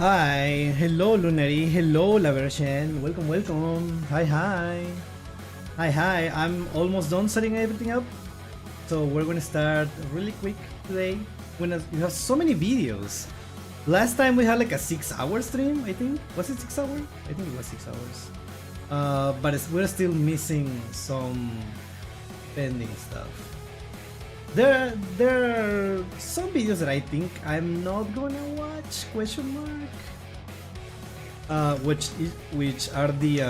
Hi, hello Lunary, hello La Version, welcome, welcome. Hi, hi. Hi, hi. I'm almost done setting everything up. So we're gonna start really quick today. We have so many videos. Last time we had like a 6-hour stream, I think. Was it 6 hours? I think it was 6 hours. But we're still missing some pending stuff. There are some videos that I think I'm not gonna watch, question mark. Which are the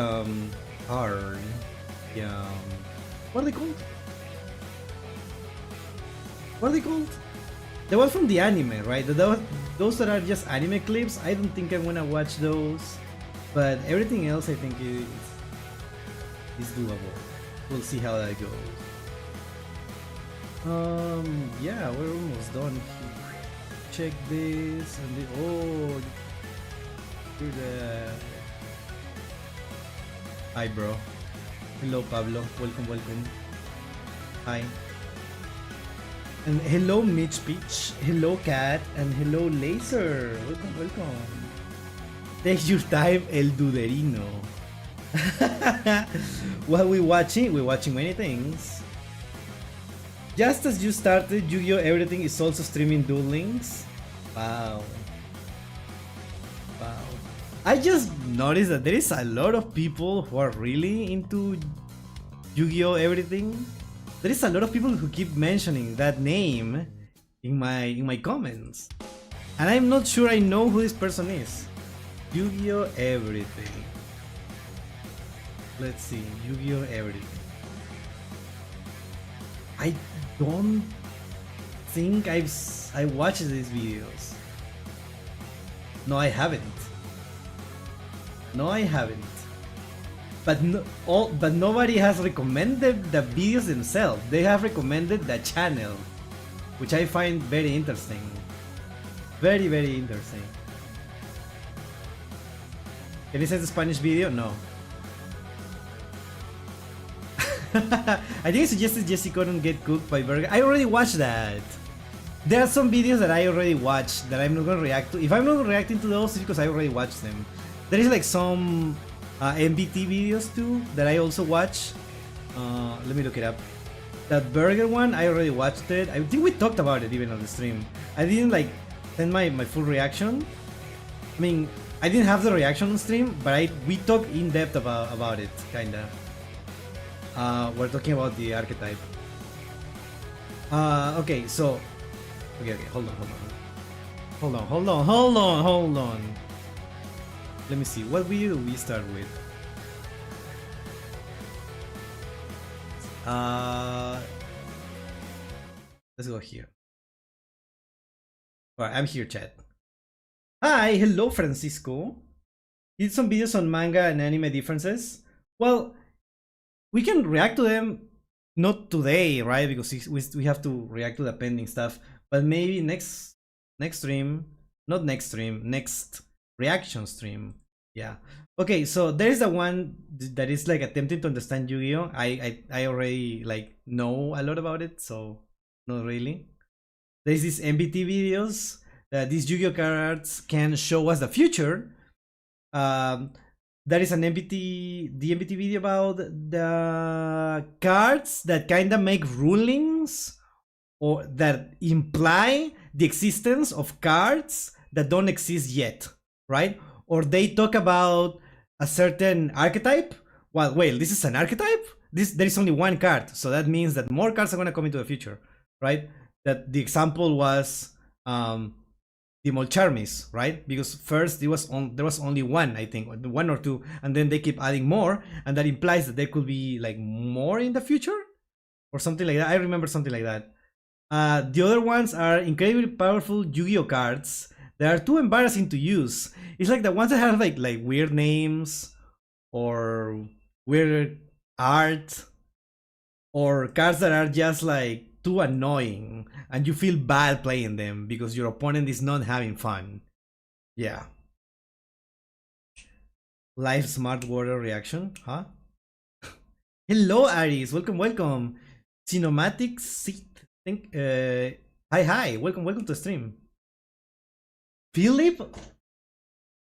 what are they called? What are they called? The ones from the anime, right? Those that are just anime clips, I don't think I'm gonna watch those. But everything else I think is doable. We'll see how that goes. Yeah, we're almost done here. Check this and do that. Hi, bro. Hello, Pablo. Welcome, welcome. Hi. And hello, Mitch Peach. Hello, Cat. And hello, Laser. Welcome, welcome. Take your time, El Duderino. What are we watching? We're watching many things. Just as you started, Yu-Gi-Oh! Everything is also streaming Duel Links. Wow. Wow. I just noticed that there is a lot of people who are really into Yu-Gi-Oh! Everything. There is a lot of people who keep mentioning that name in my comments. And I'm not sure I know who this person is. Yu-Gi-Oh! Everything. Let's see. Yu-Gi-Oh! Everything. I don't think I watched these videos. No, I haven't. No, I haven't. But but nobody has recommended the videos themselves. They have recommended the channel, which I find very interesting. Very, very interesting. Can you send a Spanish video? No. I think I suggested Jesse couldn't get cooked by Burger. I already watched that. There are some videos that I already watched that I'm not gonna react to. If I'm not reacting to those, it's because I already watched them. There is like some MBT videos too that I also watch. Let me look it up. That burger one, I already watched it. I think we talked about it even on the stream. I didn't like send my full reaction. I mean, I didn't have the reaction on stream, but we talked in depth about it, kinda. We're talking about the archetype. Okay, so okay, hold on. Let me see. What video do we start with? Let's go here. Alright, I'm here, chat. Hi, hello, Francisco. Did some videos on manga and anime differences. Well, we can react to them, not today, right? Because we have to react to the pending stuff. But maybe next stream, not next stream, next reaction stream. Yeah. Okay, so there's the one that is like attempting to understand Yu-Gi-Oh! I already like know a lot about it, so not really. There's these MBT videos that these Yu-Gi-Oh! Cards can show us the future. There is an MBT video about the cards that kind of make rulings or that imply the existence of cards that don't exist yet, right? Or they talk about a certain archetype. Well, wait, this is an archetype? There is only one card, so that means that more cards are gonna come into the future, right? That the example was the Molcharmis, right? Because first there was only one, I think, one or two, and then they keep adding more, and that implies that there could be like more in the future or something like that. I remember something like that. The other ones are incredibly powerful Yu-Gi-Oh cards that are too embarrassing to use. It's like the ones that have like weird names or weird art or cards that are just like too annoying and you feel bad playing them because your opponent is not having fun. Yeah. Live smart water reaction, huh? Hello, Aries. Welcome, welcome. Cinematic seat. Hi, welcome to the stream. Philip?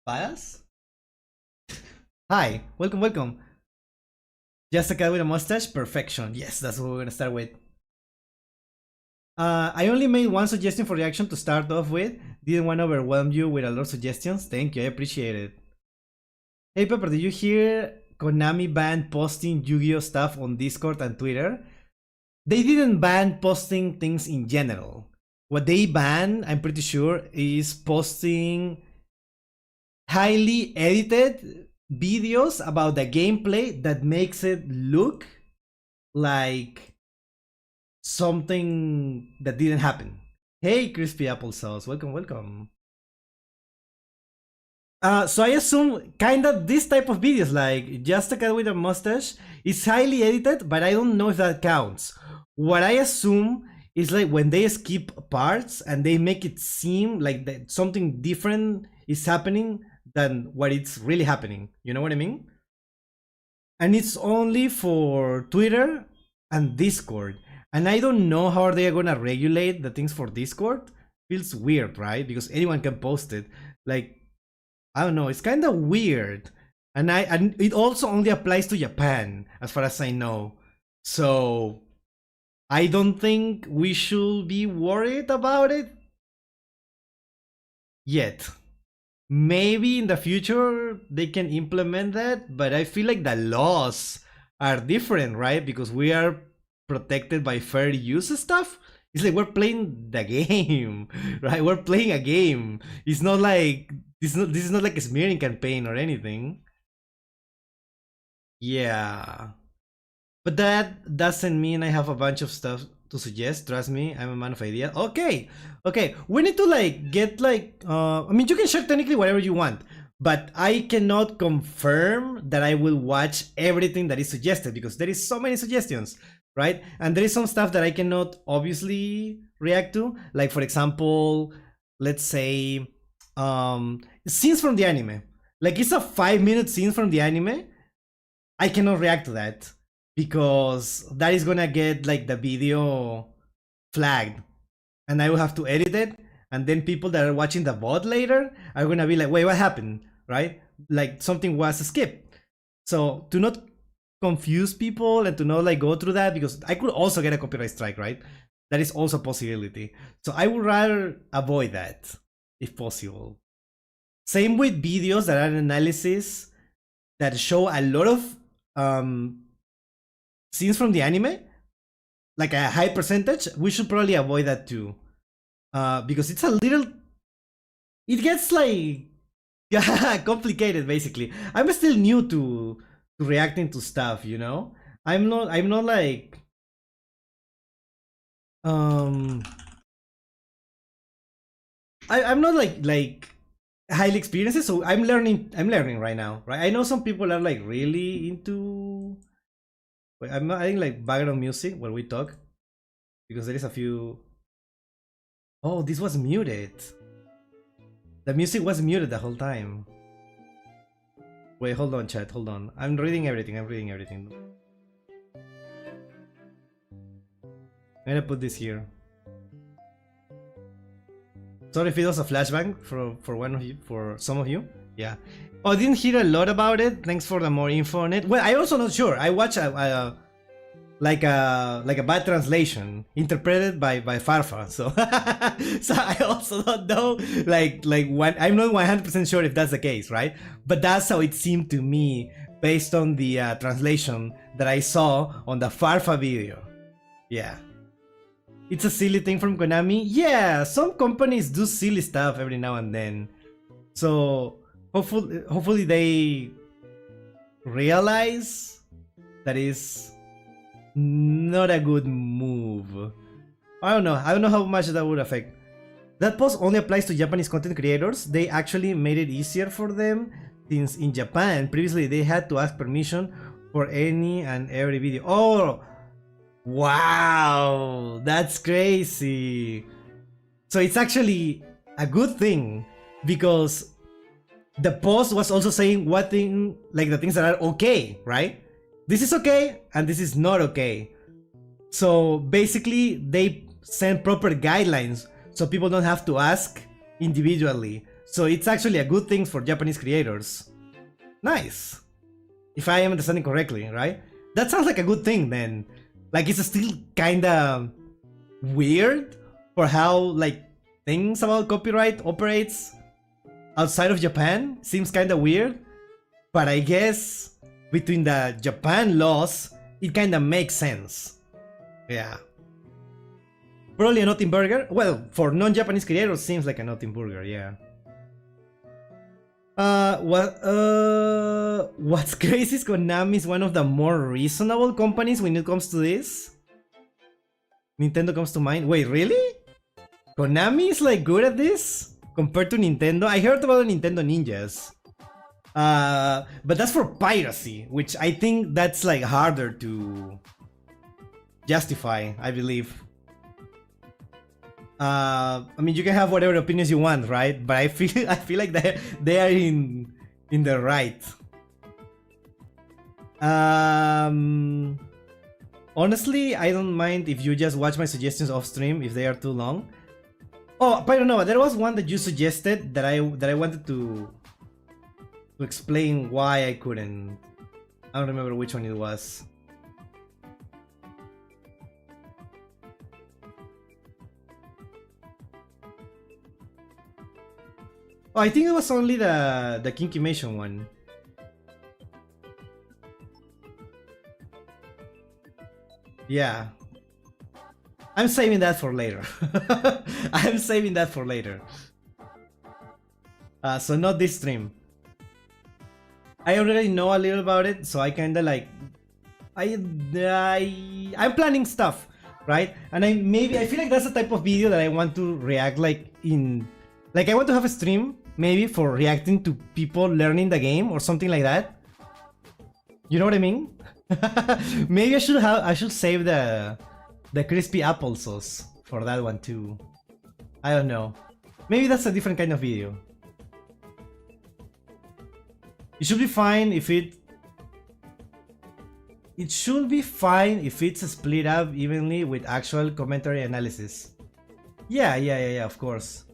Bias? Hi, welcome, welcome. Just a cat with a mustache? Perfection. Yes, that's what we're gonna start with. I only made one suggestion for reaction to start off with. Didn't want to overwhelm you with a lot of suggestions. Thank you, I appreciate it. Hey Pepper, did you hear Konami banned posting Yu-Gi-Oh stuff on Discord and Twitter? They didn't ban posting things in general. What they banned, I'm pretty sure, is posting highly edited videos about the gameplay that makes it look like something that didn't happen. Hey, crispy applesauce, welcome, welcome. So I assume kind of this type of videos, like just a cat with a mustache, is highly edited, but I don't know if that counts. What I assume is like when they skip parts and they make it seem like that something different is happening than what it's really happening. You know what I mean? And it's only for Twitter and Discord. And I don't know how they are gonna regulate the things for Discord. Feels weird, right? Because anyone can post it. Like, I don't know, it's kind of weird. And it also only applies to Japan, as far as I know. So I don't think we should be worried about it yet. Maybe in the future they can implement that, but I feel like the laws are different, right? Because we are protected by fair use stuff. It's like we're playing the game, right? We're playing a game. It's not like this is not like a smearing campaign or anything. Yeah. But that doesn't mean I have a bunch of stuff to suggest. Trust me, I'm a man of ideas. Okay, we need to like get like I mean, you can share technically whatever you want, but I cannot confirm that I will watch everything that is suggested because there is so many suggestions, right? And there is some stuff that I cannot obviously react to, like for example, let's say scenes from the anime. Like it's a 5-minute scene from the anime. I cannot react to that because that is gonna get like the video flagged and I will have to edit it, and then people that are watching the VOD later are gonna be like, wait, what happened, right? Like something was skipped. So to not confuse people and to not like go through that, because I could also get a copyright strike, right? That is also a possibility. So I would rather avoid that if possible. Same with videos that are analysis that show a lot of scenes from the anime, like a high percentage. We should probably avoid that too, because it's a little, it gets like complicated. Basically, I'm still new to reacting to stuff, you know. I'm not like I'm not like highly experienced, so I'm learning right now, right? I know some people are like really into, wait, I'm not adding like background music while we talk because there is a few. Oh, this was muted. The music was muted the whole time. Wait, hold on, chat, hold on. I'm reading everything. I'm gonna put this here. Sorry if it was a flashbang for one of you, for some of you. Yeah. Oh, I didn't hear a lot about it. Thanks for the more info on it. Well, I also not sure. I watched a bad translation interpreted by Farfa. So so I also don't know like what, I'm not 100% sure if that's the case, right? But that's how it seemed to me based on the translation that I saw on the Farfa video. Yeah. It's a silly thing from Konami. Yeah, some companies do silly stuff every now and then. So hopefully they realize that is not a good move. I don't know how much that would affect. That post only applies to Japanese content creators. They actually made it easier for them, since in Japan previously they had to ask permission for any and every video. Oh, wow, that's crazy. So it's actually a good thing because the post was also saying what thing, like the things that are okay, right? This is okay and this is not okay. So basically they send proper guidelines so people don't have to ask individually. So it's actually a good thing for Japanese creators. Nice. If I am understanding correctly, right? That sounds like a good thing then. Like it's still kinda weird for how like things about copyright operates outside of Japan. Seems kinda weird. But I guess between the Japan laws, it kinda makes sense. Yeah. Probably a nothing burger. Well, for non-Japanese creators, seems like a nothing burger, yeah. What's crazy is Konami is one of the more reasonable companies when it comes to this. Nintendo comes to mind. Wait, really? Konami is like good at this compared to Nintendo? I heard about the Nintendo Ninjas. But that's for piracy, which I think that's like harder to justify, I believe. I mean, you can have whatever opinions you want, right? But I feel like they are in the right. Honestly, I don't mind if you just watch my suggestions off stream if they are too long. Oh, but I don't know. There was one that you suggested that I wanted to explain why I couldn't. I don't remember which one it was. Oh, I think it was only the Kinkimation one. Yeah. I'm saving that for later. I'm saving that for later. So not this stream. I already know a little about it, so I kinda like I'm planning stuff, right? And I feel like that's the type of video that I want to react like in. Like I want to have a stream maybe for reacting to people learning the game or something like that. You know what I mean? Maybe I should save the crispy applesauce for that one too. I don't know. Maybe that's a different kind of video. It should be fine if it should be fine if it's split up evenly with actual commentary analysis. Yeah, of course.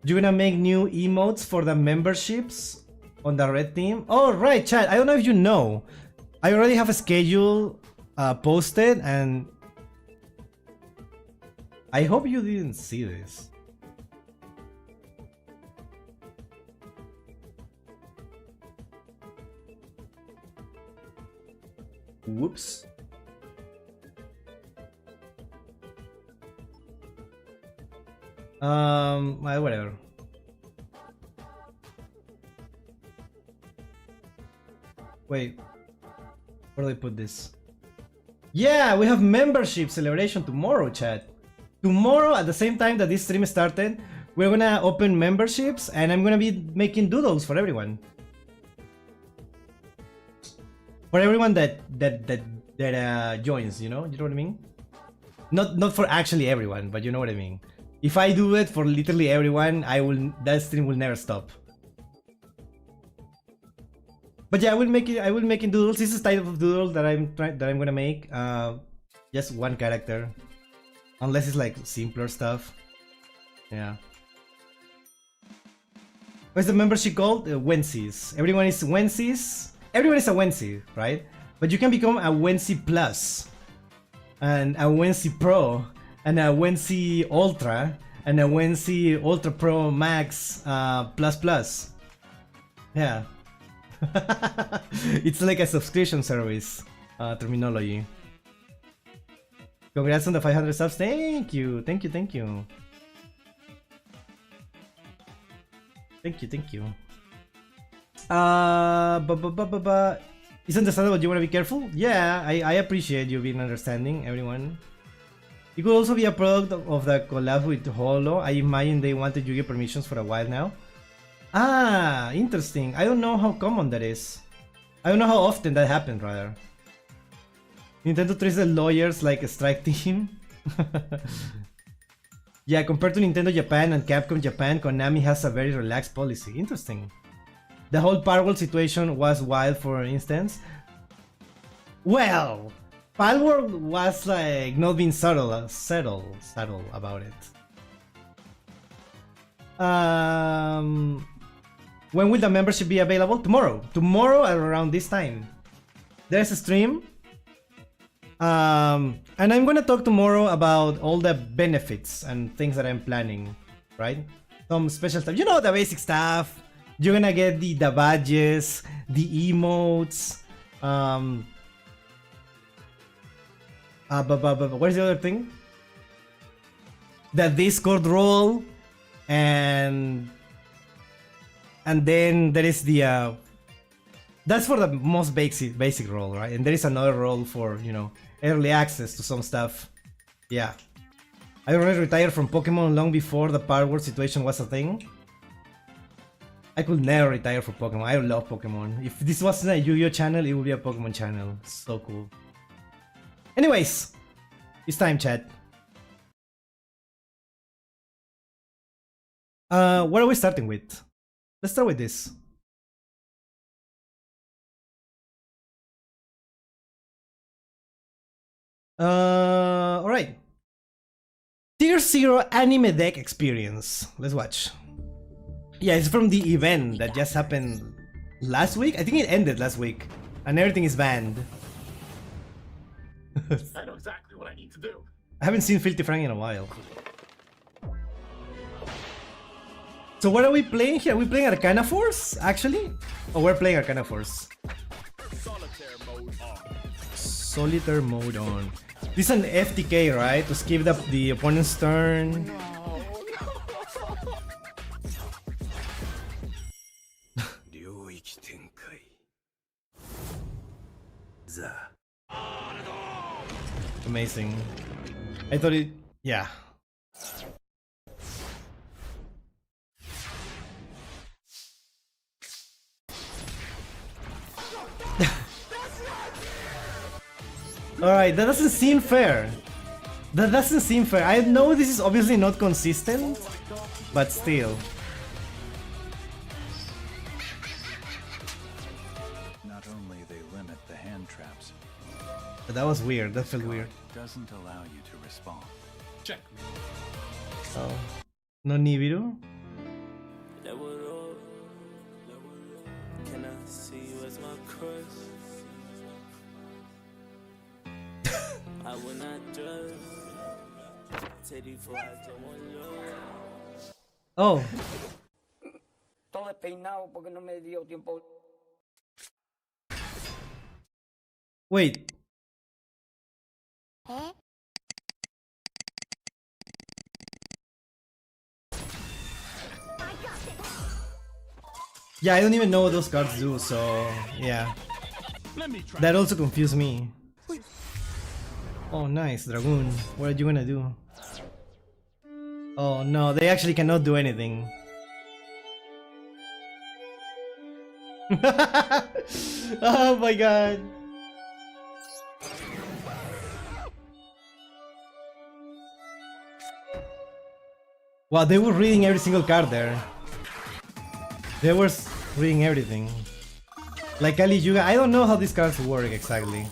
You're gonna make new emotes for the memberships on the red team? Oh, right, chat. I don't know if you know. I already have a schedule posted, and I hope you didn't see this. Whoops. Well, whatever. Wait, where do I put this? Yeah, we have membership celebration tomorrow, chat. Tomorrow, at the same time that this stream started, we're gonna open memberships, and I'm gonna be making doodles for everyone. For everyone that joins, you know what I mean? Not for actually everyone, but you know what I mean. If I do it for literally everyone, that stream will never stop. But yeah, I will make doodles. This is the type of doodle that I'm gonna make. Just one character, unless it's like simpler stuff. Yeah. What's the membership called? Wensies. Everyone is Wensies. Everyone is a Wensi, right? But you can become a Wensi Plus, and a Wensi Pro, and a Wensi Ultra, and a Wensi Ultra Pro Max Plus. Yeah. It's like a subscription service terminology. Congrats on the 500 subs. Thank you. Thank you. Is understandable, you want to be careful? Yeah, I appreciate you being understanding, everyone. It could also be a product of the collab with Holo. I imagine they wanted Yu-Gi-Oh permissions for a while now. Ah, interesting. I don't know how common that is. I don't know how often that happened, rather. Nintendo treats the lawyers like a strike team. Yeah, compared to Nintendo Japan and Capcom Japan, Konami has a very relaxed policy. Interesting. The whole Palworld situation was wild, for instance. Well, Palworld was like not being subtle about it. When will the membership be available? Tomorrow. Tomorrow at around this time. There's a stream. And I'm gonna talk tomorrow about all the benefits and things that I'm planning, right? Some special stuff. You know, the basic stuff. You're gonna get the badges, the emotes. Where's the other thing? The Discord role, and then there is the that's for the most basic role, right? And there is another role for, you know, early access to some stuff. Yeah, I already retired from Pokemon long before the Power Word situation was a thing. I could never retire from Pokemon. I love Pokemon. If this wasn't a Yu-Gi-Oh channel, it would be a Pokemon channel. So cool. Anyways, it's time, chat. What are we starting with? Let's start with this. Alright. Tier 0 anime deck experience. Let's watch. Yeah, it's from the event that just happened last week. I think it ended last week. And everything is banned. I know exactly what I need to do. I haven't seen Filthy Frank in a while. So what are we playing here? Are we playing Arcana Force, actually? Oh, we're playing Arcana Force. Solitaire mode on. Solitaire mode on. This is an FTK, right? To skip the opponent's turn. Amazing. I thought it... yeah. Alright, that doesn't seem fair. That doesn't seem fair. I know this is obviously not consistent, but still. Not only they limit the hand traps, But that was weird. That felt weird. doesn't allow you to respond. Check. Oh. No Nibiru? Can I see you as my crush? I will not judge. Teddy for I don't want love. Oh. Todo despeinado porque no me dio tiempo. Wait. Yeah, I don't even know what those cards do, so yeah. Let me try. That also confused me. Oh, nice, Dragoon. What are you gonna do? Oh no, they actually cannot do anything. Oh my god. Wow, they were reading every single card there. They were reading everything. Like Ali Yuga, I don't know how these cards work exactly.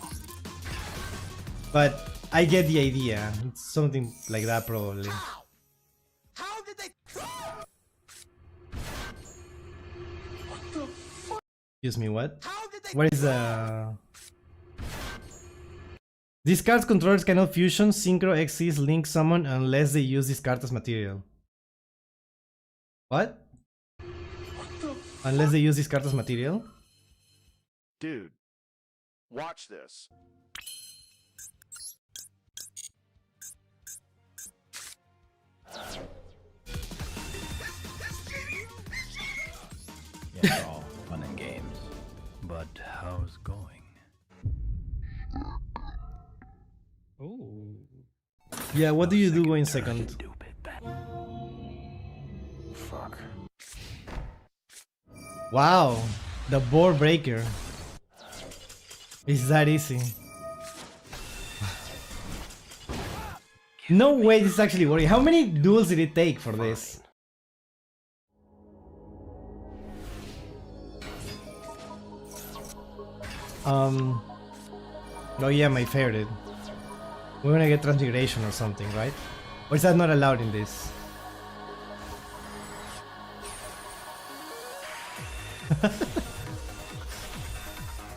But I get the idea. It's something like that probably. How did they? Excuse me, what? How did they? What is These cards controllers cannot fusion, synchro, exist, link, summon unless they use this card as material. What? Unless they use this card as material? Dude, watch this. Yeah, all fun and games. But how's going? Oh. Yeah, what do you do going second? Stupid bat. Fuck. Wow, the board breaker. It's that easy. No way this is actually working. How many duels did it take for this? Oh yeah, my favorite. We're gonna get Transmigration or something, right? Or is that not allowed in this?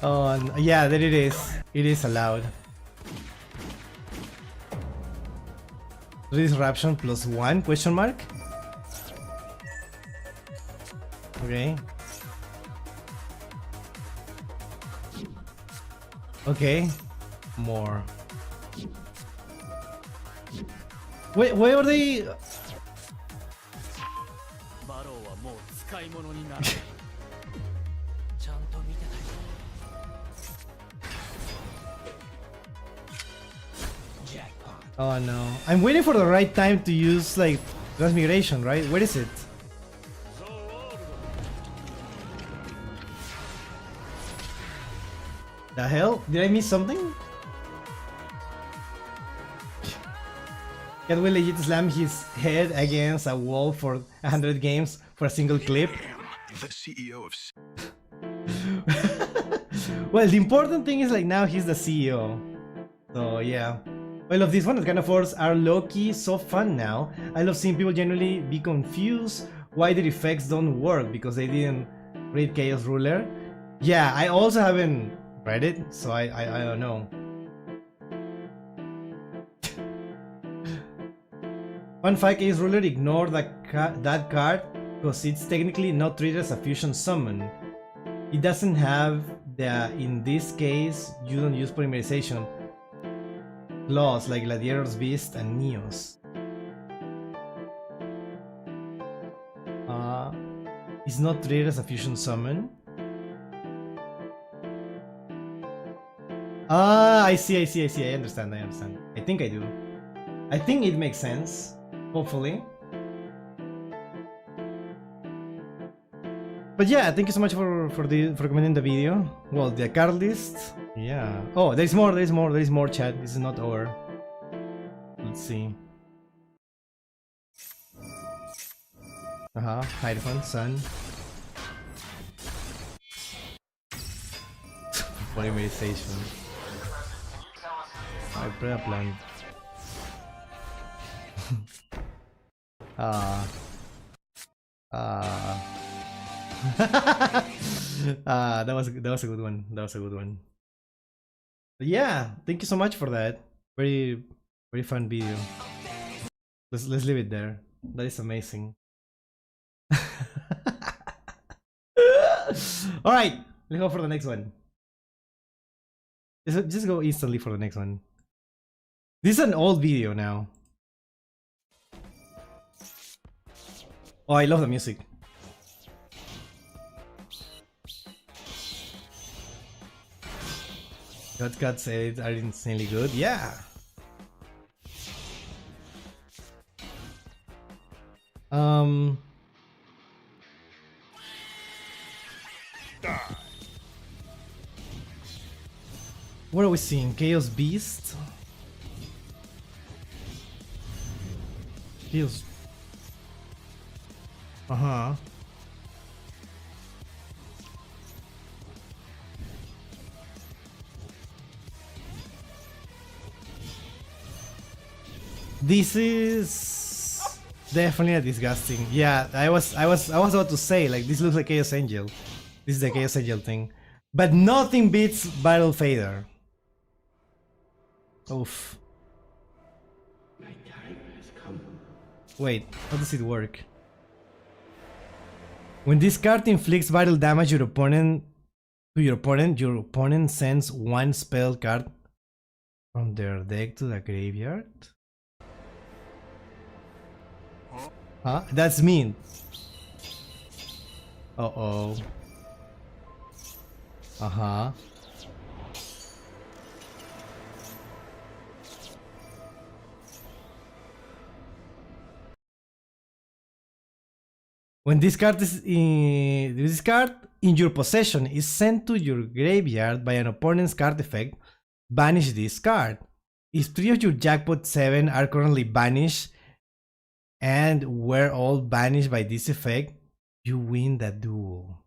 Oh, yeah, there it is. It is allowed. Disruption +1 question mark. Okay. Okay. More. Wait, where are they? バローはもう使い物になる。ちゃんと見てたよ。Oh no. I'm waiting for the right time to use like transmigration, right? Where is it? The hell? Did I miss something? Can we legit slam his head against a wall for 100 games for a single clip? The CEO of Well, the important thing is like now he's the CEO. So yeah. I love this one. The kind of force are low-key so fun now. I love seeing people generally be confused why their effects don't work because they didn't read Chaos Ruler. Yeah, I also haven't read it, so I don't know. Fun fact, Chaos Ruler ignore that card because it's technically not treated as a fusion summon. It doesn't have the, in this case, you don't use polymerization claws like Gladiator's Beast and Neos. It's not treated as a fusion summon. I see, I understand. I think I do. I think it makes sense, hopefully. But yeah, thank you so much for recommending the video. Well, the card list, yeah. Oh, there is more chat. This is not over. Let's see. Hierophant, Sun. Polymerization. I prayer plant. That was a good one. But yeah, thank you so much for that. Very fun video. Let's leave it there. That is amazing. All right, let's go for the next one. Just go instantly for the next one. This is an old video now. Oh, I love the music. God said are insanely good. Yeah. What are we seeing? Chaos Beast? Chaos. This is definitely a disgusting. Yeah, I was about to say like this looks like Chaos Angel. This is the Chaos Angel thing, but nothing beats Battle Fader. Oof. Wait, how does it work? When this card inflicts vital damage your opponent sends one spell card from their deck to the graveyard. Huh? That's mean. Uh-oh. Uh-huh. When this card in your possession is sent to your graveyard by an opponent's card effect, banish this card. If 3 of your jackpot 7 are currently banished and were all banished by this effect, you win the duel.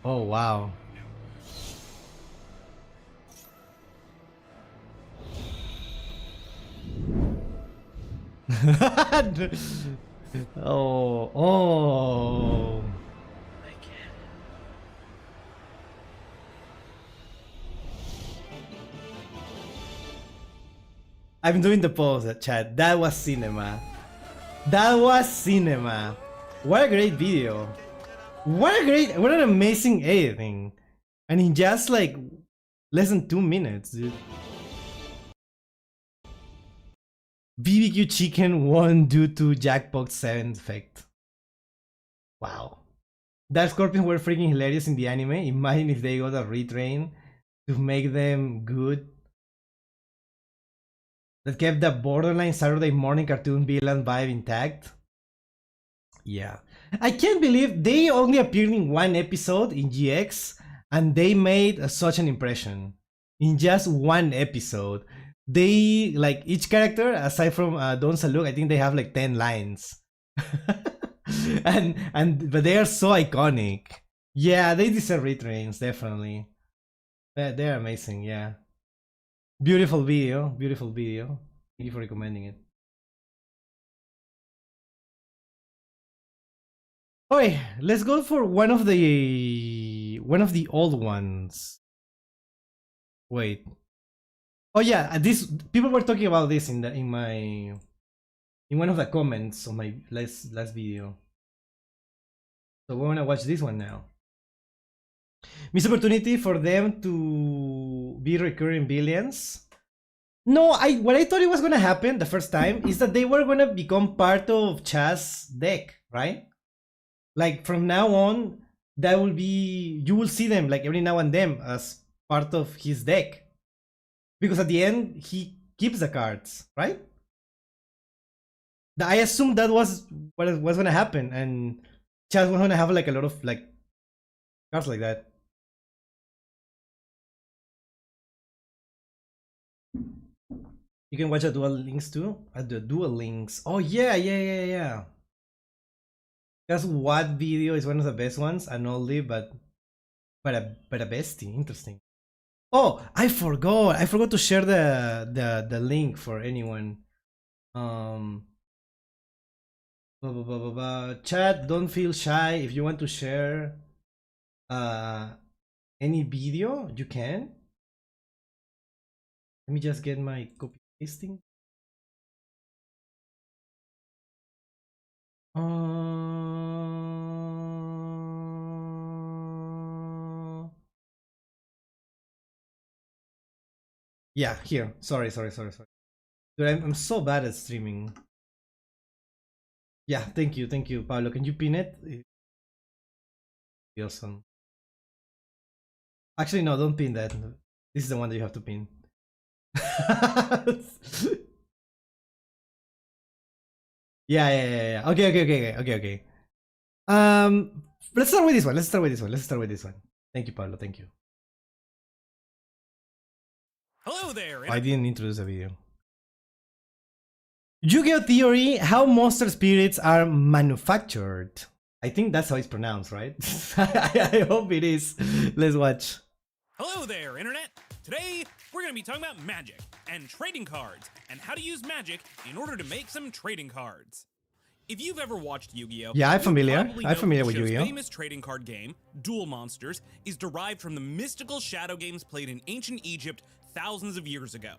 Oh wow. Oh, oh. I'm doing the pause, chat. That was cinema. That was cinema. What a great video. What an amazing editing. And in just like less than 2 minutes, dude. BBQ chicken won due to Jackpot 7 effect. Wow. That scorpions were freaking hilarious in the anime. Imagine if they got a retrain to make them good. That kept the borderline Saturday morning cartoon villain vibe intact. Yeah. I can't believe they only appeared in one episode in GX and they made such an impression. In just one episode. They, like, each character, aside from Don Saluk, I think they have like 10 lines. but they are so iconic. Yeah, they deserve retrains, definitely. They're amazing, yeah. Beautiful video, beautiful video. Thank you for recommending it. Okay, let's go for one of the old ones. Wait. Oh yeah, this people were talking about this in one of the comments on my last video. So we're gonna watch this one now. Missed opportunity for them to be recurring billions. No, what I thought it was gonna happen the first time is that they were gonna become part of Chaz's deck, right? Like from now on, that will be, you will see them like every now and then as part of his deck. Because at the end, he keeps the cards, right? I assumed that was what was gonna happen, and Chaz was gonna have like a lot of like cards like that. You can watch a Duel Links too. The Duel Links. Oh yeah. That's what video is one of the best ones, an oldie, but a bestie. Interesting. Oh, I forgot to share the link for anyone. Chat, don't feel shy. If you want to share any video, you can. Let me just get my copy pasting. Yeah, here. Sorry. Dude, I'm so bad at streaming. Yeah, thank you, Pablo. Can you pin it? Awesome. Actually, no, don't pin that. This is the one that you have to pin. Yeah. Okay. Let's start with this one. Thank you, Pablo. Thank you. Hello there. I didn't introduce the video. Yu-Gi-Oh! Theory, how monster spirits are manufactured. I think that's how it's pronounced, right? I hope it is. Let's watch. Hello there, Internet. Today, we're going to be talking about magic and trading cards and how to use magic in order to make some trading cards. If you've ever watched Yu-Gi-Oh! Yeah, I'm familiar. I'm familiar with Yu-Gi-Oh! famous trading card game, Duel Monsters, is derived from the mystical shadow games played in ancient Egypt thousands of years ago.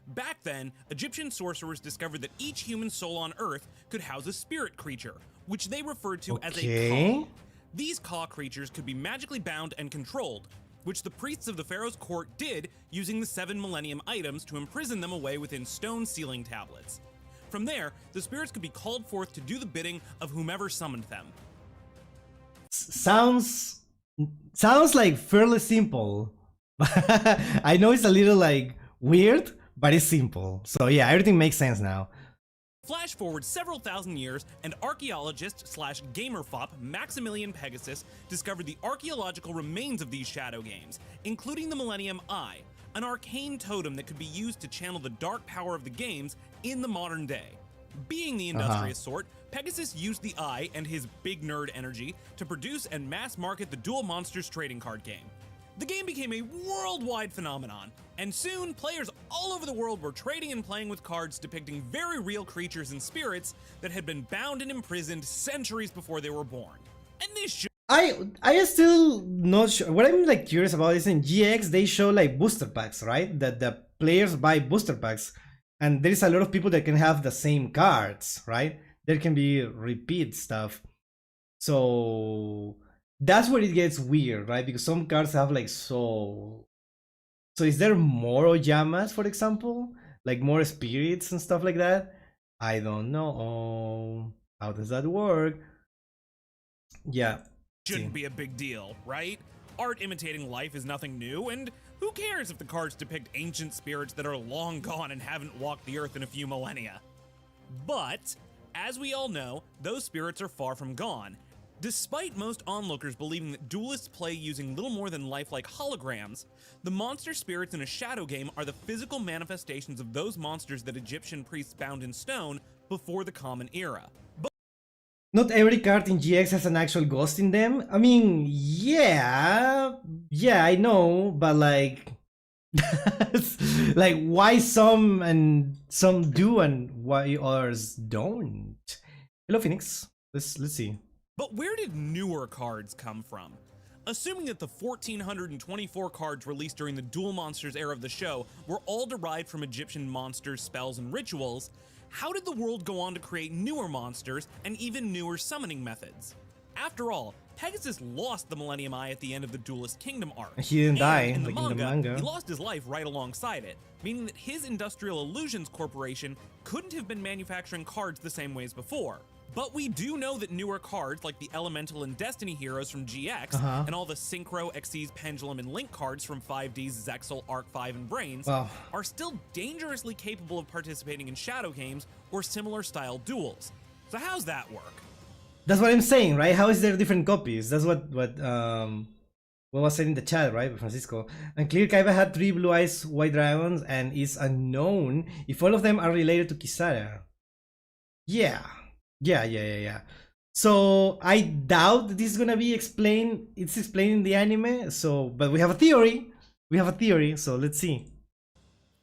Back then, Egyptian sorcerers discovered that each human soul on Earth could house a spirit creature, which they referred to as a Ka. These Ka creatures could be magically bound and controlled, which the priests of the pharaoh's court did using the 7 Millennium items to imprison them away within stone ceiling tablets. From there, the spirits could be called forth to do the bidding of whomever summoned them. Sounds like fairly simple. I know it's a little like weird, but it's simple. So yeah, everything makes sense now. Flash forward several thousand years, and archaeologist/gamerfop Maximilian Pegasus discovered the archaeological remains of these shadow games, including the Millennium Eye, an arcane totem that could be used to channel the dark power of the games in the modern day. Being the industrious sort, Pegasus used the Eye and his big nerd energy to produce and mass market the Duel Monsters trading card game. The game became a worldwide phenomenon, and soon players all over the world were trading and playing with cards depicting very real creatures and spirits that had been bound and imprisoned centuries before they were born. And this should I am still not sure. What I'm like curious about is in GX they show like booster packs, right? That the players buy booster packs, and there is a lot of people that can have the same cards, right? There can be repeat stuff. So that's where it gets weird, right? Because some cards have like so is there more Oyamas, for example? Like more spirits and stuff like that? I don't know. How does that work? Yeah. shouldn't be a big deal, right? Art imitating life is nothing new, and who cares if the cards depict ancient spirits that are long gone and haven't walked the earth in a few millennia? But, as we all know, those spirits are far from gone. Despite most onlookers believing that duelists play using little more than lifelike holograms, the monster spirits in a shadow game are the physical manifestations of those monsters that Egyptian priests bound in stone before the Common Era. Not every card in GX has an actual ghost in them. I mean, yeah, I know, but like, like why some and some do and why others don't? Hello, Phoenix. Let's see. But where did newer cards come from? Assuming that the 1,424 cards released during the Duel Monsters era of the show were all derived from Egyptian monsters, spells, and rituals, how did the world go on to create newer monsters and even newer summoning methods? After all, Pegasus lost the Millennium Eye at the end of the Duelist Kingdom arc. He didn't die, In the, like manga, in the manga. he lost his life right alongside it, meaning that his Industrial Illusions Corporation couldn't have been manufacturing cards the same way as before. But we do know that newer cards like the Elemental and Destiny heroes from GX, and all the Synchro, Xyz, Pendulum, and Link cards from 5D's Zexal, Arc 5, and Brains are still dangerously capable of participating in shadow games or similar style duels. So how's that work? That's what I'm saying, right? How is there different copies? That's what was said in the chat, right, Francisco? And Clear Kaiba had 3 blue eyes white dragons and is unknown if all of them are related to Kisara. Yeah. So I doubt this is gonna be explained. It's explained in the anime. So, but we have a theory. So let's see.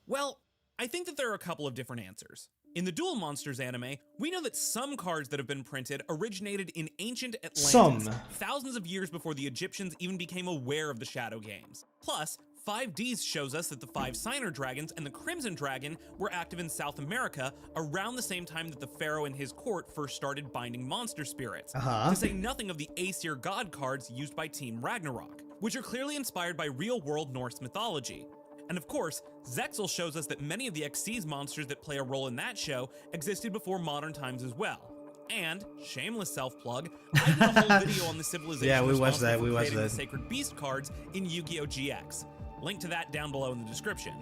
Well, I think that there are a couple of different answers. In the Duel Monsters anime, we know that some cards that have been printed originated in ancient Atlantis, thousands of years before the Egyptians even became aware of the Shadow Games. Plus, 5Ds shows us that the 5 Signer Dragons and the Crimson Dragon were active in South America around the same time that the Pharaoh and his court first started binding monster spirits, to say nothing of the Aesir god cards used by Team Ragnarok, which are clearly inspired by real-world Norse mythology. And of course, Zexal shows us that many of the Xyz monsters that play a role in that show existed before modern times as well. And, shameless self-plug, I did a whole video on the civilization Yeah, we watched that, creating the Sacred Beast cards in Yu-Gi-Oh! GX. Link to that down below in the description.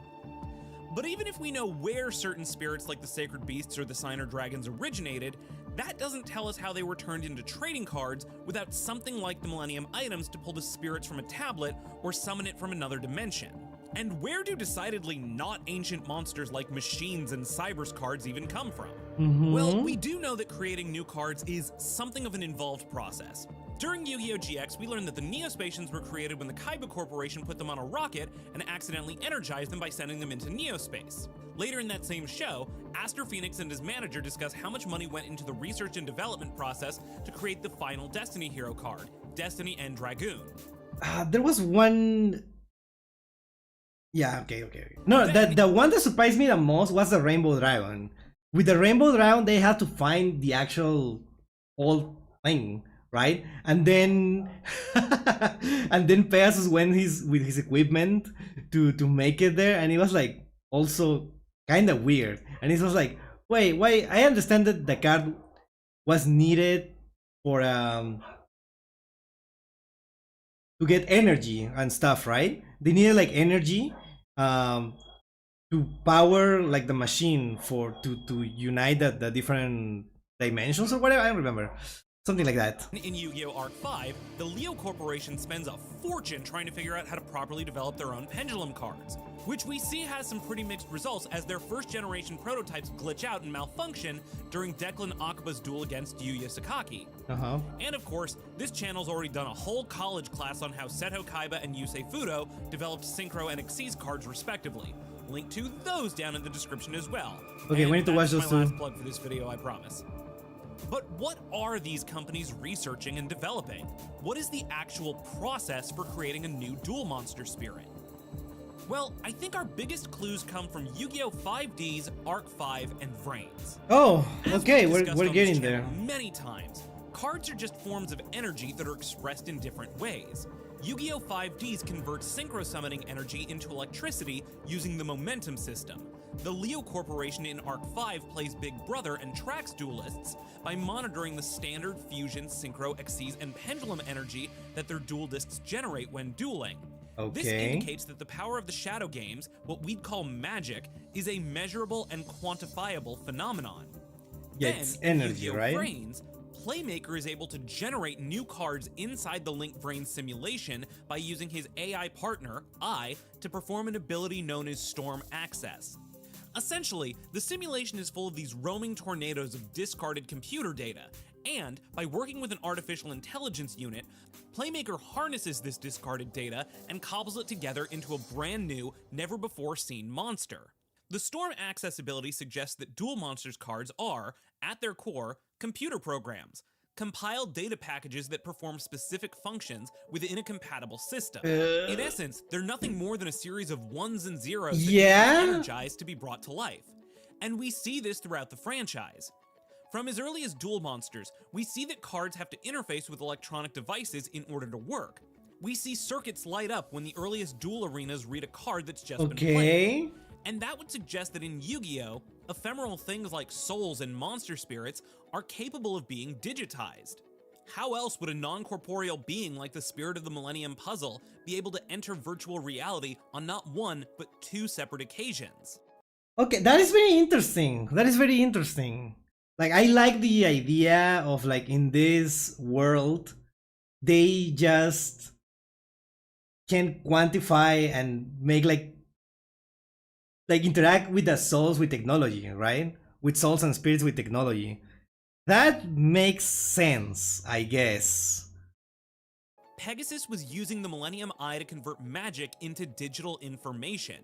But even if we know where certain spirits like the Sacred Beasts or the Signer Dragons originated, that doesn't tell us how they were turned into trading cards without something like the Millennium items to pull the spirits from a tablet or summon it from another dimension. And where do decidedly not ancient monsters like machines and Cybers cards even come from? Well, we do know that creating new cards is something of an involved process. During Yu-Gi-Oh! GX, we learned that the Neospacians were created when the Kaiba Corporation put them on a rocket and accidentally energized them by sending them into Neospace. Later in that same show, Aster Phoenix and his manager discuss how much money went into the research and development process to create the final Destiny hero card, Destiny and Dragoon. There was one... Yeah, okay. No, the one that surprised me the most was the Rainbow Dragon. With the Rainbow Dragon, they had to find the actual old thing, right? And then and then Pegasus went with his equipment to make it there, and it was like also kind of weird. And it was like, wait, I understand that the card was needed for to get energy and stuff, right? They needed like energy to power like the machine to unite the different dimensions or whatever. I don't remember. Something like that. In Yu-Gi-Oh! Arc 5, the Leo Corporation spends a fortune trying to figure out how to properly develop their own pendulum cards, which we see has some pretty mixed results as their first-generation prototypes glitch out and malfunction during Declan Akaba's duel against Yuya Sakaki. And of course, this channel's already done a whole college class on how Seto Kaiba and Yusei Fudo developed Synchro and Xyz cards respectively. Link to those down in the description as well. Okay, and we need to watch those my two. last plug for this video, I promise. But what are these companies researching and developing? What is the actual process for creating a new duel monster spirit? Well, I think our biggest clues come from Yu-Gi-Oh! 5D's Arc 5 and Vrains. Oh, As okay, we've discussed we're on getting this there. channel many times, cards are just forms of energy that are expressed in different ways. Yu-Gi-Oh! 5Ds converts synchro summoning energy into electricity using the momentum system. The Leo Corporation in Arc 5 plays Big Brother and tracks duelists by monitoring the standard fusion, synchro, Xyz, and pendulum energy that their duel discs generate when dueling. This Okay. indicates that the power of the Shadow Games, what we'd call magic, is a measurable and quantifiable phenomenon. Yeah, Then, it's in energy, Yu-Gi-Oh! right? Vrains, Playmaker is able to generate new cards inside the Link Vrains simulation by using his AI partner, I, to perform an ability known as Storm Access. Essentially, the simulation is full of these roaming tornadoes of discarded computer data, and by working with an artificial intelligence unit, Playmaker harnesses this discarded data and cobbles it together into a brand new, never-before-seen monster. The Storm Access ability suggests that Duel Monsters cards are, at their core, computer programs, compiled data packages that perform specific functions within a compatible system. In essence, they're nothing more than a series of ones and zeros that Yeah? can be energized to be brought to life. And we see this throughout the franchise. From as early as Duel Monsters, we see that cards have to interface with electronic devices in order to work. We see circuits light up when the earliest duel arenas read a card that's just been played. Okay. And that would suggest that in Yu-Gi-Oh!, ephemeral things like souls and monster spirits are capable of being digitized. How else would a non-corporeal being like the Spirit of the Millennium Puzzle be able to enter virtual reality on not one, but two separate occasions? Okay, that is very interesting. That is very interesting. Like, I like the idea of, like, in this world, they just can quantify and make, like interact with the souls with technology, right? With souls and spirits with technology. That makes sense, I guess. Pegasus was using the Millennium Eye to convert magic into digital information.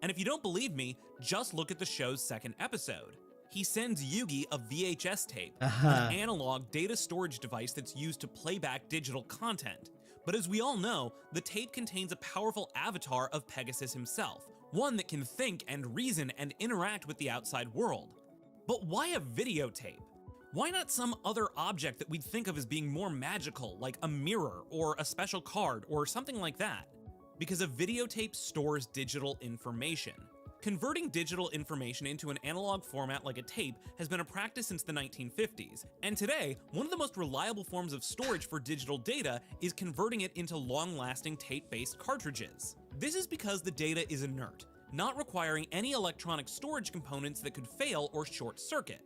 And if you don't believe me, just look at the show's second episode. He sends Yugi a VHS tape, an analog data storage device that's used to play back digital content. But as we all know, the tape contains a powerful avatar of Pegasus himself, one that can think and reason and interact with the outside world. But why a videotape? Why not some other object that we'd think of as being more magical, like a mirror or a special card or something like that? Because a videotape stores digital information. Converting digital information into an analog format like a tape has been a practice since the 1950s, and today, one of the most reliable forms of storage for digital data is converting it into long-lasting tape-based cartridges. This is because the data is inert, not requiring any electronic storage components that could fail or short-circuit.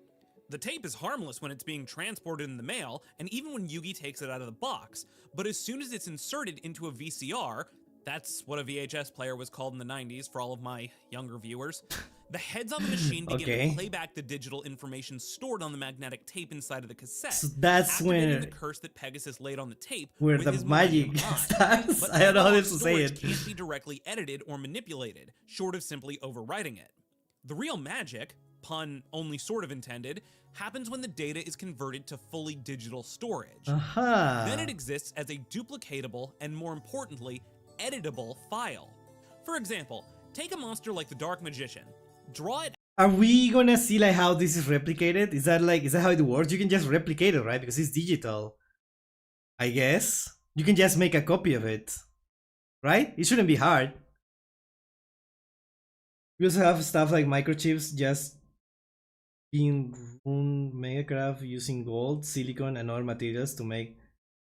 The tape is harmless when it's being transported in the mail, and even when Yugi takes it out of the box, but as soon as it's inserted into a VCR, that's what a VHS player was called in the 90s for all of my younger viewers, the heads on the machine begin to play back the digital information stored on the magnetic tape inside of the cassette, So that's activating when the curse that Pegasus laid on the tape where with the his magic Millennium Eye. starts. But I don't know how analog to say storage it. can't be directly edited or manipulated, short of simply overwriting it. The real magic, pun only sort of intended, happens when the data is converted to fully digital storage. Then it exists as a duplicatable and, more importantly, editable file. For example, take a monster like the Dark Magician, draw it. Are we gonna see like how this is replicated? Is that how it works? You can just replicate it, right? Because it's digital. I guess. You can just make a copy of it. Right? It shouldn't be hard. We also have stuff like microchips just being rune megacraft using gold, silicon, and other materials to make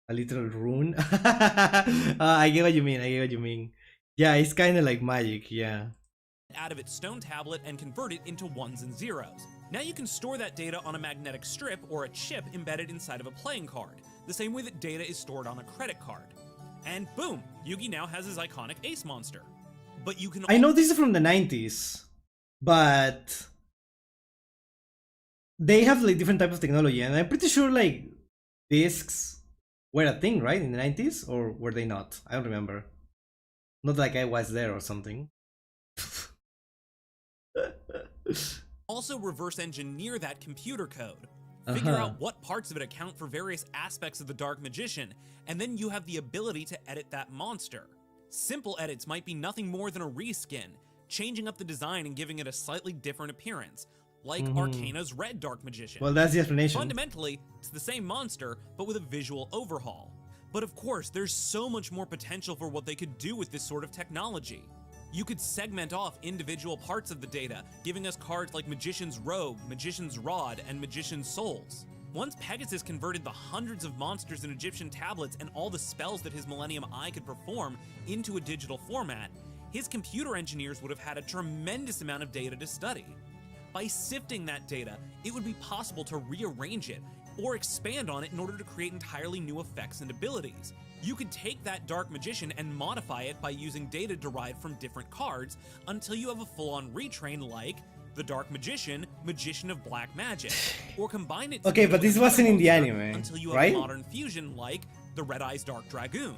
a literal rune. I get what you mean. I get what you mean. Yeah, it's kind of like magic. Yeah. Out of its stone tablet and convert it into ones and zeros. Now you can store that data on a magnetic strip or a chip embedded inside of a playing card, the same way that data is stored on a credit card. And boom, Yugi now has his iconic ace monster. But you can I know this is from the 90s, but they have like different type of technology, and I'm pretty sure like discs were a thing, right, in the 90s, or were they not? I don't remember. Not like I was there or something. also reverse engineer that computer code. Figure out what parts of it account for various aspects of the Dark Magician, and then you have the ability to edit that monster. Simple edits might be nothing more than a reskin, changing up the design and giving it a slightly different appearance, like Arcana's Red Dark Magician. Well, that's the explanation. Fundamentally, it's the same monster, but with a visual overhaul. But of course, there's so much more potential for what they could do with this sort of technology. You could segment off individual parts of the data, giving us cards like Magician's Robe, Magician's Rod, and Magician's Souls. Once Pegasus converted the hundreds of monsters in Egyptian tablets and all the spells that his Millennium Eye could perform into a digital format, his computer engineers would have had a tremendous amount of data to study. By sifting that data, it would be possible to rearrange it or expand on it in order to create entirely new effects and abilities. You could take that Dark Magician and modify it by using data derived from different cards until you have a full-on retrain like the Dark Magician, Magician of Black Magic, or combine it. Okay, but this wasn't in the anime, until you have right? a modern fusion like the Red Eyes Dark Dragoon.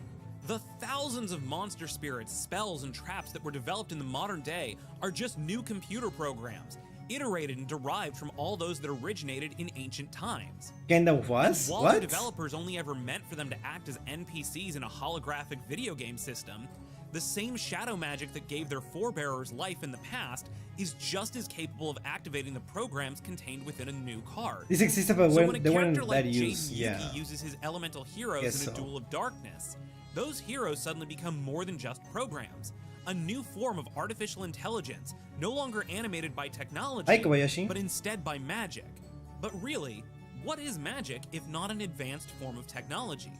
The thousands of monster spirits, spells, and traps that were developed in the modern day are just new computer programs, iterated and derived from all those that originated in ancient times. Kinda was? And while What? the developers only ever meant for them to act as NPCs in a holographic video game system, the same shadow magic that gave their forebearers life in the past is just as capable of activating the programs contained within a new card. This existed, but So when when a they weren't character like that Jaden used. Yugi Yeah. uses his elemental heroes Guess in a so. duel of darkness, those heroes suddenly become more than just programs. A new form of artificial intelligence, no longer animated by technology, Hi, Kobayashi. but instead by magic. But really, what is magic if not an advanced form of technology?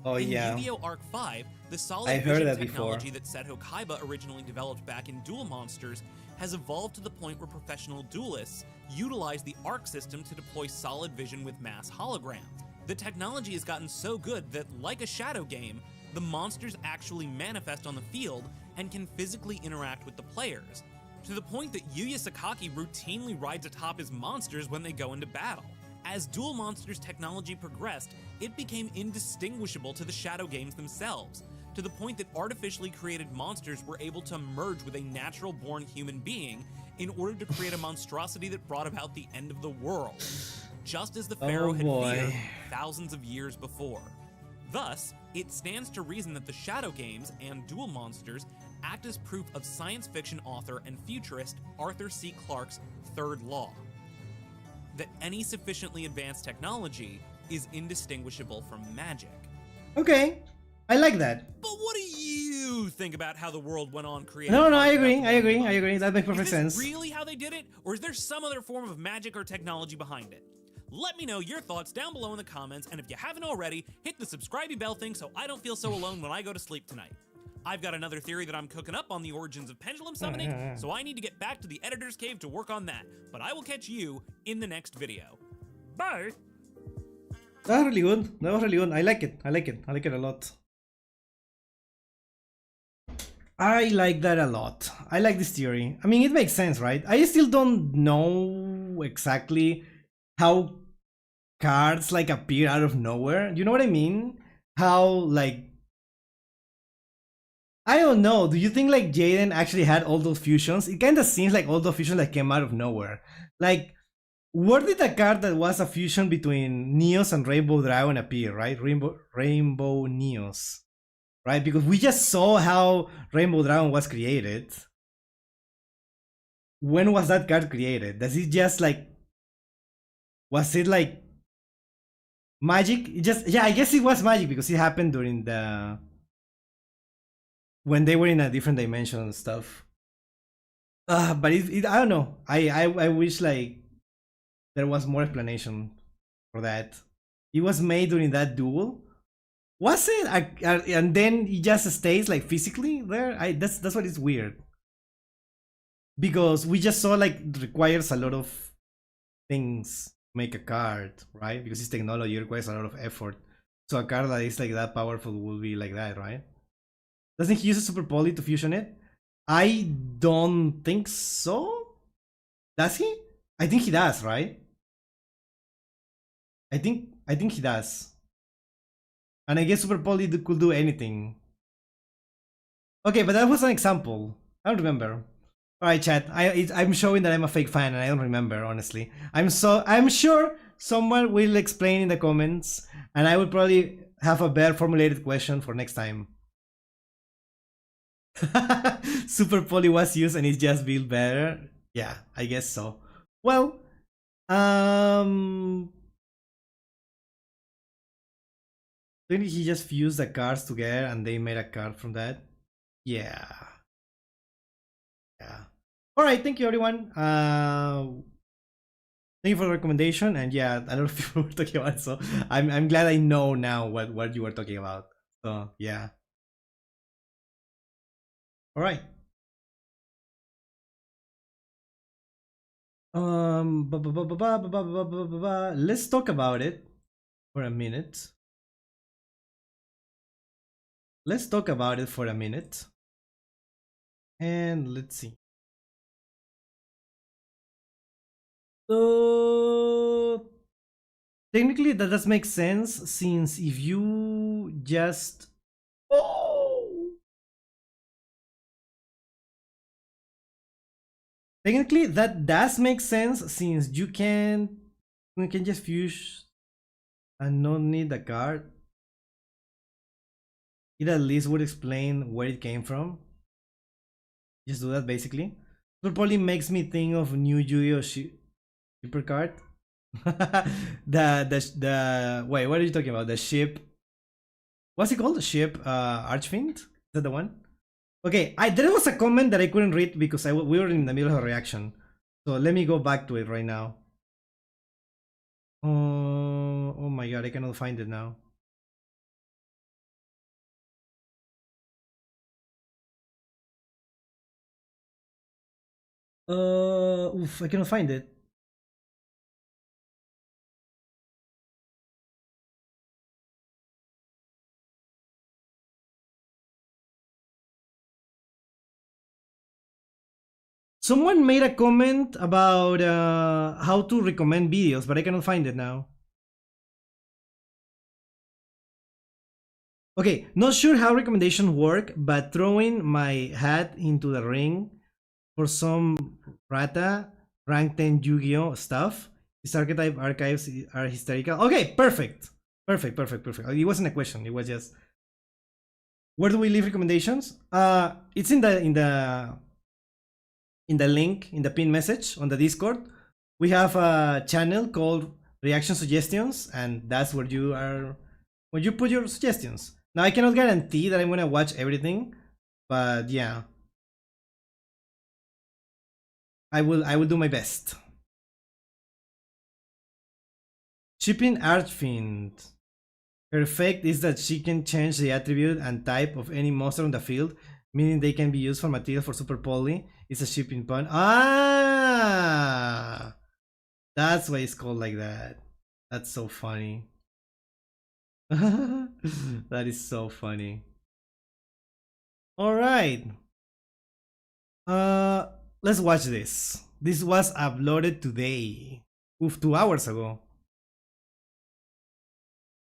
Oh In yeah. Yu-Gi-Oh! Arc 5, the solid I've heard vision that technology before. that Seto Kaiba originally developed back in Duel Monsters has evolved to the point where professional duelists utilize the Arc system to deploy solid vision with mass holograms. The technology has gotten so good that, like a shadow game, the monsters actually manifest on the field and can physically interact with the players, to the point that Yuya Sakaki routinely rides atop his monsters when they go into battle. As Duel Monsters technology progressed, it became indistinguishable to the shadow games themselves, to the point that artificially created monsters were able to merge with a natural-born human being in order to create a monstrosity that brought about the end of the world, just as the Pharaoh had feared thousands of years before. Thus, it stands to reason that the Shadow Games and Duel Monsters act as proof of science fiction author and futurist Arthur C. Clarke's third law, that any sufficiently advanced technology is indistinguishable from magic. Okay, I like that. But what do you think about how the world went on creating? No, I cards agree. without I the agree. line I agree. That makes perfect Is this sense. really how they did it, or is there some other form of magic or technology behind it? Let me know your thoughts down below in the comments, and if you haven't already, hit the subscribe bell thing so I don't feel so alone when I go to sleep tonight. I've got another theory that I'm cooking up on the origins of pendulum summoning, so I need to get back to the editor's cave to work on that, but I will catch you in the next video. Bye! That was really good. That was really good. I like it. I like it. I like it a lot. I like that a lot. I like this theory. I mean, it makes sense, right? I still don't know exactly how cards like appear out of nowhere. You know what I mean? How like I don't know. Do you think like Jaden actually had all those fusions? It kind of seems like all those fusions like came out of nowhere. Like, where did a card that was a fusion between Neos and Rainbow Dragon appear? Right, Rainbow Neos, right? Because we just saw how Rainbow Dragon was created. When was that card created? Does it just like? Was it like magic? It just, yeah, I guess it was magic because it happened during the when they were in a different dimension and stuff. But I don't know. I wish like there was more explanation for that. It was made during that duel. Was it? And then it just stays like physically there. That's what is weird. Because we just saw like it requires a lot of things make a card, right? Because it's technology, it requires a lot of effort. So a card that is like that powerful will be like that, right? Doesn't he use a super poly to fusion it? I don't think so. Does he? I think he does, right? I think he does. And I guess super poly could do anything. Okay, but that was an example. I don't remember. All right, chat. I'm showing that I'm a fake fan, and I don't remember honestly. I'm sure someone will explain in the comments, and I will probably have a better formulated question for next time. Super Poly was used and it's just built better. Yeah, I guess so. Well, didn't he just fuse the cards together and they made a card from that? Yeah. Yeah. All right. Thank you, everyone. Thank you for the recommendation. And yeah, a lot of people were talking about it, so I'm glad I know now what you were talking about. So yeah. All right. Let's talk about it for a minute. Let's talk about it for a minute. And let's see. So technically that does make sense, since if you just technically that does make sense, since we can just fuse and not need the card. It at least would explain where it came from. Just do that basically. It probably makes me think of new Yu-Gi-Oh shipper card. the wait, what are you talking about? The ship. What's it called? The ship Archfiend? Is that the one? Okay, there was a comment that I couldn't read because we were in the middle of a reaction. So let me go back to it right now. Oh my god, I cannot find it now. I cannot find it. Someone made a comment about how to recommend videos, but I cannot find it now. Okay, not sure how recommendations work, but throwing my hat into the ring for some Rata rank 10 Yu-Gi-Oh stuff. These archetype archives are hysterical. Okay, perfect. Perfect. It wasn't a question, it was just, where do we leave recommendations? It's in the link in the pin message on the Discord. We have a channel called Reaction Suggestions, and that's where you put your suggestions. Now I cannot guarantee that I'm gonna watch everything, but yeah, I will do my best. Shipping Archfiend. Her effect is that she can change the attribute and type of any monster on the field, meaning they can be used for material for Super Poly. It's a shipping pun. Ah! That's why it's called like that. That's so funny. That is so funny. Alright. Let's watch this. This was uploaded today. Oof, 2 hours ago.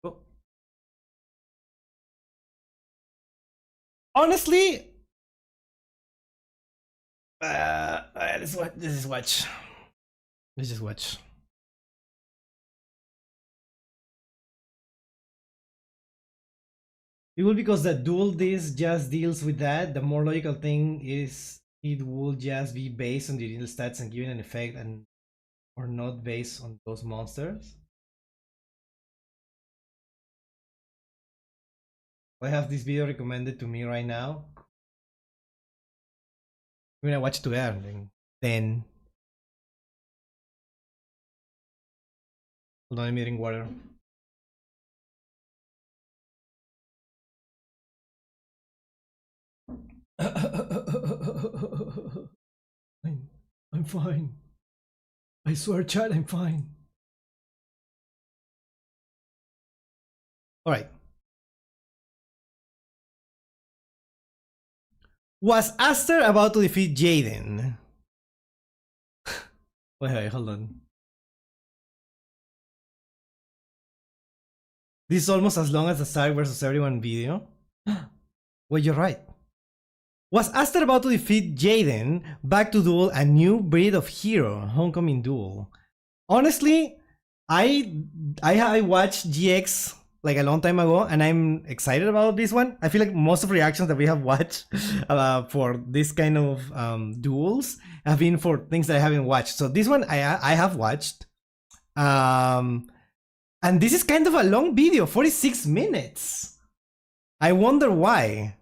Oh. Honestly, let's watch. Let's just watch. It will, because the dual disc just deals with that. The more logical thing is it will just be based on the original stats and giving an effect, and or not based on those monsters. I have this video recommended to me right now. I'm gonna watch it together and then hold on, I'm eating water. I'm fine. I swear, chat, I'm fine. All right. Was Aster about to defeat Jaden? Wait, hold on. This is almost as long as the Stark versus everyone video. Well, you're right. Was Aster about to defeat Jaden back to duel a new breed of hero, homecoming duel? Honestly, I watched GX like a long time ago, and I'm excited about this one. I feel like most of the reactions that we have watched for this kind of duels have been for things that I haven't watched. So this one I have watched. And this is kind of a long video, 46 minutes. I wonder why.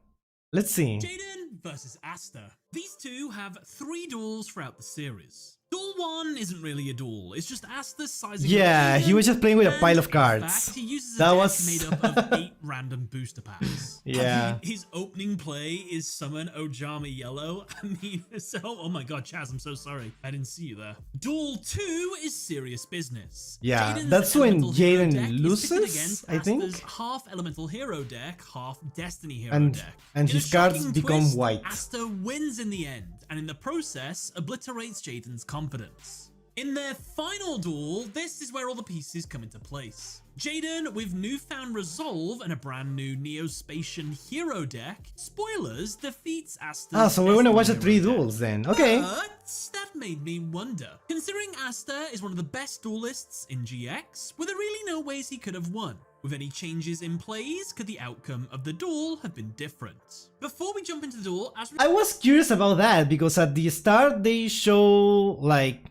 Let's see. Jaden versus Aster. These two have 3 duels throughout the series. Duel 1 isn't really a duel, it's just Aster sizing Yeah, up he was just playing with a and pile of in cards. fact, he uses a That deck was made up of 8 random booster packs. Yeah. I mean, his opening play is summon Ojama Yellow. I mean, so oh my god, Chaz, I'm so sorry. I didn't see you there. Duel 2 is serious business. Yeah, Jaden's that's when elemental hero Jaden deck is loses, pitted against I think. Aster's half elemental hero deck, half destiny hero And deck. and In a his cards shocking become twist, white. Aster wins in the end, and in the process, obliterates Jaden's confidence. In their final duel, this is where all the pieces come into place. Jaden, with newfound resolve and a brand new Neo-Spatian hero deck, spoilers, defeats Aster's Ah, so we're gonna watch the Destiny 3 hero deck. duels then. Okay. But that made me wonder. Considering Aster is one of the best duelists in GX, were there really no ways he could have won? With any changes in plays, could the outcome of the duel have been different? Before we jump into the duel, I was curious about that because at the start they show like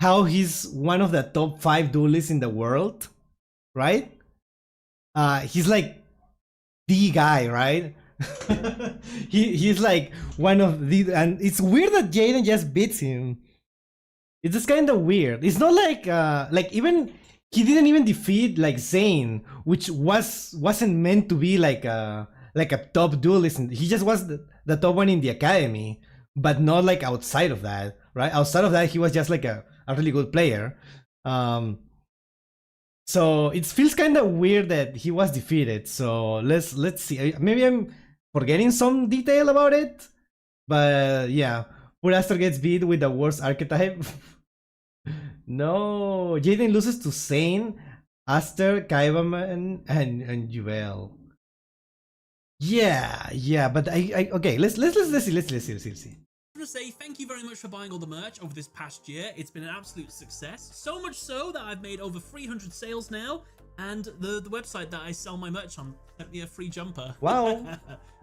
how he's one of the top 5 duelists in the world, right? He's like the guy, right? he's like one of the, and it's weird that Jaden just beats him. It's just kind of weird. It's not like even he didn't even defeat like Zane, which wasn't meant to be like a top duelist. He just was the top one in the academy, but not like outside of that, right? Outside of that, he was just like a really good player. So it feels kind of weird that he was defeated. So let's see. Maybe I'm forgetting some detail about it, but yeah, poor Aster gets beat with the worst archetype. No, Jaden loses to Zane, Aster, Kaibaman, and Juvel. Yeah, but I okay. Let's see. I want to say thank you very much for buying all the merch over this past year. It's been an absolute success. So much so that I've made over 300 sales now, and the website that I sell my merch on sent me a free jumper. Wow.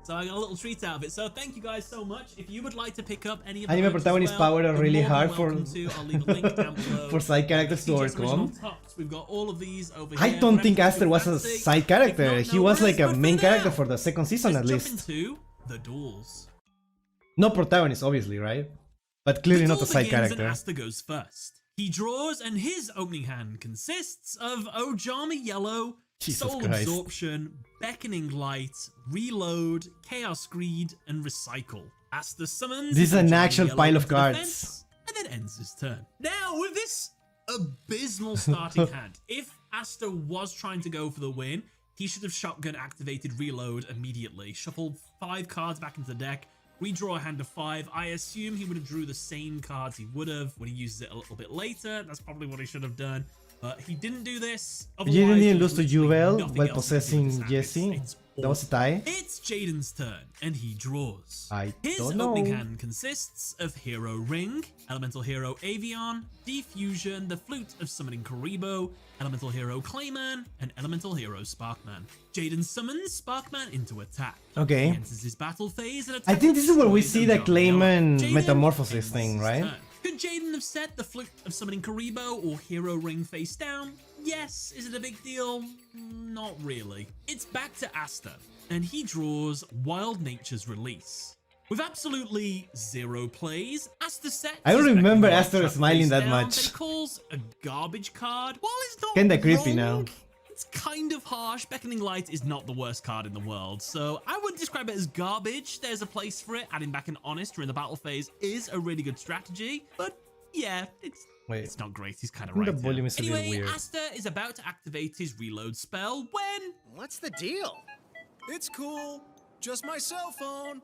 So I got a little treat out of it. So thank you guys so much. If you would like to pick up any of the Anime merch as protagonists well, power are you're really more than hard for welcome to. I'll leave a link down below. for side characters to CJ's original overcome. tops. We've got all of these over I here. don't for think everything Aster you was a fancy. side If character. not, He no was worries, like a but main for character now, for the second season let's at jump least. into the duels. No protagonist, obviously, right? But clearly The not a duel side begins and character. Aster goes first. He draws, and his opening hand consists of Ojama Yellow, Jesus Soul Christ. Absorption, Beckoning Light, Reload, Chaos Greed, and Recycle. Aster summons. This is an Ojama actual Yellow pile of into the cards. fence, and then ends his turn. Now, with this abysmal starting hand, if Aster was trying to go for the win, he should have shotgun activated Reload immediately, shuffled 5 cards back into the deck, redraw a hand of 5. I assume he would have drew the same cards he would have when he uses it a little bit later. That's probably what he should have done. But he didn't do this. Jaden Otherwise, didn't there's lose to literally Juvel nothing while else he can do with possessing this hand. Jesse. It's That was a tie. It's Jaden's turn, and he draws. I His don't know. opening hand consists of Hero Ring, Elemental Hero Avion, Defusion, the Flute of Summoning Karibo, Elemental Hero Clayman, and Elemental Hero Sparkman. Jaden summons Sparkman into attack. Okay. He enters his battle phase and I think this is where we destroys see the Ojama Yellow. Clayman Jaden metamorphosis ends thing, his right? turn. Could Jaden have set the Flute of Summoning Karibo or Hero Ring face down? Yes. Is it a big deal? Not really. It's back to Aster, and he draws Wild Nature's Release. With absolutely 0 plays, Aster sets I don't his remember Beckoning Aster Light smiling face that down, much. then he calls a garbage card. While it's not Kinda creepy wrong, now. it's kind of harsh. Beckoning Light is not the worst card in the world, so I wouldn't describe it as garbage. There's a place for it. Adding back an Honest during the battle phase is a really good strategy, but yeah, it's Wait, It's not great. He's kind I of think right. the volume here. is a little Anyway, weird. Asta is about to activate his reload spell when What's the deal? It's cool. Just my cell phone.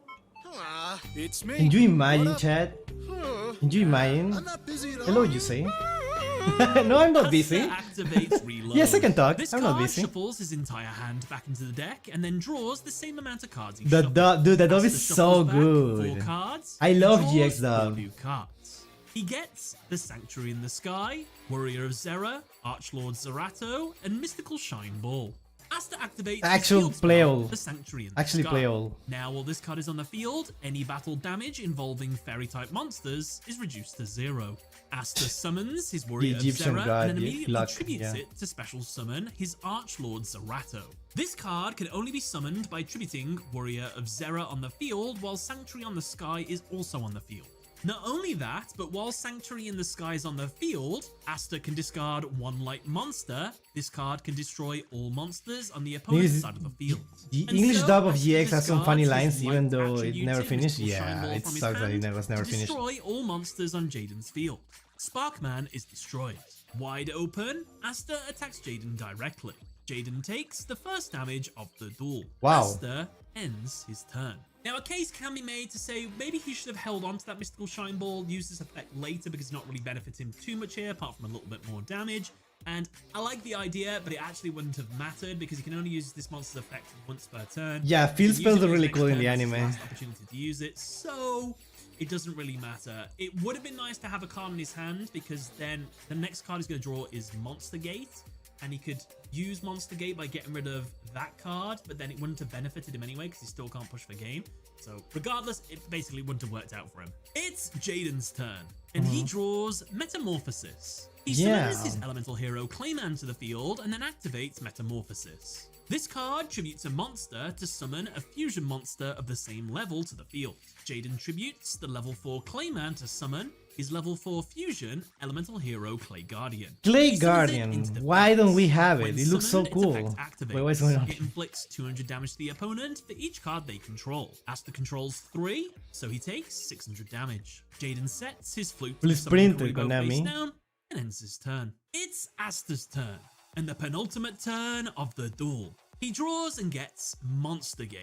It's me. Can you imagine, What up? chat? Huh. Can you imagine? I'm not busy at all. Hello, you say? No, I'm not busy. Asta activates reload. Yes, I can talk. This I'm not card busy. shuffles his entire hand back into the deck and then draws the same amount of cards he The shuffled. dub, dude, that dub Asta is so shuffles back good. 4 cards. I love draws GX 4 dub. new cards. He gets the Sanctuary in the Sky, Warrior of Zera, Archlord Zerato, and Mystical Shine Ball. Asta activates Actual his field play spell, all. the Sanctuary in the Actually Sky. play all. Now, while this card is on the field, any battle damage involving fairy-type monsters is reduced to 0. Asta summons his Warrior of Egyptian Zera god, and then yeah, immediately luck, tributes yeah. it to special summon his Archlord Zerato. This card can only be summoned by tributing Warrior of Zera on the field, while Sanctuary on the Sky is also on the field. Not only that, but while Sanctuary in the Sky is on the field, Asta can discard 1 light monster. This card can destroy all monsters on the opponent's side of the field. The And English so, dub of Asta GX has some funny discards lines, his even light though it attribute never and finished. Mystical Shine Yeah, Ball it from his sucks that it hand was never to finished. destroy all monsters on Jaden's field. Sparkman is destroyed. Wide open, Asta attacks Jaden directly. Jaden takes the first damage of the duel. Wow. Asta ends his turn. Now, a case can be made to say maybe he should have held on to that Mystical Shine Ball, used this effect later because it's not really benefiting him too much here, apart from a little bit more damage. And I like the idea, but it actually wouldn't have mattered because he can only use this monster's effect once per turn. Yeah, He field can use spells it are on his really next cool in turn, the this is his anime. last opportunity to use it, so it doesn't really matter. It would have been nice to have a card in his hand because then the next card he's going to draw is Monster Gate, and he could use Monster Gate by getting rid of that card, but then it wouldn't have benefited him anyway because he still can't push for game. So regardless, it basically wouldn't have worked out for him. It's Jaden's turn, and he draws Metamorphosis. He summons his elemental hero Clayman to the field and then activates Metamorphosis. This card tributes a monster to summon a fusion monster of the same level to the field. Jaden tributes the level 4 Clayman to summon his level 4 fusion elemental hero Clay Guardian. Clay He summons it Guardian. into the Why don't we have it? When It looks so summoned, its cool. effect activates. Wait, what's going on? It inflicts 200 damage to the opponent for each card they control. Asta controls 3, so he takes 600 damage. Jaden sets his flute Well, to it's summon printed, Karibo face Konami. down and ends his turn. It's Asta's turn, and the penultimate turn of the duel. He draws and gets Monster Gate.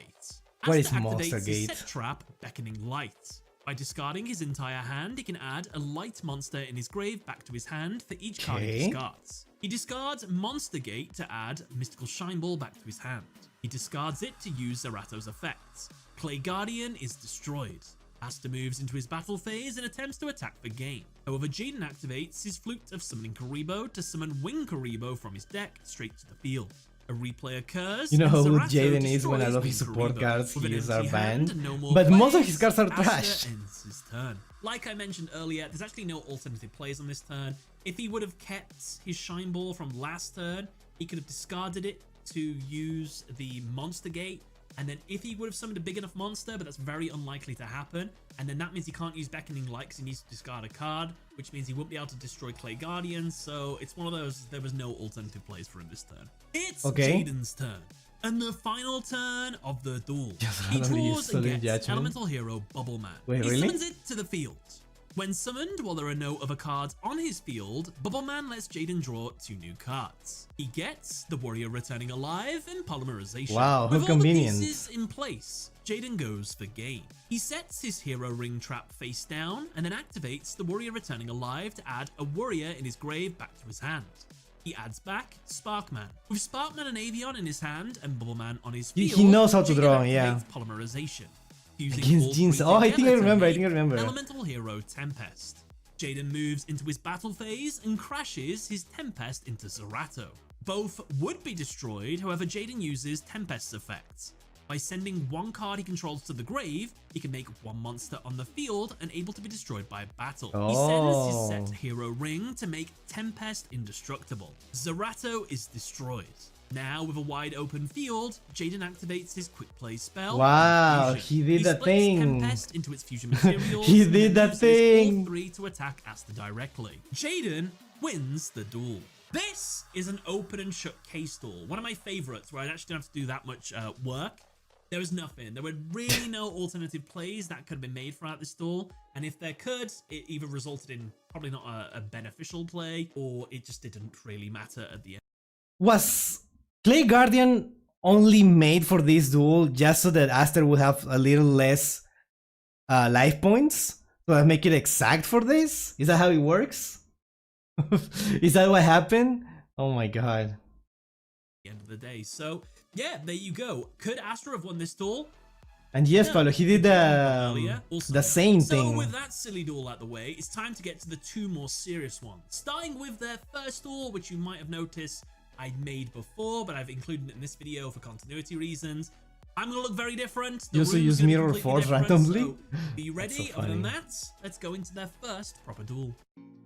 What Asta is Monster activates his Gate? set trap, Beckoning Light. By discarding his entire hand, he can add a light monster in his grave back to his hand for each card he Okay. discards. He discards Monster Gate to add Mystical Shine Ball back to his hand. He discards it to use Zerato's effects. Clay Guardian is destroyed. Asta moves into his battle phase and attempts to attack for game. However, Jaden activates his Flute of Summoning Karibo to summon Wing Karibo from his deck straight to the field. A replay occurs. You know and who Zerato Jaden is when I destroys love his Wing support Karibo. cards, With an he is empty our hand band. and no more But most of plays, his cards are Asta trash. ends his turn. Like I mentioned earlier, there's actually no alternative plays on this turn. If he would have kept his Shine Ball from last turn, he could have discarded it to use the Monster Gate. And then if he would have summoned a big enough monster, but that's very unlikely to happen, and then that means he can't use Beckoning Light because he needs to discard a card, which means he won't be able to destroy Clay Guardian, so it's one of those, there was no alternative plays for him this turn. It's Okay. Jaden's turn. And the final turn of the duel. Just He randomly draws and sudden gets judgment. elemental hero Bubble Man. Wait, he really? summons it to the field. When summoned, while there are no other cards on his field, Bubble Man lets Jaden draw 2 new cards. He gets the Warrior Returning Alive and Polymerization. Wow, how With all convenient. the pieces in place, Jaden goes for game. He sets his Hero Ring Trap face down and then activates the Warrior Returning Alive to add a Warrior in his grave back to his hand. He adds back Sparkman. With Sparkman and Avion in his hand and Bubbleman on his He field, knows how to Jaden draw, yeah. activates Polymerization. Using Against all Jeans. 3 Oh, I think I together to remember, I make think I remember. Elemental Hero Tempest. Jaden moves into his battle phase and crashes his Tempest into Zerato. Both would be destroyed, however Jaden uses Tempest's effects. By sending 1 card he controls to the grave, he can make 1 monster on the field and able to be destroyed by battle. He sends his set Hero Ring to make Tempest indestructible. Zerato is destroyed. Now, with a wide open field, Jaden activates his quick play spell. Wow, Fusion. he did that splits thing. Tempest into its fusion materials. He and did then that uses all thing. 3 to attack Asta directly. Jaden wins the duel. This is an open and shut case duel, one of my favorites where I actually don't have to do that much work. There was nothing. There were really no alternative plays that could have been made throughout this duel. And if there could, it either resulted in probably not a beneficial play, or it just didn't really matter at the end. Was Clay Guardian only made for this duel just so that Aster would have a little less life points? So that make it exact for this? Is that how it works? Is that what happened? Oh my god. The end of the day. So yeah, there you go. Could Aster have won this duel? And yes, No. Paulo, he did Also the no. same So thing. with that silly duel out the way, it's time to get to the two more serious ones. Starting with their first duel, which you might have noticed I made before, but I've included it in this video for continuity reasons. I'm gonna look very different. The You also room's use gonna be mirror completely force different, randomly? So be you ready? so Other than funny. that, let's go into their first proper duel.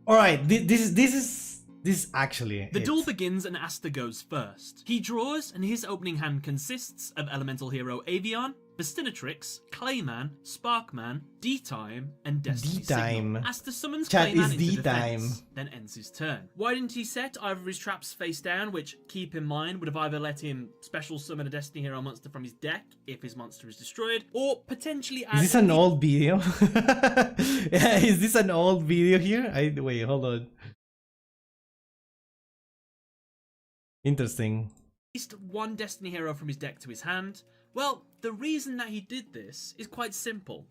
All right, this is actually The it. duel begins and Aster goes first. He draws and his opening hand consists of elemental hero Avion, Bestinatrix, Clayman, Sparkman, D-Time, and Destiny D-Time. Signal. Aster summons Chat, Clayman is into D-Time. defense, then ends his turn. Why didn't he set either of his traps face down, which, keep in mind, would have either let him special summon a Destiny hero monster from his deck if his monster is destroyed, or potentially add... Is this an old video? Yeah, is this an old video here? Wait, hold on. Interesting. least one Destiny hero from his deck to his hand? Well, the reason that he did this is quite simple.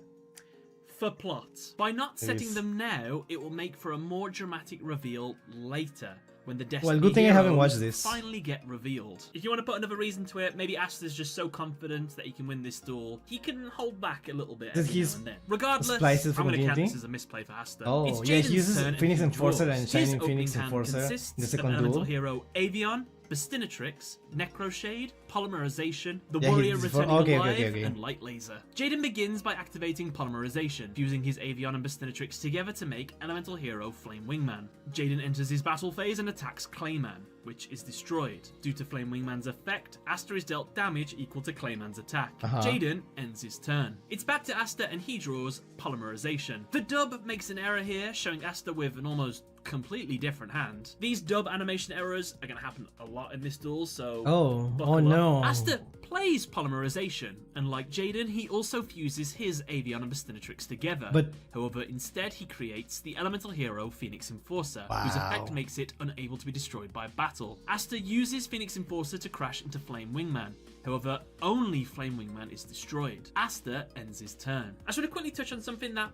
For plot. By not setting them now, it will make for a more dramatic reveal later, when the Destiny Good thing I haven't heroes watched this. finally get revealed. If you want to put another reason to it, maybe Aster's just so confident that he can win this duel, he can hold back a little bit That every he's now and then. Regardless, splices I'm from going to count Unity? this as a misplay for Aster. Oh, It's yeah, he Jaden's uses turn Phoenix and he Enforcer draws. and His Shining opening Phoenix hand Enforcer in consists the of second elemental duel. hero Avion, Bestinatrix, Necroshade, Polymerization, the Yeah, Warrior he's Returning okay, Alive, okay. and Light Laser. Jaden begins by activating Polymerization, fusing his Avion and Bestinatrix together to make elemental hero Flame Wingman. Jaden enters his battle phase and attacks Clayman, which is destroyed. Due to Flame Wingman's effect, Aster is dealt damage equal to Clayman's attack. Jaden ends his turn. It's back to Aster and he draws Polymerization. The dub makes an error here, showing Aster with an almost completely different hand. These dub animation errors are going to happen a lot in this duel, so buckle up. no. Aster plays Polymerization, and like Jaden, he also fuses his Avion and Bestinatrix together. However, instead he creates the elemental hero Phoenix Enforcer, whose effect makes it unable to be destroyed by battle. Aster uses Phoenix Enforcer to crash into Flame Wingman. However, only Flame Wingman is destroyed. Aster ends his turn. I should quickly touch on something that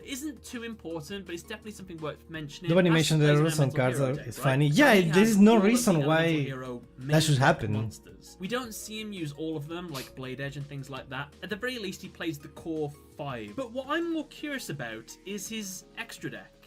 isn't too important, but it's definitely something worth mentioning. The animation Aster plays errors an on elemental cards hero are deck, is right? funny. So Yeah, he there has is no all of the reason elemental why hero that should main happen. monsters. We don't see him use all of them, like Blade Edge and things like that. At the very least, he plays the core 5. But what I'm more curious about is his extra deck.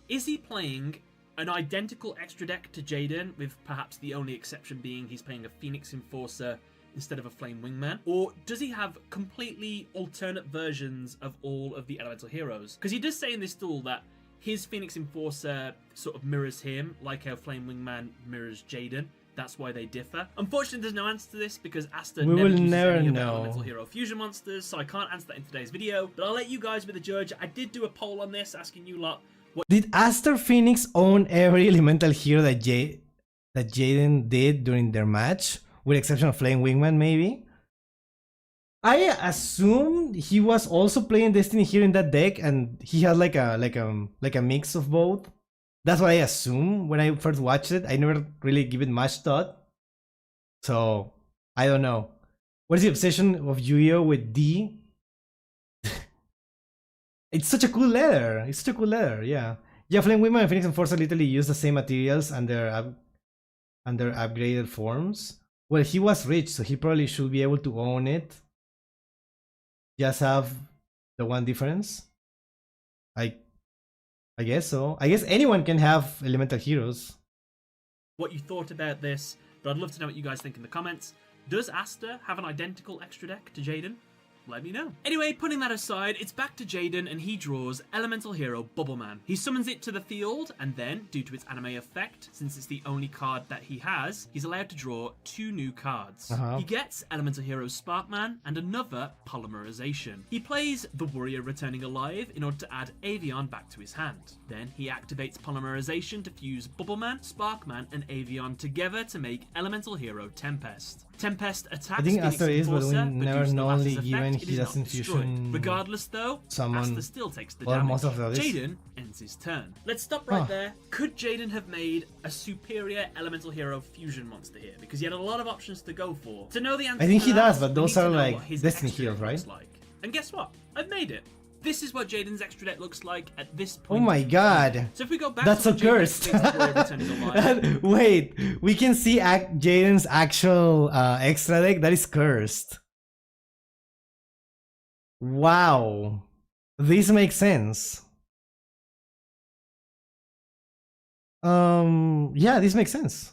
Is he playing an identical extra deck to Jaden, with perhaps the only exception being he's playing a Phoenix Enforcer instead of a Flame Wingman? Or does he have completely alternate versions of all of the elemental heroes? Because he does say in this duel that his Phoenix Enforcer sort of mirrors him, like how Flame Wingman mirrors Jaden. That's why they differ. Unfortunately, there's no answer to this because Aster We never will uses never any of the know. elemental hero fusion monsters, so I can't answer that in today's video. But I'll let you guys be the judge. I did do a poll on this, asking you lot what Did Aster Phoenix own every elemental hero that Jaden did during their match, with exception of Flame Wingman, maybe? I assumed he was also playing Destiny here in that deck, and he had like a mix of both. That's what I assumed when I first watched it. I never really give it much thought, so I don't know. What is the obsession of Yugioh with D? It's such a cool letter. It's such a cool letter. Yeah. Yeah, Flame Wingman and Phoenix Enforcer literally use the same materials and their upgraded forms. Well, he was rich, so he probably should be able to own it. Just have the one difference. I guess so. I guess anyone can have elemental heroes. what you thought about this, but I'd love to know what you guys think in the comments. Does Aster have an identical extra deck to Jaden? let me know. Anyway, putting that aside, it's back to Jaden and he draws Elemental Hero Bubbleman. He summons it to the field, and then, due to its anime effect, since it's the only card that he has, he's allowed to draw 2 new cards. He gets Elemental Hero Sparkman and another Polymerization. He plays the Warrior Returning Alive in order to add Avion back to his hand. Then he activates Polymerization to fuse Bubbleman, Sparkman, and Avion together to make Elemental Hero Tempest. Tempest attacks I think Phoenix Asta is, but Enforcer, we never due to the normally latter's given effect, it he is not doesn't destroyed. fusion Regardless though, someone. Asta still takes the Well, damage. most of that is. Jaden ends his turn. Let's stop right there. Could Jaden have made a superior Elemental Hero fusion monster here? Because he had a lot of options to go for. To know the answer I think to he that, does, but we those need to are know like what his Destiny extra heals, deck looks right? like. And guess what? I've made it. This is what Jaden's extra deck looks like at this Oh point. my god. So if we go back That's to so when Jaden cursed. activates Warrior Returning Alive, Wait, we can see Jaden's actual extra deck. That is cursed. Wow. This makes sense. Yeah, this makes sense.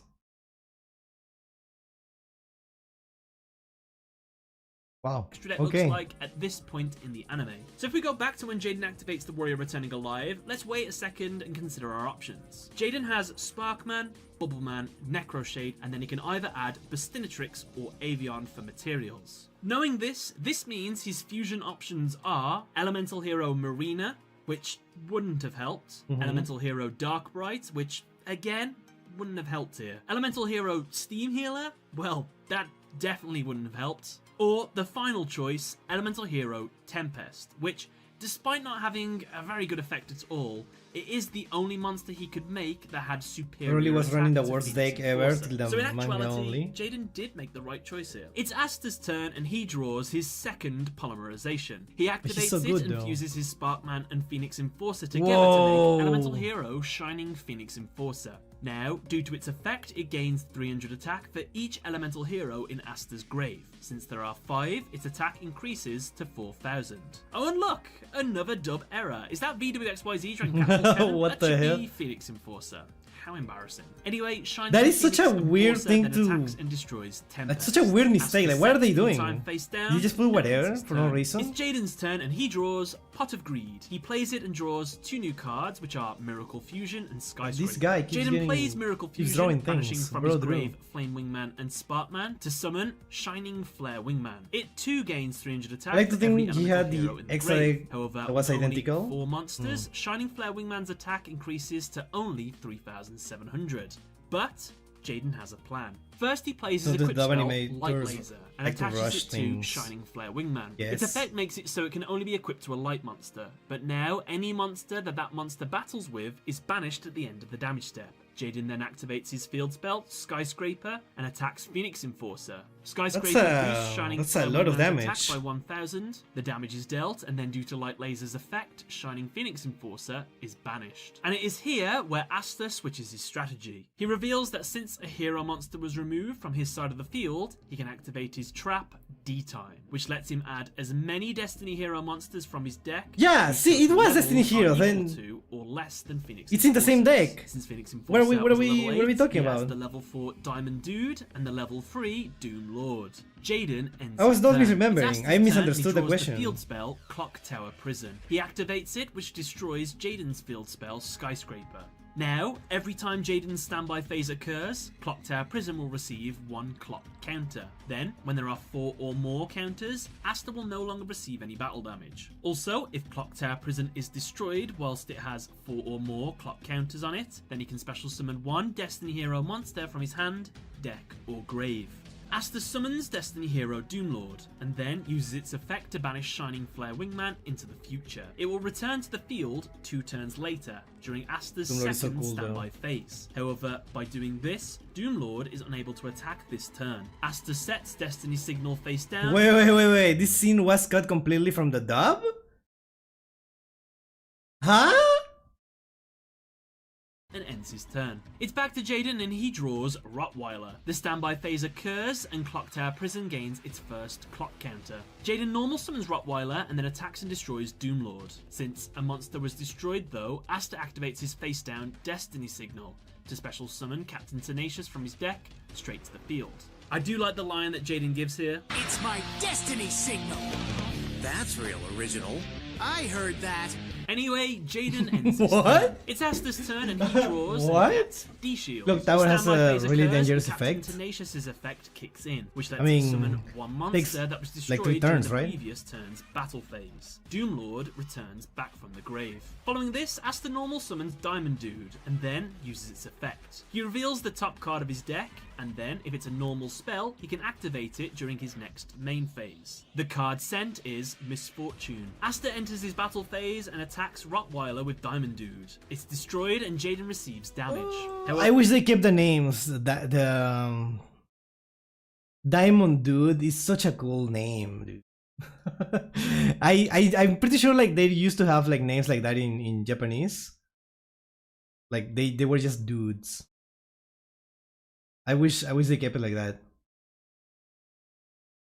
Wow. extra deck Okay. looks like at this point in the anime. So if we go back to when Jaden activates the Warrior Returning Alive, let's wait a second and consider our options. Jaden has Sparkman, Bubbleman, Necroshade, and then he can either add Bastinatrix or Avion for materials. Knowing this means his fusion options are Elemental Hero Marina, which wouldn't have helped, Elemental Hero Darkbright, which again wouldn't have helped here. Elemental Hero Steam Healer, well, that definitely wouldn't have helped. Or the final choice, Elemental Hero Tempest, which, despite not having a very good effect at all, it is the only monster he could make that had superior Probably was running the attack to worst Phoenix deck ever Enforcer. till the So in manga actuality, only. Jaden did make the right choice here. It's Asta's turn and he draws his second Polymerization. He activates so it good, and though. fuses his Sparkman and Phoenix Enforcer together Whoa. to make Elemental Hero Shining Phoenix Enforcer. Now, due to its effect, it gains 300 attack for each elemental hero in Asta's grave. Since there are 5, its attack increases to 4,000. Oh, and look! Another dub error. Is that VWXYZ drank Captain Kevin? What that the should hell? be Phoenix Enforcer. How embarrassing. Anyway, Shining That is Phoenix such a weird Enforcer thing then to- attacks and destroys Tempest. That's such a weird mistake. Asta Like, what are they sets doing? full-time face down, You just put and whatever ends his for no turn. reason? It's Jaden's turn and he draws Pot of Greed. He plays it and draws 2 new cards, which are Miracle Fusion and Skyscraper. This guy keeps Jaden getting- plays Miracle keeps Fusion, drawing banishing things. from Bro, his Drew. grave Flame Wingman and Sparkman to summon Shining Flare Wingman. It too gains 300 attack. I like to for every think he elemental had the hero in extra grave. deck However, that was with only identical. 4 monsters, Shining Flare Wingman's attack increases to only 3,700. But Jaden has a plan. First, he plays his So the equip dub spell, animators Light Laser, and like to attaches rush it to things. Shining Flare Wingman. Yes. Its effect makes it so it can only be equipped to a light monster, but now any monster that monster battles with is banished at the end of the damage step. Jaden then activates his field spell, Skyscraper, and attacks Phoenix Enforcer. Skyscraper boosts Shining that's a Flare lot of Wingman's damage. attack by 1,000. The damage is dealt, and then due to Light Laser's effect, Shining Phoenix Enforcer is banished. And it is here where Asta switches his strategy. He reveals that since a hero monster was removed from his side of the field, he can activate his trap, D-Time, which lets him add as many Destiny Hero monsters from his deck. Yeah, whose see, it total was levels Destiny are Hero, equal then to or less than Phoenix it's in the same Enforcer's. deck. Since Phoenix What are we- Enforcer what are was we- level what are we 8, talking he has about? the level 4 Diamond Dude and the level 3 Doom Lord. Jaden ends I was his not turn. misremembering. It's Asta's I turn, misunderstood and he the draws question. field spell Clock Tower Prison. He activates it, which destroys Jaden's field spell Skyscraper. Now, every time Jaden's standby phase occurs, Clock Tower Prison will receive 1 clock counter. Then, when there are 4 or more counters, Asta will no longer receive any battle damage. Also, if Clock Tower Prison is destroyed whilst it has 4 or more clock counters on it, then he can special summon 1 Destiny Hero monster from his hand, deck, or grave. Asta summons Destiny Hero Doomlord, and then uses its effect to banish Shining Flare Wingman into the future. It will return to the field 2 turns later, during Asta's Doomlord is so second cool, though. standby phase. However, by doing this, Doomlord is unable to attack this turn. Asta sets Destiny Signal face down. Wait. This scene was cut completely from the dub? Huh? And ends his turn. It's back to Jaden and he draws Rottweiler. The standby phase occurs and Clock Tower Prison gains its first clock counter. Jaden normal summons Rottweiler and then attacks and destroys Doomlord. Since a monster was destroyed though, Asta activates his face down Destiny Signal to special summon Captain Tenacious from his deck straight to the field. I do like the line that Jaden gives here. It's my destiny signal. That's real original. I heard that. Anyway, Jaden ends his What? turn. It's Asta's turn and he draws What? and gets D-Shield. Look, Tower has Standby a phase really occurs, dangerous and Captain effect. Tenacious's effect kicks in, which lets I mean, him summon one takes monster that was like destroyed 3 turns, during the right? previous turn's battle phase. Doomlord returns back from the grave. Following this, Asta normal summons Diamond Dude, and then uses its effect. He reveals the top card of his deck, and then, if it's a normal spell, he can activate it during his next main phase. The card sent is Misfortune. Asta enters his battle phase and attacks Rottweiler with Diamond Dude. It's destroyed and Jaden receives damage. I wish they kept the names. Diamond Dude is such a cool name, dude. I'm pretty sure like they used to have like names like that in Japanese. Like they were just dudes. I wish they kept it like that.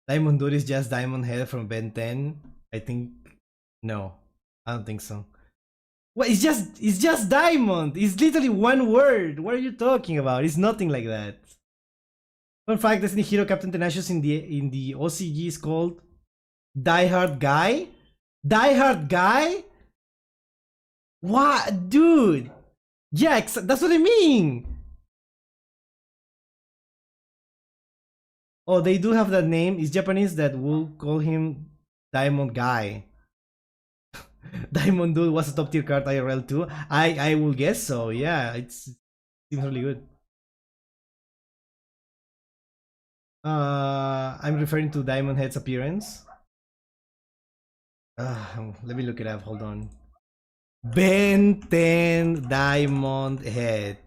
Diamond Dude is just Diamond Head from Ben 10. I think no, I don't think so. Well, it's just Diamond. It's literally one word. What are you talking about? It's nothing like that. Fun fact: Destiny hero Captain Tenacious in the OCG is called Die Hard Guy. Die Hard Guy. What, dude? Yeah, that's what I mean. Oh, they do have that name. It's Japanese that will call him Diamond Guy. Diamond Dude was a top tier card IRL too. I will guess so. Yeah, it seems really good. I'm referring to Diamond Head's appearance. Let me look it up. Hold on. Ben 10 Diamond Head.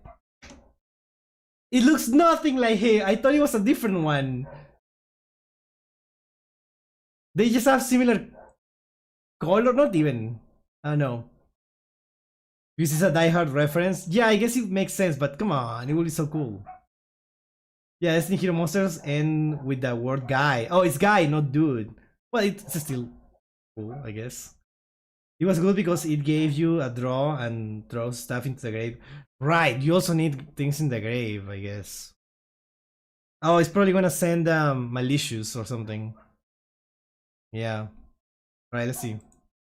It looks nothing like him. I thought it was a different one. They just have similar color, not even. I don't know. This is a Die Hard reference. Yeah, I guess it makes sense, but come on, it would be so cool. Yeah, Destiny Hero monsters end with the word guy. Oh, it's guy, not dude. Well, it's still cool, I guess. It was good because it gave you a draw and throw stuff into the grave. Right, you also need things in the grave, I guess. Oh, it's probably gonna send malicious or something. Yeah. Right, let's see.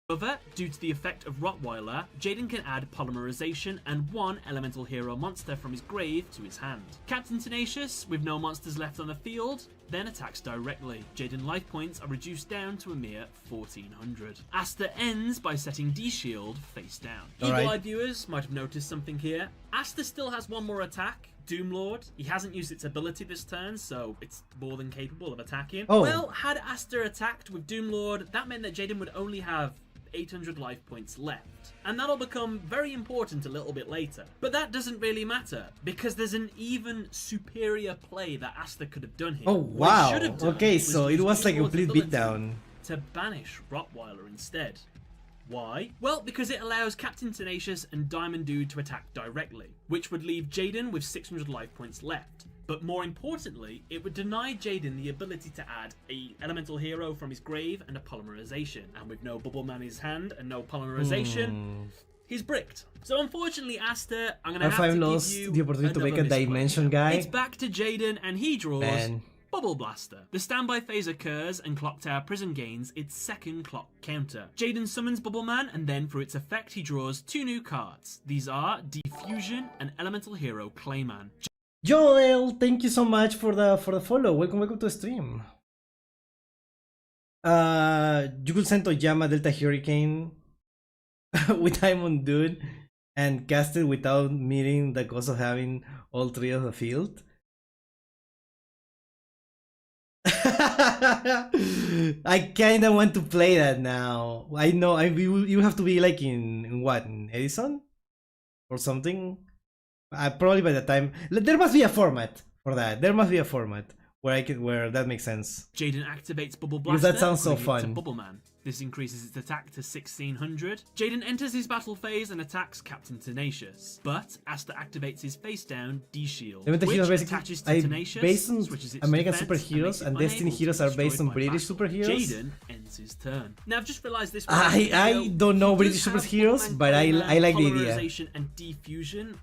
However, due to the effect of Rottweiler, Jaden can add Polymerization and one elemental hero monster from his grave to his hand. Captain Tenacious, with no monsters left on the field, then attacks directly. Jaden life points are reduced down to a mere 1400. Asta ends by setting D-Shield face down. Eagle-eyed viewers might have noticed something here. Asta still has one more attack, Doomlord. He hasn't used its ability this turn, so it's more than capable of attacking. Oh. Well, had Asta attacked with Doomlord, that meant that Jaden would only have 800 life points left, and that'll become very important a little bit later. But that doesn't really matter, because there's an even superior play that Asta could have done here. Oh What he wow, should have done okay, was so it use was like a Doomlord's complete ability beatdown. to banish Rottweiler instead. Why? Well, because it allows Captain Tenacious and Diamond Dude to attack directly, which would leave Jaden with 600 life points left. But more importantly, it would deny Jaden the ability to add a elemental hero from his grave and a polymerization. And with no Bubble Man in his hand and no polymerization, he's bricked. So unfortunately, Asta, I'm gonna have to lost give you the opportunity to make a another misplay dimension here. guy. It's back to Jaden, and he draws Man. Bubble Blaster. The standby phase occurs and Clock Tower Prison gains its second clock counter. Jaden summons Bubble Man, and then for its effect he draws 2 new cards. These are Diffusion and Elemental Hero Clayman. Joel, thank you so much for the follow. Welcome to the stream. You could send Toyama Delta Hurricane with Diamond Dude and cast it without meeting the cost of having all 3 of the field. I kinda want to play that now. I know you have to be like in what, in Edison or something. Probably by the time there must be a format for that. There must be a format where that makes sense. Jaden activates Bubble Because Blaster. that sounds so putting it to fun. Bubble Man. This increases its attack to 1600. Jaden enters his battle phase and attacks Captain Tenacious. But Asta activates his face down D-Shield, Elemental which heroes attaches basically to Tenacious, based on switches its American defense, superheroes, and makes it Destiny unable to heroes be are based destroyed on by British battle. superheroes. Jaden ends his turn. Now I've just realised this. I don't know British superheroes, but I like the idea. Polymerization and diffusion.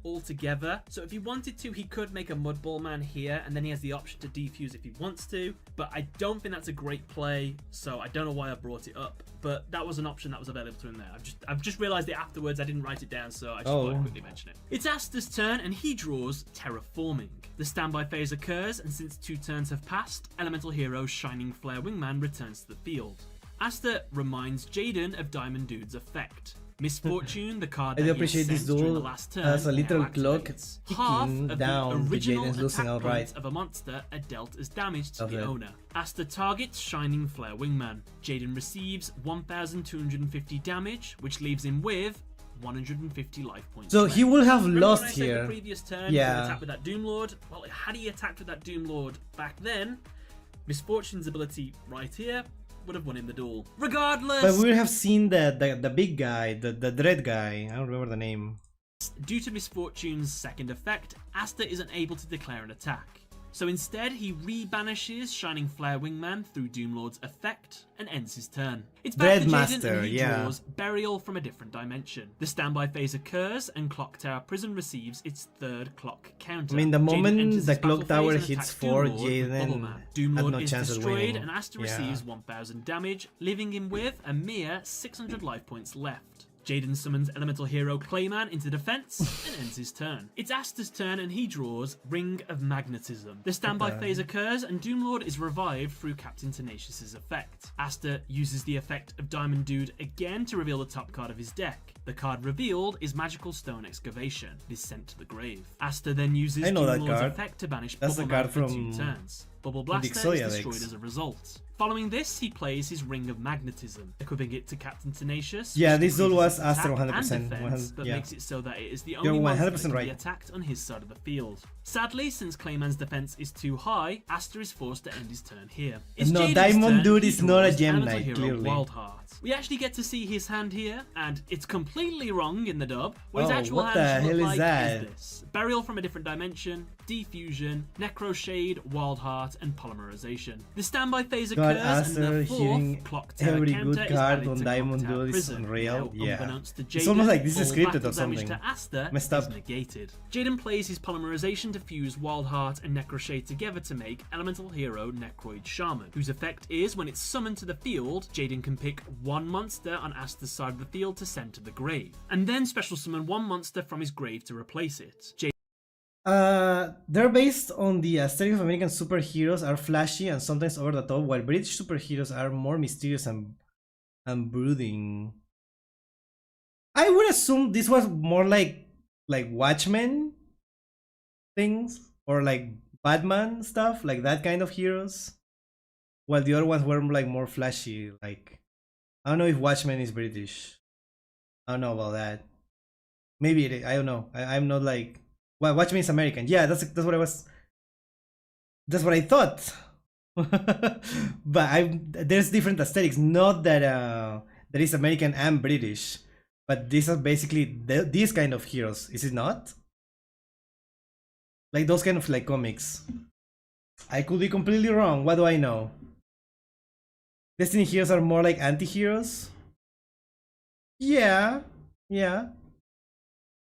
altogether. So if he wanted to, he could make a Mud Ball Man here, and then he has the option to defuse if he wants to. But I don't think that's a great play, so I don't know why I brought it up. But that was an option that was available to him there. I've just realized it afterwards. I didn't write it down, so I just thought I'd quickly mention it. It's Asta's turn, and he draws Terraforming. The standby phase occurs, and since 2 turns have passed, Elemental Hero Shining Flare Wingman returns to the field. Asta reminds Jaden of Diamond Dude's effect. Misfortune, the card I that do he appreciate this had sent during the duel last turn, as a little now clock activates. ticking Half of down, the original Jaden's losing attack outright. points of a monster are dealt as damage to Okay. the owner. Asta targets Shining Flare Wingman. Jaden receives 1,250 damage, which leaves him with 150 life points. So left. he will have Remember lost when I said here. the previous turn, Yeah. he attacked with that Doom Lord? Well, had he attacked with that Doom Lord back then, Misfortune's ability right here would have won him the duel. Regardless, But we would have seen the big guy, the dread guy. I don't remember the name. due to Misfortune's second effect, Asta isn't able to declare an attack. So instead, he re-banishes Shining Flare Wingman through Doomlord's effect and ends his turn. It's back to Jaden, and he draws Burial from a Different Dimension. The standby phase occurs, and Clock Tower Prison receives its 3rd clock counter. I mean, the Jaden moment enters the his battle clock tower phase and hits attacks 4, Doomlord with Bubble Jaden Man. had Doomlord no is chance of destroyed, winning. and Asta Yeah. receives 1,000 damage, leaving him with a mere 600 life points left. Jaden summons Elemental Hero Clayman into defense and ends his turn. It's Asta's turn, and he draws Ring of Magnetism. The standby phase occurs, and Doomlord is revived through Captain Tenacious's effect. Asta uses the effect of Diamond Dude again to reveal the top card of his deck. The card revealed is Magical Stone Excavation. It is sent to the grave. Asta then uses I know that Doomlord's card. effect to banish That's Bubble the card Man for from 2 turns. Bubble the Blaster is Exodia destroyed decks. as a result. Following this, he plays his Ring of Magnetism, equipping it to Captain Tenacious. Yeah, which this duel decreases was its Asta attack 100%. and defense, but Yeah. makes it so that it is the You're only monster that 100% can be right. attacked on his side of the field. Sadly, since Clayman's defense is too high, Asta is forced to end his turn here. It's No, Jaden's Diamond turn. Dude He is not a draws gem Elemental knight, Hero clearly. Wildheart. We actually get to see his hand here, and it's completely wrong in the dub. What his Oh, actual what hand the should hell look is like that? is this. Burial from a Different Dimension, Defusion, Necro Shade, Wildheart, and Polymerization. The standby phase God, occurs, and the Asta hearing 4th Clock Tower every counter good is card added on to Diamond Clock Tower Duel is Prison. unreal. Now, Yeah. unbeknownst to It's Jaden, almost like this is all scripted battle or damage something. to Asta Messed is up. negated. Jaden plays his Polymerization to fuse Wildheart and Necroshade together to make Elemental Hero Necroid Shaman, whose effect is when it's summoned to the field, Jaden can pick one monster on Asta's side of the field to send to the grave, and then special summon one monster from his grave to replace it. They're based on the aesthetic of American superheroes are flashy and sometimes over the top, while British superheroes are more mysterious and brooding. I would assume this was more like Watchmen things or like Batman stuff, like that kind of heroes, while the other ones were like more flashy. Like, I don't know if Watchmen is British. I don't know about that. Maybe it is. I don't know. I'm not like. Well, Watchmen is American. Yeah, that's what I was. That's what I thought. But there's different aesthetics. Not that that is American and British, but these are basically these kind of heroes. Is it not? Like those kind of like comics. I could be completely wrong. What do I know? Destiny heroes are more like anti-heroes. Yeah.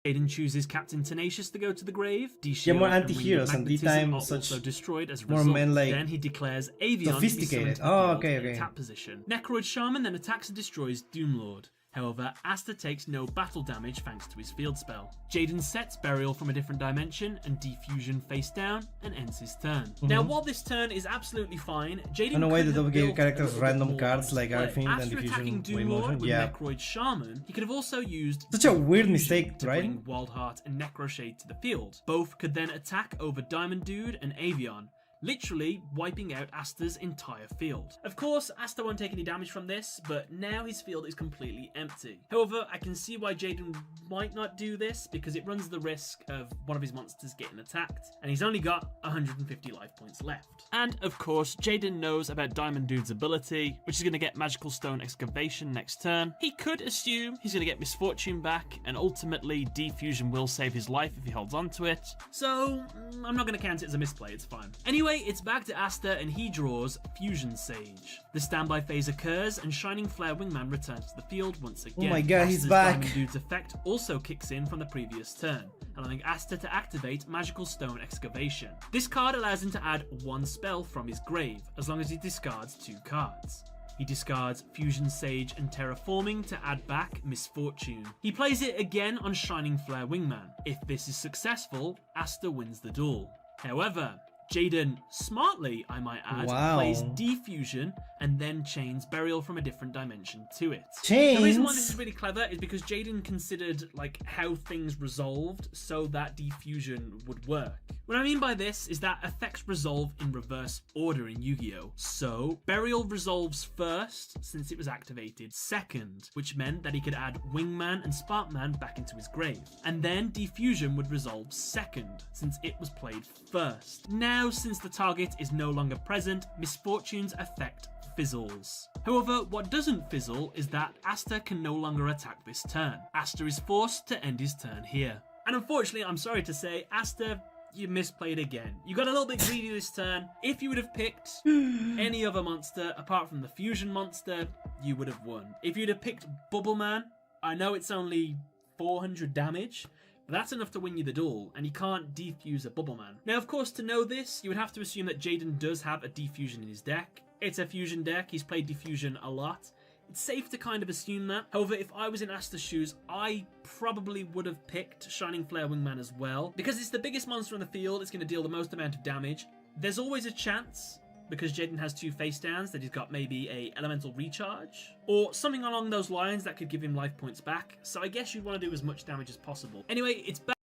Jaden chooses Captain Tenacious to go to the grave. Yeah, more anti-heroes, and D-Time are such also destroyed as a more result. men like Then he declares Avion sophisticated. to be summoned to the Oh, field okay, in okay. attack position. Necroid Shaman then attacks and destroys Doomlord. However, Asta takes no battle damage thanks to his field spell. Jaden sets Burial from a Different Dimension and Defusion face down and ends his turn. Now, while this turn is absolutely fine, Jaden I don't know why could the have gave built characters a little bit random more cards on like display. Arfind and After attacking Diffusion Doomlord Emotion. with Yeah. Necroid Shaman, he could have also used Such a weird Defusion mistake, to right? bring Wildheart and Necroshade to the field. Both could then attack over Diamond Dude and Avion, literally wiping out Asta's entire field. Of course, Asta won't take any damage from this, but now his field is completely empty. However, I can see why Jaden might not do this, because it runs the risk of one of his monsters getting attacked, and he's only got 150 life points left. And of course, Jaden knows about Diamond Dude's ability, which is going to get Magical Stone Excavation next turn. He could assume he's going to get Misfortune back, and ultimately Defusion will save his life if he holds on to it. So, I'm not going to count it as a misplay, it's fine. Anyway, Anyway, it's back to Asta and he draws Fusion Sage. The standby phase occurs and Shining Flare Wingman returns to the field once again. Oh my god, he's Asta's back. Diamond Dude's effect also kicks in from the previous turn, allowing Asta to activate Magical Stone Excavation. This card allows him to add one spell from his grave, as long as he discards 2 cards. He discards Fusion Sage and Terraforming to add back Misfortune. He plays it again on Shining Flare Wingman. If this is successful, Asta wins the duel. However, Jaden, smartly I might add, plays Defusion and then chains Burial from a different dimension to it. The reason why this is really clever is because Jaden considered like how things resolved so that Defusion would work. What I mean by this is that effects resolve in reverse order in Yu-Gi-Oh! So, Burial resolves first, since it was activated second, which meant that he could add Wingman and Sparkman back into his grave. And then Defusion would resolve second, since it was played first. Now, since the target is no longer present, Misfortune's effect fizzles. However, what doesn't fizzle is that Asta can no longer attack this turn. Asta is forced to end his turn here. And unfortunately, I'm sorry to say, Asta, you misplayed again. You got a little bit greedy this turn. If you would have picked any other monster apart from the Fusion monster, you would have won. If you'd have picked Bubble Man, I know it's only 400 damage, but that's enough to win you the duel, and you can't defuse a Bubble Man. Now, of course, to know this, you would have to assume that Jaden does have a Defusion in his deck. It's a Fusion deck, he's played Defusion a lot. It's safe to kind of assume that. However, if I was in Asta's shoes, I probably would have picked Shining Flare Wingman as well. Because it's the biggest monster on the field, it's going to deal the most amount of damage. There's always a chance, because Jaden has 2 face downs, that he's got maybe a elemental recharge, or something along those lines that could give him life points back. So I guess you'd want to do as much damage as possible. Anyway, it's back.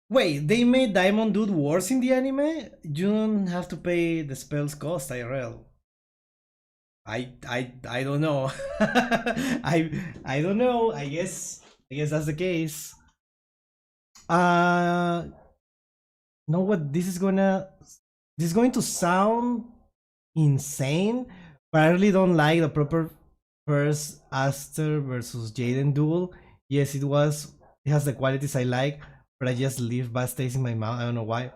Wait, they made Diamond Dude worse in the anime? You don't have to pay the spell's cost, IRL. I don't know. I don't know. I guess that's the case. No, what this is going to sound insane, but I really don't like the proper first Aster versus Jaden duel. Yes, it has the qualities I like, but I just leave bad taste in my mouth. I don't know why.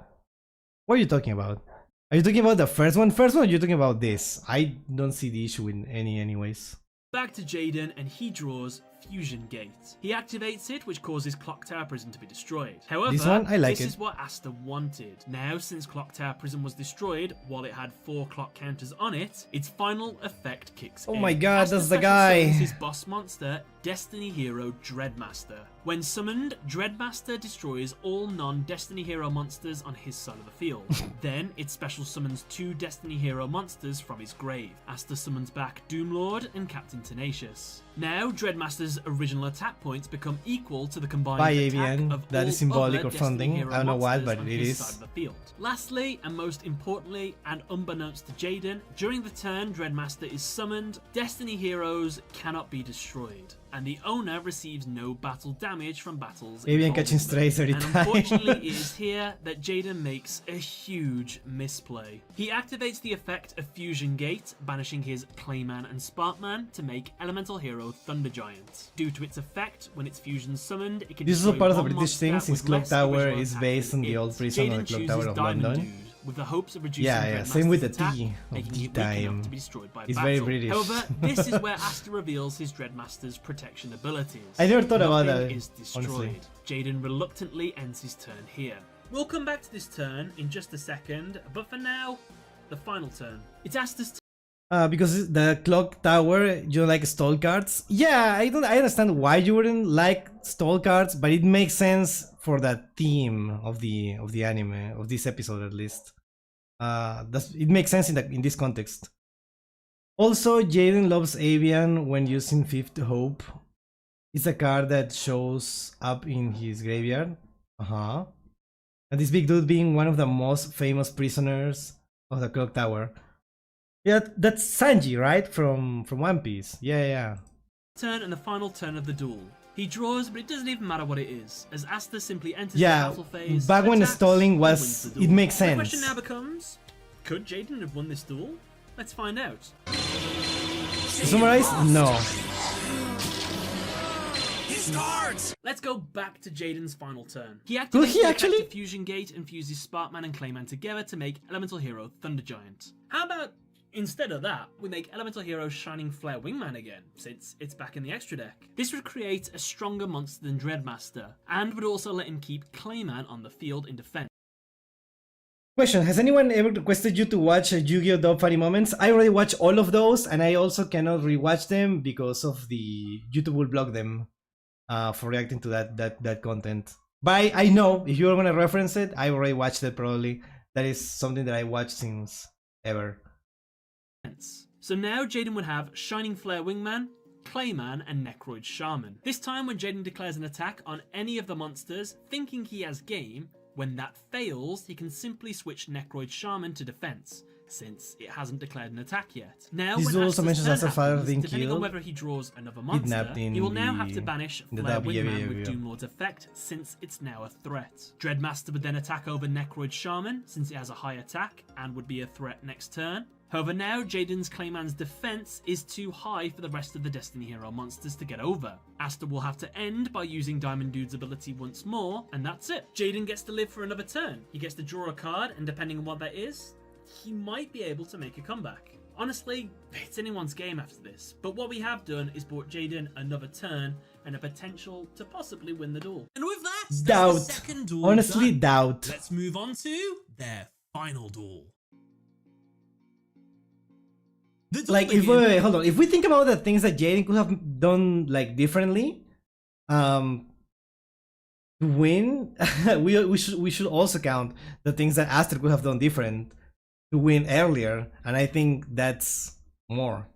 What are you talking about? Are you talking about the first one? Or are you talking about this? I don't see the issue in anyways. Back to Jaden, and he draws Fusion Gate. He activates it, which causes Clock Tower Prison to be destroyed. However, this one, I like this it. is what Asta wanted. Now, since Clock Tower Prison was destroyed, while it had 4 clock counters on it, its final effect kicks in. Oh my god, Asta that's the special guy! summons his boss monster, Destiny Hero Dreadmaster. When summoned, Dreadmaster destroys all non-Destiny Hero monsters on his side of the field. Then, it special summons 2 Destiny Hero monsters from his grave. Asta summons back Doomlord and Captain Tenacious. Now, Dreadmaster's original attack points become equal to the combined By attack Avian, of that all is symbolic other or something. Destiny Hero I don't know why, monsters but on it his is. side of the field. Lastly, and most importantly, and unbeknownst to Jaden, during the turn Dreadmaster is summoned, Destiny Heroes cannot be destroyed, and the owner receives no battle damage from battles. Avian catching strays every and time. unfortunately, it is here that Jaden makes a huge misplay. He activates the effect of Fusion Gate, banishing his Clayman and Sparkman to make Elemental Hero Thunder Giant. Due to its effect, when it's fusion summoned, it can This is a destroy part of the one British monster thing, since with Clock less Tower original is attack based than on the it. old prison of Jaden the Clock chooses Tower of Diamond London. Dude, with the hopes of reducing Yeah, same with the Dreadmaster's T attack, of making the it weak enough time. to be destroyed by It's battle. very British. However, this is where Asta reveals his Dreadmaster's protection abilities. I never thought about Nothing that, is destroyed. honestly. Jaden reluctantly ends his turn here. We'll come back to this turn in just a second, but for now, the final turn. It's Asta's turn. Because the Clock Tower, you don't like stall cards. Yeah, I understand why you wouldn't like stall cards, but it makes sense for the theme of the anime, of this episode at least. It makes sense in this context. Also, Jaden loves Avian when using Fifth Hope. It's a card that shows up in his graveyard. And this big dude being one of the most famous prisoners of the Clock Tower. Yeah, that's Sanji, right? From One Piece. Yeah. Turn and the final turn of the duel. He draws, but it doesn't even matter what it is, as Asta simply enters Yeah, the battle phase. back when attacks, stalling and was- wins the duel. it makes The sense. question now becomes, could Jaden have won this duel? Let's find out. To summarize, no. these cards! Let's go back to Jaden's final turn. He Could activates he the actually? effective fusion gate and fuses Sparkman and Clayman together to make Elemental Hero Thunder Giant. How about instead of that, we make Elemental Hero Shining Flare Wingman again, since it's back in the extra deck. This would create a stronger monster than Dreadmaster, and would also let him keep Clayman on the field in defense. Question: has anyone ever requested you to watch Yu-Gi-Oh! Dub Funny Moments? I already watched all of those, and I also cannot rewatch them because of the YouTube will block them for reacting to that content. But I know if you're gonna reference it, I already watched it probably. That is something that I watched since ever. So now Jaden would have Shining Flare Wingman, Clayman, and Necroid Shaman. This time when Jaden declares an attack on any of the monsters, thinking he has game, when that fails, he can simply switch Necroid Shaman to defense, since it hasn't declared an attack yet. Now, This when also Asta's mentions turn Asta's father happens, being depending on killed, whether he draws another monster, kidnapped in he will now have to the- banish in the Flare dub, yeah, Wingman yeah, with yeah. Doomlord's effect, since it's now a threat. Dreadmaster would then attack over Necroid Shaman, since it has a high attack, and would be a threat next turn. However, now Jaden's Clayman's defense is too high for the rest of the Destiny Hero monsters to get over. Asta will have to end by using Diamond Dude's ability once more, and that's it. Jaden gets to live for another turn. He gets to draw a card, and depending on what that is, he might be able to make a comeback. Honestly, it's anyone's game after this, but what we have done is bought Jaden another turn and a potential to possibly win the duel. And with that, that's Doubt. the second duel Honestly, done. doubt. Let's move on to their final duel. The duel Like if begins- wait, hold on, if we think about the things that Jaden could have done like differently, to win, we should also count the things that Aster could have done different to win earlier, and I think that's more.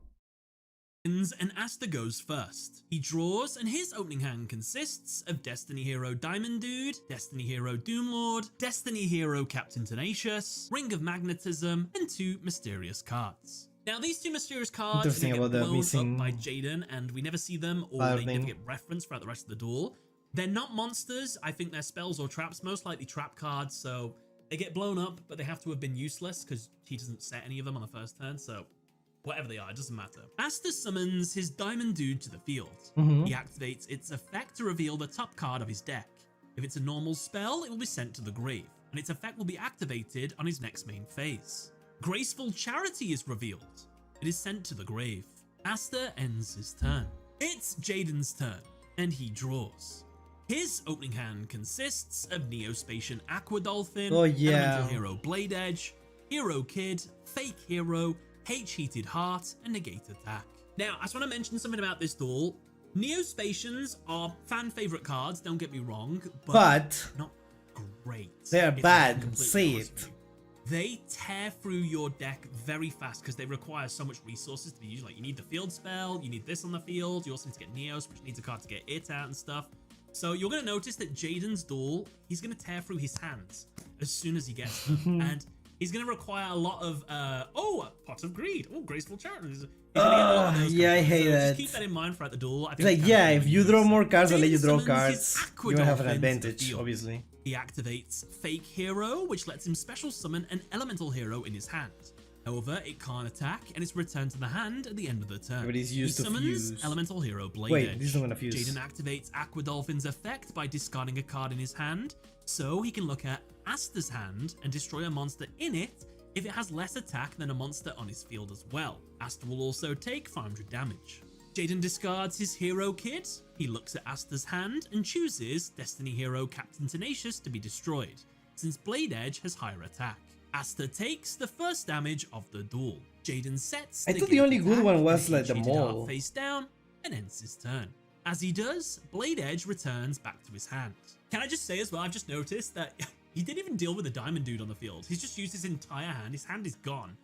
and Asta goes first. He draws, and his opening hand consists of Destiny Hero Diamond Dude, Destiny Hero Doomlord, Destiny Hero Captain Tenacious, Ring of Magnetism, and 2 mysterious cards. Now, these 2 mysterious cards Interesting get about the blown missing up by Jaden, and we never see them, or fire they never thing. get referenced throughout the rest of the duel. They're not monsters. I think they're spells or traps, most likely trap cards, so they get blown up, but they have to have been useless because he doesn't set any of them on the first turn, so whatever they are, it doesn't matter. Asta summons his Diamond Dude to the field. He activates its effect to reveal the top card of his deck. If it's a normal spell, it will be sent to the grave, and its effect will be activated on his next main phase. Graceful Charity is revealed. It is sent to the grave. Asta ends his turn. It's Jaden's turn, and he draws. His opening hand consists of Neospatian Aqua Dolphin, Oh, yeah. Elemental Hero Blade Edge, Hero Kid, Fake Hero, H-Heated Heart, and Negate Attack. Now, I just want to mention something about this duel. Neospatians are fan favorite cards, don't get me wrong, But not great. they are if I'm bad. completely Say honest it. with you. They tear through your deck very fast because they require so much resources to be used. Like, you need the field spell, you need this on the field, you also need to get Neos, which needs a card to get it out and stuff. So you're going to notice that Jaden's duel, he's going to tear through his hands as soon as he gets them. And he's going to require a lot of, a Pot of Greed. Oh, Graceful Charity. He's gonna get a lot of those yeah, I cards. hate So that. Just keep that in mind throughout the duel. I It's think like, it's yeah, kind of if you really draw useful. more cards, I'll let you Jaden draw summons his cards. Aqua You don't have an Dolphin to the advantage, field. obviously. He activates Fake Hero, which lets him special summon an Elemental Hero in his hand. However, it can't attack, and it's returned to the hand at the end of the turn. But he's used he to summons fuse. Elemental Hero Blade Wait, Edge. this is not gonna fuse. Jaden activates Aqua Dolphin's effect by discarding a card in his hand, so he can look at Asta's hand and destroy a monster in it if it has less attack than a monster on his field as well. Asta will also take 500 damage. Jaden discards his Hero Kit. He looks at Asta's hand and chooses Destiny Hero Captain Tenacious to be destroyed, since Blade Edge has higher attack. Asta takes the first damage of the duel. Jaden sets I thought the only good attack one was with like the H-Heated Heart mole. face down and ends his turn. As he does, Blade Edge returns back to his hand. Can I just say as well, I've just noticed that he didn't even deal with the Diamond Dude on the field. He's just used his entire hand. His hand is gone.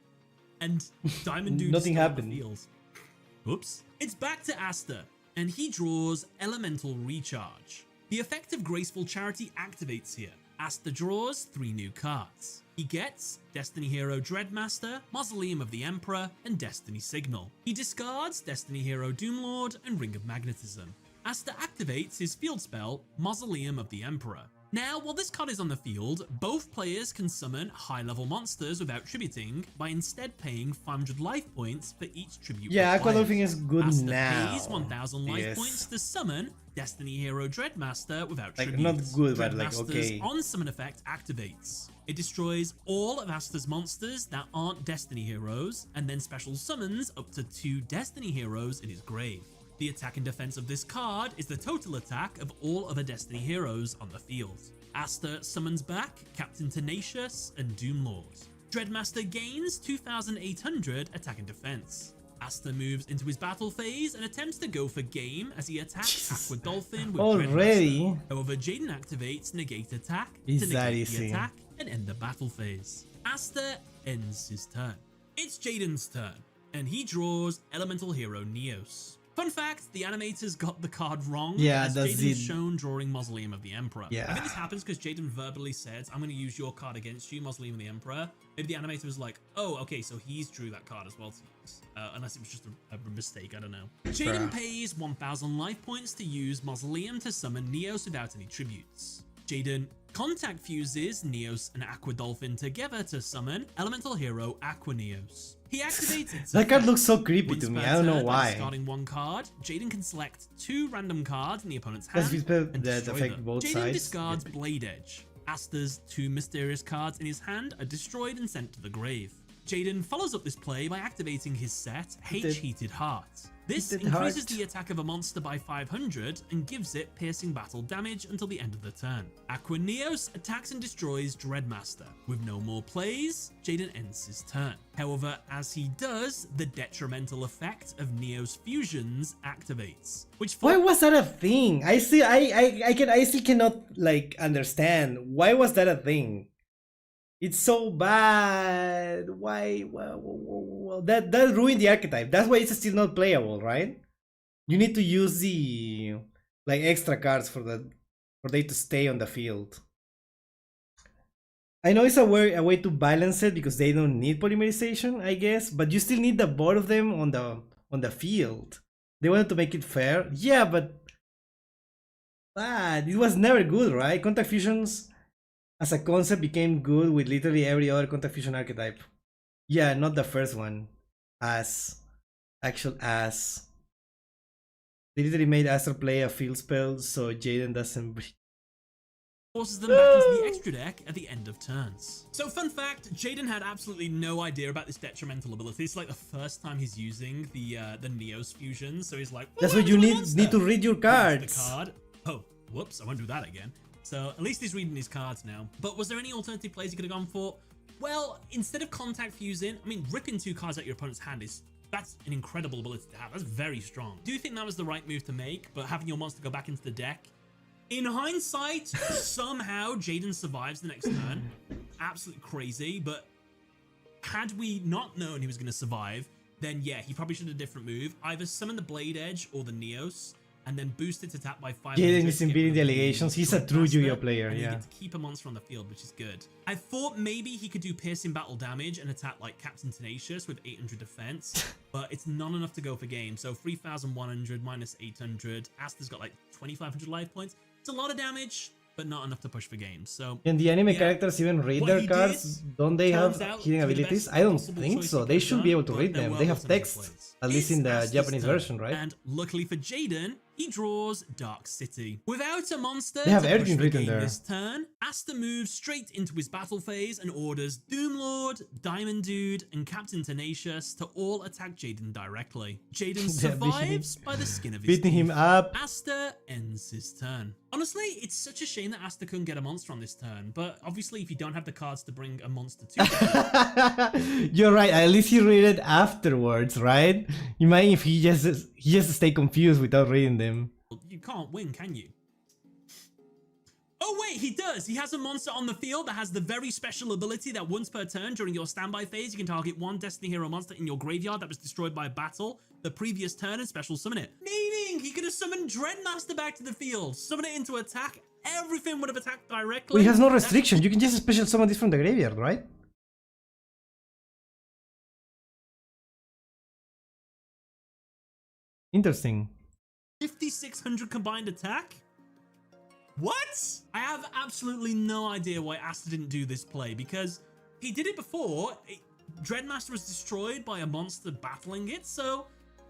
And Diamond Dude is Nothing still on the happened. field. Oops. It's back to Asta, and he draws Elemental Recharge. The effect of Graceful Charity activates here. Asta draws 3 new cards. He gets Destiny Hero Dreadmaster, Mausoleum of the Emperor, and Destiny Signal. He discards Destiny Hero Doomlord and Ring of Magnetism. Asta activates his field spell, Mausoleum of the Emperor. Now, while this card is on the field, both players can summon high-level monsters without tributing by instead paying 500 life points for each tribute. Yeah, required. Aquadolphin is good Asta now. pays 1,000 life Yes. points to summon Destiny Hero Dreadmaster without Like, tribute. not good, but like, Dreadmaster's okay. on-summon effect activates. It destroys all of Asta's monsters that aren't Destiny Heroes, and then special summons up to 2 Destiny Heroes in his grave. The attack and defense of this card is the total attack of all other Destiny Heroes on the field. Asta summons back Captain Tenacious and Doomlord. Dreadmaster gains 2,800 attack and defense. Asta moves into his battle phase and attempts to go for game as he attacks Aquadolphin with Already? Dreadmaster. However, Jaden activates negate attack Is to that negate the easy? attack and end the battle phase. Asta ends his turn. It's Jaden's turn, and he draws Elemental Hero Neos. Fun fact, the animators got the card wrong, Yeah, as that's Jaden is it. shown drawing Mausoleum of the Emperor. Yeah. I think this happens because Jaden verbally said, I'm going to use your card against you, Mausoleum of the Emperor. Maybe the animator was like, oh, okay, so he's drew that card as well to use. Unless it was just a mistake, I don't know. Jaden pays 1,000 life points to use Mausoleum to summon Neos without any tributes. Jaden contact fuses Neos and Aquadolphin together to summon Elemental Hero Aqua Neos. He activates its That card effect. looks so creepy Once to me. per I don't know turn, by why. discarding one card, Jaden can select 2 random cards in the opponent's That's hand spell and that destroy affect them. both Jaden sides. discards Blade Edge. Asta's 2 mysterious cards in his hand are destroyed and sent to the grave. Jaden follows up this play by activating his set H Heated Heart. This Heated increases Heart. the attack of a monster by 500 and gives it piercing battle damage until the end of the turn. Aqua Neos attacks and destroys Dreadmaster. With no more plays, Jaden ends his turn. However, as he does, the detrimental effect of Neos fusions activates, which Why was that a thing? I still cannot like understand. Why was that a thing? It's so bad. Why? Well, that ruined the archetype. That's why it's still not playable, right? You need to use the like extra cards for they to stay on the field. I know it's a way to balance it because they don't need polymerization, I guess, but you still need the both of them on the field. They wanted to make it fair, yeah, but it was never good, right? Contact fusions as a concept became good with literally every other contact fusion archetype. Yeah, not the first one. Actual ass. They literally made Astral play a field spell so Jaden doesn't forces them back into the extra deck at the end of turns. So fun fact, Jaden had absolutely no idea about this detrimental ability. It's like the first time he's using the Neos fusion, so he's like, well, That's what you need to read your The cards. card. Oh, whoops, I won't do that again. So at least he's reading his cards now. But was there any alternative plays he could have gone for? Well, instead of contact fusing, I mean, ripping 2 cards out your opponent's hand that's an incredible ability to have. That's very strong. Do you think that was the right move to make? But having your monster go back into the deck? In hindsight, somehow Jaden survives the next turn. Absolutely crazy. But had we not known he was going to survive, then yeah, he probably should have a different move. Either summon the Blade Edge or the Neos, and then boost its attack by 500. Jaden is to get beating rid the of allegations. He's a true Dreadmaster, Yu-Gi-Oh player, and then yeah. you get to keep a monster on the field, which is good. I thought maybe he could do piercing battle damage and attack like Captain Tenacious with 800 defense, but it's not enough to go for game. So 3,100 minus 800. Asta's got like 2,500 life points. It's a lot of damage, but not enough to push for games. So Can the anime yeah. characters even read What their he cards? did Don't they have turns out hidden to be the abilities? best I don't possible think choice so. he They could should have be done, able to but read there them. were They have alternative text, plays. at least in the Asta's Japanese turn. version, right? And luckily for Jaden, he draws Dark City. Without a monster They have to everything push the written game there. this turn, Asta moves straight into his battle phase and orders Doomlord, Diamond Dude, and Captain Tenacious to all attack Jaden directly. Jaden They're beating him- survives by the skin of his Beating him teeth. up. Asta ends his turn. Honestly, it's such a shame that Asta couldn't get a monster on this turn, but obviously if you don't have the cards to bring a monster to You're right. At least he read it afterwards, right? Imagine if he just stay confused without reading them. you can't win, can you? Oh wait, he does! He has a monster on the field that has the very special ability that once per turn during your standby phase, you can target one Destiny Hero monster in your graveyard that was destroyed by a battle the previous turn and special summon it. Meaning, he could have summoned Dreadmaster back to the field, summon it into attack, everything would have attacked directly. Well, he has no That's- restriction. You can just special summon this from the graveyard, right? Interesting. 5,600 combined attack? What? I have absolutely no idea why Asta didn't do this play, because he did it before. Dreadmaster was destroyed by a monster battling it, so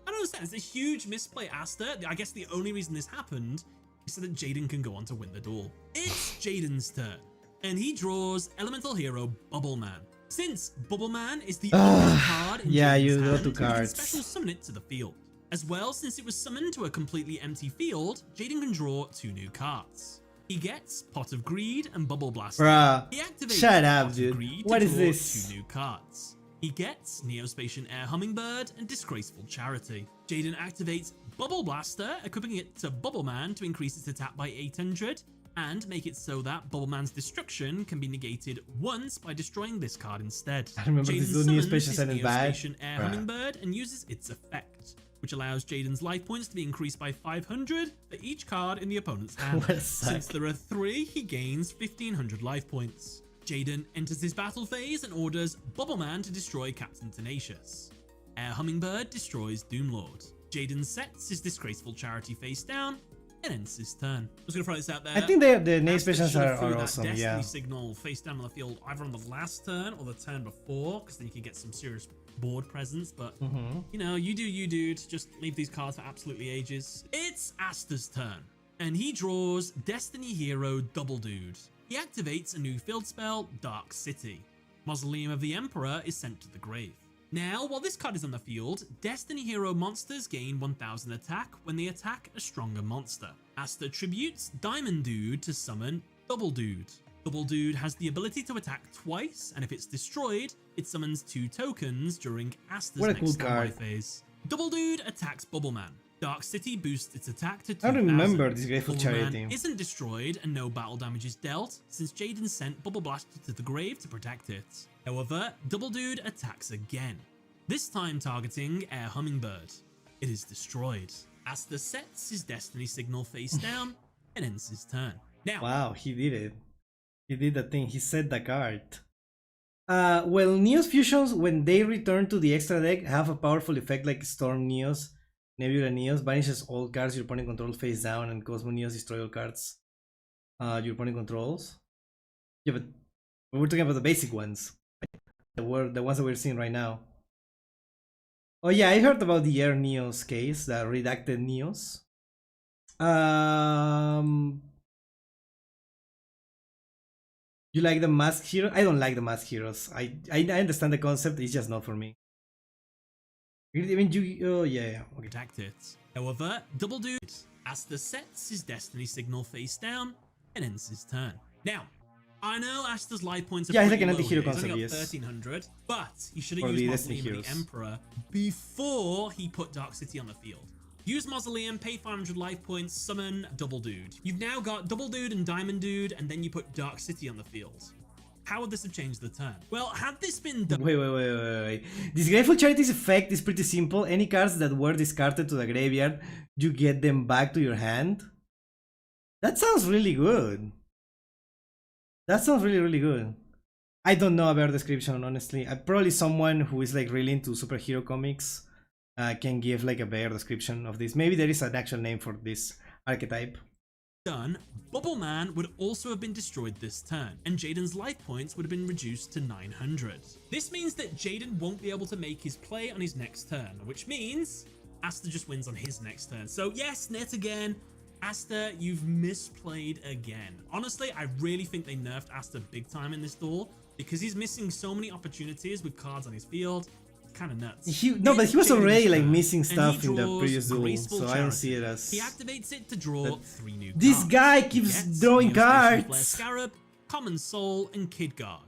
I don't understand. It's a huge misplay, Asta. I guess the only reason this happened is so that Jaden can go on to win the duel. It's Jaden's turn, and he draws elemental hero Bubble Man. Since Bubble Man is the only card in yeah, Jaden's you hand, go to he can cards. special summon it to the field. As well, since it was summoned to a completely empty field, Jaden can draw 2 new cards. He gets Pot of Greed and Bubble Blaster. Bruh, He activates shut up, Pot of dude. Greed What to is draw this? 2 new cards. He gets Neospatian Air Hummingbird and Disgraceful Charity. Jaden activates Bubble Blaster, equipping it to Bubble Man to increase its attack by 800 and make it so that Bubble Man's destruction can be negated once by destroying this card instead. I remember Jaden this little summons Neospatian his sentence bad. Neospatian Air Bruh. Hummingbird and uses its effect, which allows Jaden's life points to be increased by 500 for each card in the opponent's hand. What a suck. Since there are 3, he gains 1500 life points. Jaden enters his battle phase and orders Bubble Man to destroy Captain Tenacious. Air Hummingbird destroys Doomlord. Jaden sets his Disgraceful Charity face down and ends his turn. I'm just gonna throw this out there. I think the Asta Neospatians should have threw are that awesome, Destiny yeah. signal face down on the field either on the last turn or the turn before, because then you can get some serious board presence. But you know, you do you, dude. Just leave these cards for absolutely ages. It's Asta's turn, and he draws Destiny Hero Double Dude. He activates a new field spell, Dark City. Mausoleum of the Emperor is sent to the grave. Now, while this card is on the field, Destiny Hero monsters gain 1000 attack when they attack a stronger monster. Asta tributes Diamond Dude to summon Double Dude. Double Dude has the ability to attack twice, and if it's destroyed, it summons 2 tokens during Asta's What a next cool standby card. phase. Double Dude attacks Bubble Man. Dark City boosts its attack to I 2000. remember Disgraceful Bubble Man Charity. isn't destroyed and no battle damage is dealt, since Jaden sent Bubble Blaster to the grave to protect it. However, Double Dude attacks again, this time targeting Air Hummingbird. It is destroyed. Asta sets his Destiny signal face down and ends his turn. Now, Wow, he did it. He did the thing. He set the card. Well, Neos fusions, when they return to the extra deck, have a powerful effect like Storm Neos, Nebula Neos, banishes all cards your opponent controls face down, and Cosmo Neos destroy all cards your opponent controls. Yeah, but we're talking about the basic ones. The ones that we're seeing right now. Oh yeah, I heard about the Air Neos case, the redacted Neos. You like the mask hero? I don't like the mask heroes. I understand the concept, it's just not for me. Even oh yeah, okay. protect it. However, Double Dude, Asta sets his Destiny signal face down and ends his turn. Now, I know Asta's life points are Yeah, it's like pretty an low anti-hero here. He's only concept, got yes. 1300, but he should For have the used Destiny Mausoleum of the heroes. Emperor before he put Dark City on the field. Use Mausoleum, pay 500 life points, summon Double Dude. You've now got Double Dude and Diamond Dude, and then you put Dark City on the field. How would this have changed the turn? Well, had this been done... Wait. Disgraceful Charity's effect is pretty simple. Any cards that were discarded to the graveyard, you get them back to your hand. That sounds really good. That sounds really good. I don't know a better description, honestly. Probably someone who is like really into superhero comics can give like a better description of this. Maybe there is an actual name for this archetype. done, Bubble Man would also have been destroyed this turn, and Jaden's life points would have been reduced to 900. This means that Jaden won't be able to make his play on his next turn, which means Asta just wins on his next turn. So yes, net again. Asta, you've misplayed again. Honestly, I really think they nerfed Asta big time in this duel, because he's missing so many opportunities with cards on his field. Kind of nuts. But he was already like turn, missing and stuff he in the draws previous duel, Graceful so I don't Charity. see it as... He activates it to draw 3 new cards. This guy He keeps gets drawing Neospatian Flare cards! Scarab, Common Soul, and Kid Guard.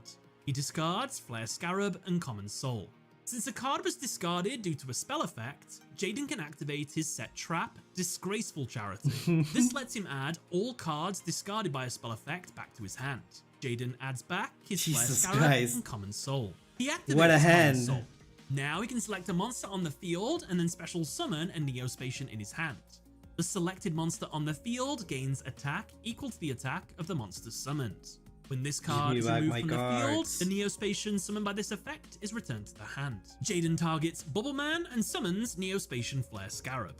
He discards Flare Scarab and Common Soul. Since a card was discarded due to a spell effect, Jaden can activate his set trap, Disgraceful Charity. This lets him add all cards discarded by a spell effect back to his hand. Jaden adds back his Flare Jesus Scarab Christ. and Common Soul. He activates What a Common hand. Soul. Now he can select a monster on the field and then special summon a Neospatian in his hand. The selected monster on the field gains attack equal to the attack of the monster summoned. When this card me is back removed my from the field, cards. the Neospatian summoned by this effect is returned to the hand. Jaden targets Bubble Man and summons Neospatian Flare Scarab.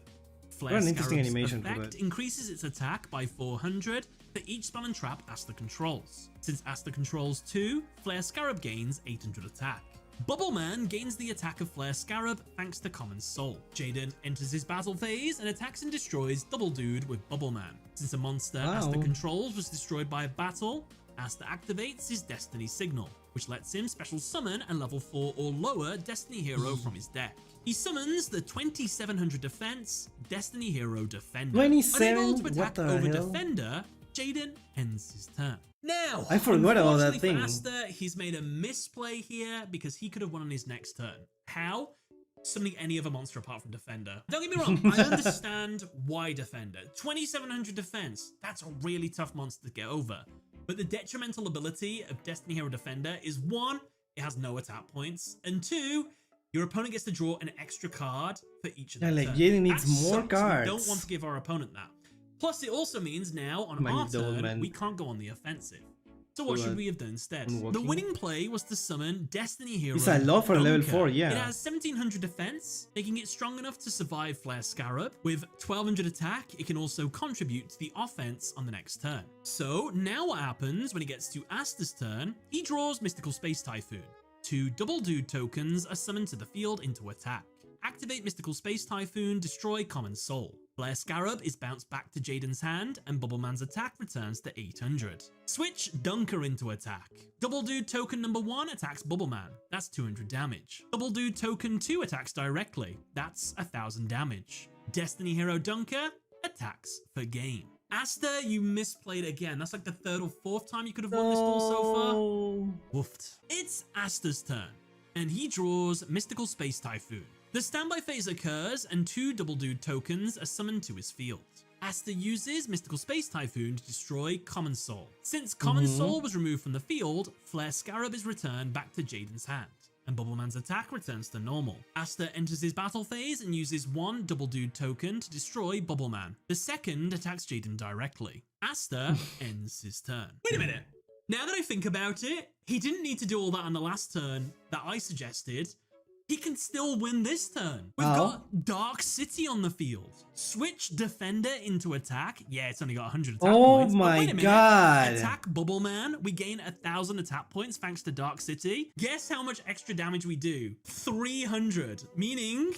Flare What an interesting Scarab's animation for effect that. increases its attack by 400 for each spell and trap Asta controls. Since Asta controls 2, Flare Scarab gains 800 attack. Bubble Man gains the attack of Flare Scarab thanks to Common Soul. Jaden enters his battle phase and attacks and destroys Double Dude with Bubble Man. Since a monster Asta controls was destroyed by a battle, Asta activates his Destiny Signal, which lets him special summon a level 4 or lower Destiny hero from his deck. He summons the 2700 defense Destiny Hero Defender. 27? Unable to attack What the over hell? Defender, Jaden ends his turn. Now, I forgot about that unfortunately thing. for Asta, he's made a misplay here because he could have won on his next turn. How? Summoning any other monster apart from Defender. Don't get me wrong, I understand why Defender. 2700 defense, that's a really tough monster to get over. But the detrimental ability of Destiny Hero Defender is 1, it has no attack points, and 2, your opponent gets to draw an extra card for each of Yeah, their like turns. Jaden needs That more sucks. cards. We don't want to give our opponent that. Plus, it also means now on Might our need double turn, man. we can't go on the offensive. So what should we have done instead? The unwalking? winning play was to summon Destiny Hero. It's a lot for a level Donker. 4, yeah. It has 1700 defense, making it strong enough to survive Flare Scarab. With 1200 attack, it can also contribute to the offense on the next turn. So now what happens when it gets to Asta's turn, he draws Mystical Space Typhoon. 2 Double Dude tokens are summoned to the field into attack. Activate Mystical Space Typhoon, destroy Common Soul. Flare Scarab is bounced back to Jaden's hand, and Bubble Man's attack returns to 800. Switch Dunker into attack. Double Dude token number 1 attacks Bubble Man. That's 200 damage. Double Dude token 2 attacks directly. That's 1000 damage. Destiny Hero Dunker attacks for game. Asta, you misplayed again. That's like the 3rd or 4th time you could have won this duel so far. Woofed. It's Asta's turn, and he draws Mystical Space Typhoon. The standby phase occurs, and 2 Double Dude tokens are summoned to his field. Asta uses Mystical Space Typhoon to destroy Common Soul. Since Common Soul was removed from the field, Flare Scarab is returned back to Jaden's hand, and Bubble Man's attack returns to normal. Asta enters his battle phase and uses 1 Double Dude token to destroy Bubble Man. The second attacks Jaden directly. Asta ends his turn. Wait a minute. Now that I think about it, he didn't need to do all that on the last turn that I suggested. He can still win this turn. We've got Dark City on the field. Switch Defender into attack. Yeah, it's only got 100 attack points. Oh my wait a minute. god. Attack Bubble Man. We gain 1000 attack points thanks to Dark City. Guess how much extra damage we do? 300. Meaning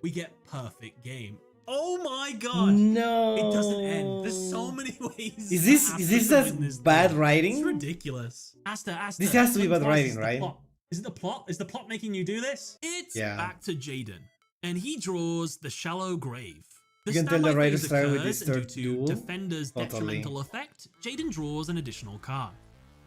we get perfect game. Oh my god. No. It doesn't end. There's so many ways. Is this just bad writing? It's ridiculous. Asta. This has to be bad Plot writing, is the right? plot. Is it the plot? Is the plot making you do this? It's Yeah. back to Jaden, and he draws the Shallow Grave. The You can tell the standby writer phase started with occurs, this and third due to duel. Defender's Totally. detrimental effect, Jaden draws an additional card.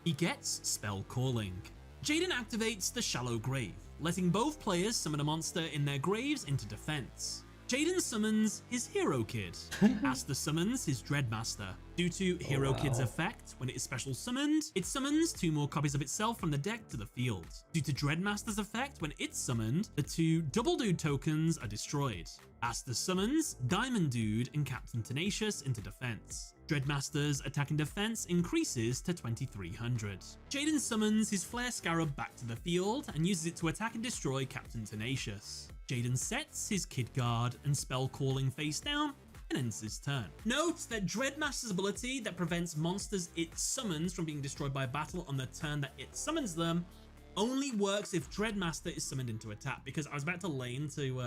He gets Spell Calling. Jaden activates the Shallow Grave, letting both players summon a monster in their graves into defense. Jaden summons his Hero Kid. Asta summons his Dreadmaster. Due to Hero Kid's effect, when it is special summoned, it summons 2 more copies of itself from the deck to the field. Due to Dreadmaster's effect, when it's summoned, the 2 Double Dude tokens are destroyed. Asta summons Diamond Dude and Captain Tenacious into defense. Dreadmaster's attack and defense increases to 2300. Jaden summons his Flare Scarab back to the field and uses it to attack and destroy Captain Tenacious. Jaden sets his Kid Guard and Spell Calling face down and ends his turn. Note that Dreadmaster's ability that prevents monsters it summons from being destroyed by battle on the turn that it summons them only works if Dreadmaster is summoned into attack, because I was about to lane to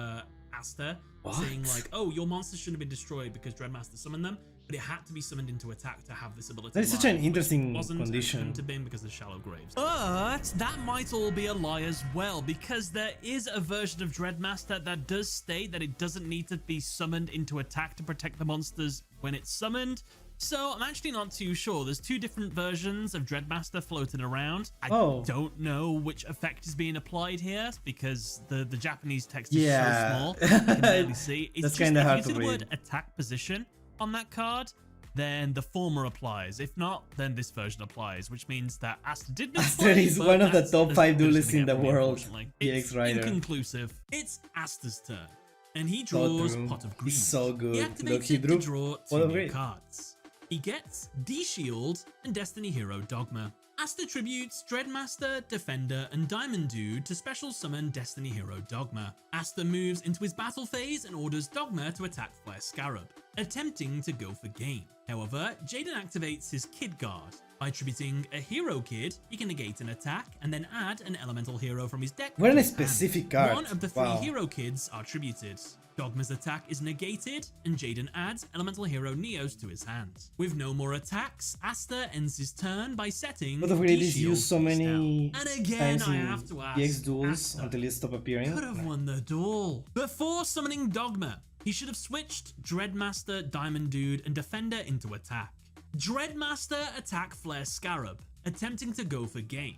Asta saying like, oh, your monsters shouldn't have been destroyed because Dreadmaster summoned them, but it had to be summoned into attack to have this ability. That is such an live, interesting which wasn't, condition. and couldn't have been because of Shallow Graves. But that might all be a lie as well, because there is a version of Dreadmaster that does state that it doesn't need to be summoned into attack to protect the monsters when it's summoned. So I'm actually not too sure. There's 2 different versions of Dreadmaster floating around. I don't know which effect is being applied here because the Japanese text is so small. You can barely see. It's That's just, kinda hard if you to see the read. word attack position on that card, then the former applies. If not, then this version applies, which means that Asta did not Asta is but one of the that's top as 5 good as duelists we in get the from me, world. unfortunately. PX It's Rider. inconclusive. It's Asta's turn, and he So draws true. Pot of Greed. So good. He Look, activates he it to drew draw Pot 2 of new Greed. cards. He gets D-Shield and Destiny Hero Dogma. Asta tributes Dreadmaster, Defender, and Diamond Dude to special summon Destiny hero Dogma. Asta moves into his battle phase and orders Dogma to attack Flare Scarab, attempting to go for game. However, Jaden activates his Kid Guard. By tributing a hero kid, he can negate an attack and then add an elemental hero from his deck. What to a his hand. specific card. One of the 3 Wow. hero kids are tributed. Dogma's attack is negated, and Jaden adds elemental hero Neos to his hand. With no more attacks, Asta ends his turn by setting What if we did D-Shield use so face many down. And again, times I in have to ask, DX duels Asta until it stopped appearing? could have won the duel. Before summoning Dogma, he should have switched Dreadmaster, Diamond Dude, and Defender into attack. Dreadmaster attack Flare Scarab, attempting to go for game.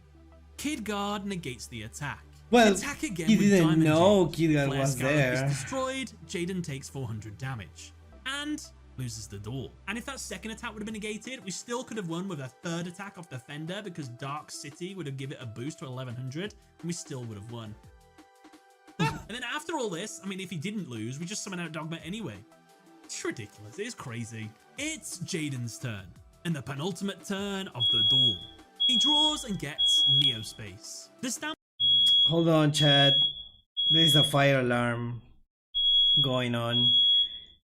Kid Guard negates the attack. Well, Attack again he with didn't Diamond know Dude. Kid Guard Flare was Scarab there. is destroyed, Jaden takes 400 damage. And loses the duel. And if that second attack would have been negated, we still could have won with a third attack off Defender because Dark City would have given it a boost to 1100 and we still would have won. And then after all this, I mean, if he didn't lose, we just summon out Dogma anyway. It's ridiculous. It is crazy. It's Jaden's turn, and the penultimate turn of the duel. He draws and gets Neo Space. The stamp. Hold on, Chad. There's a fire alarm going on.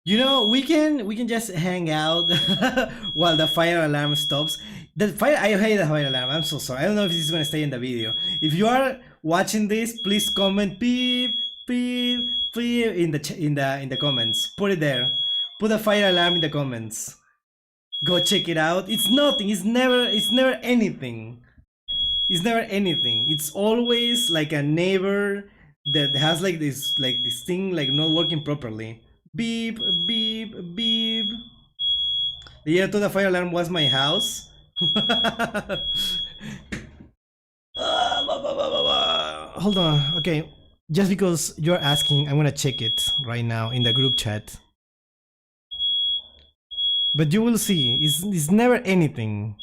You know, we can just hang out while the fire alarm stops. I hate the fire alarm. I'm so sorry. I don't know if this is gonna stay in the video. If you are watching this, please comment beep beep beep in the comments. Put it there. Put the fire alarm in the comments. Go check it out. It's nothing. It's never anything. It's never anything. It's always like a neighbor that has like this thing like not working properly. Beep beep beep. The year to the fire alarm was my house. Hold on. Okay, just because you're asking, I'm gonna check it right now in the group chat. But you will see, it's never anything.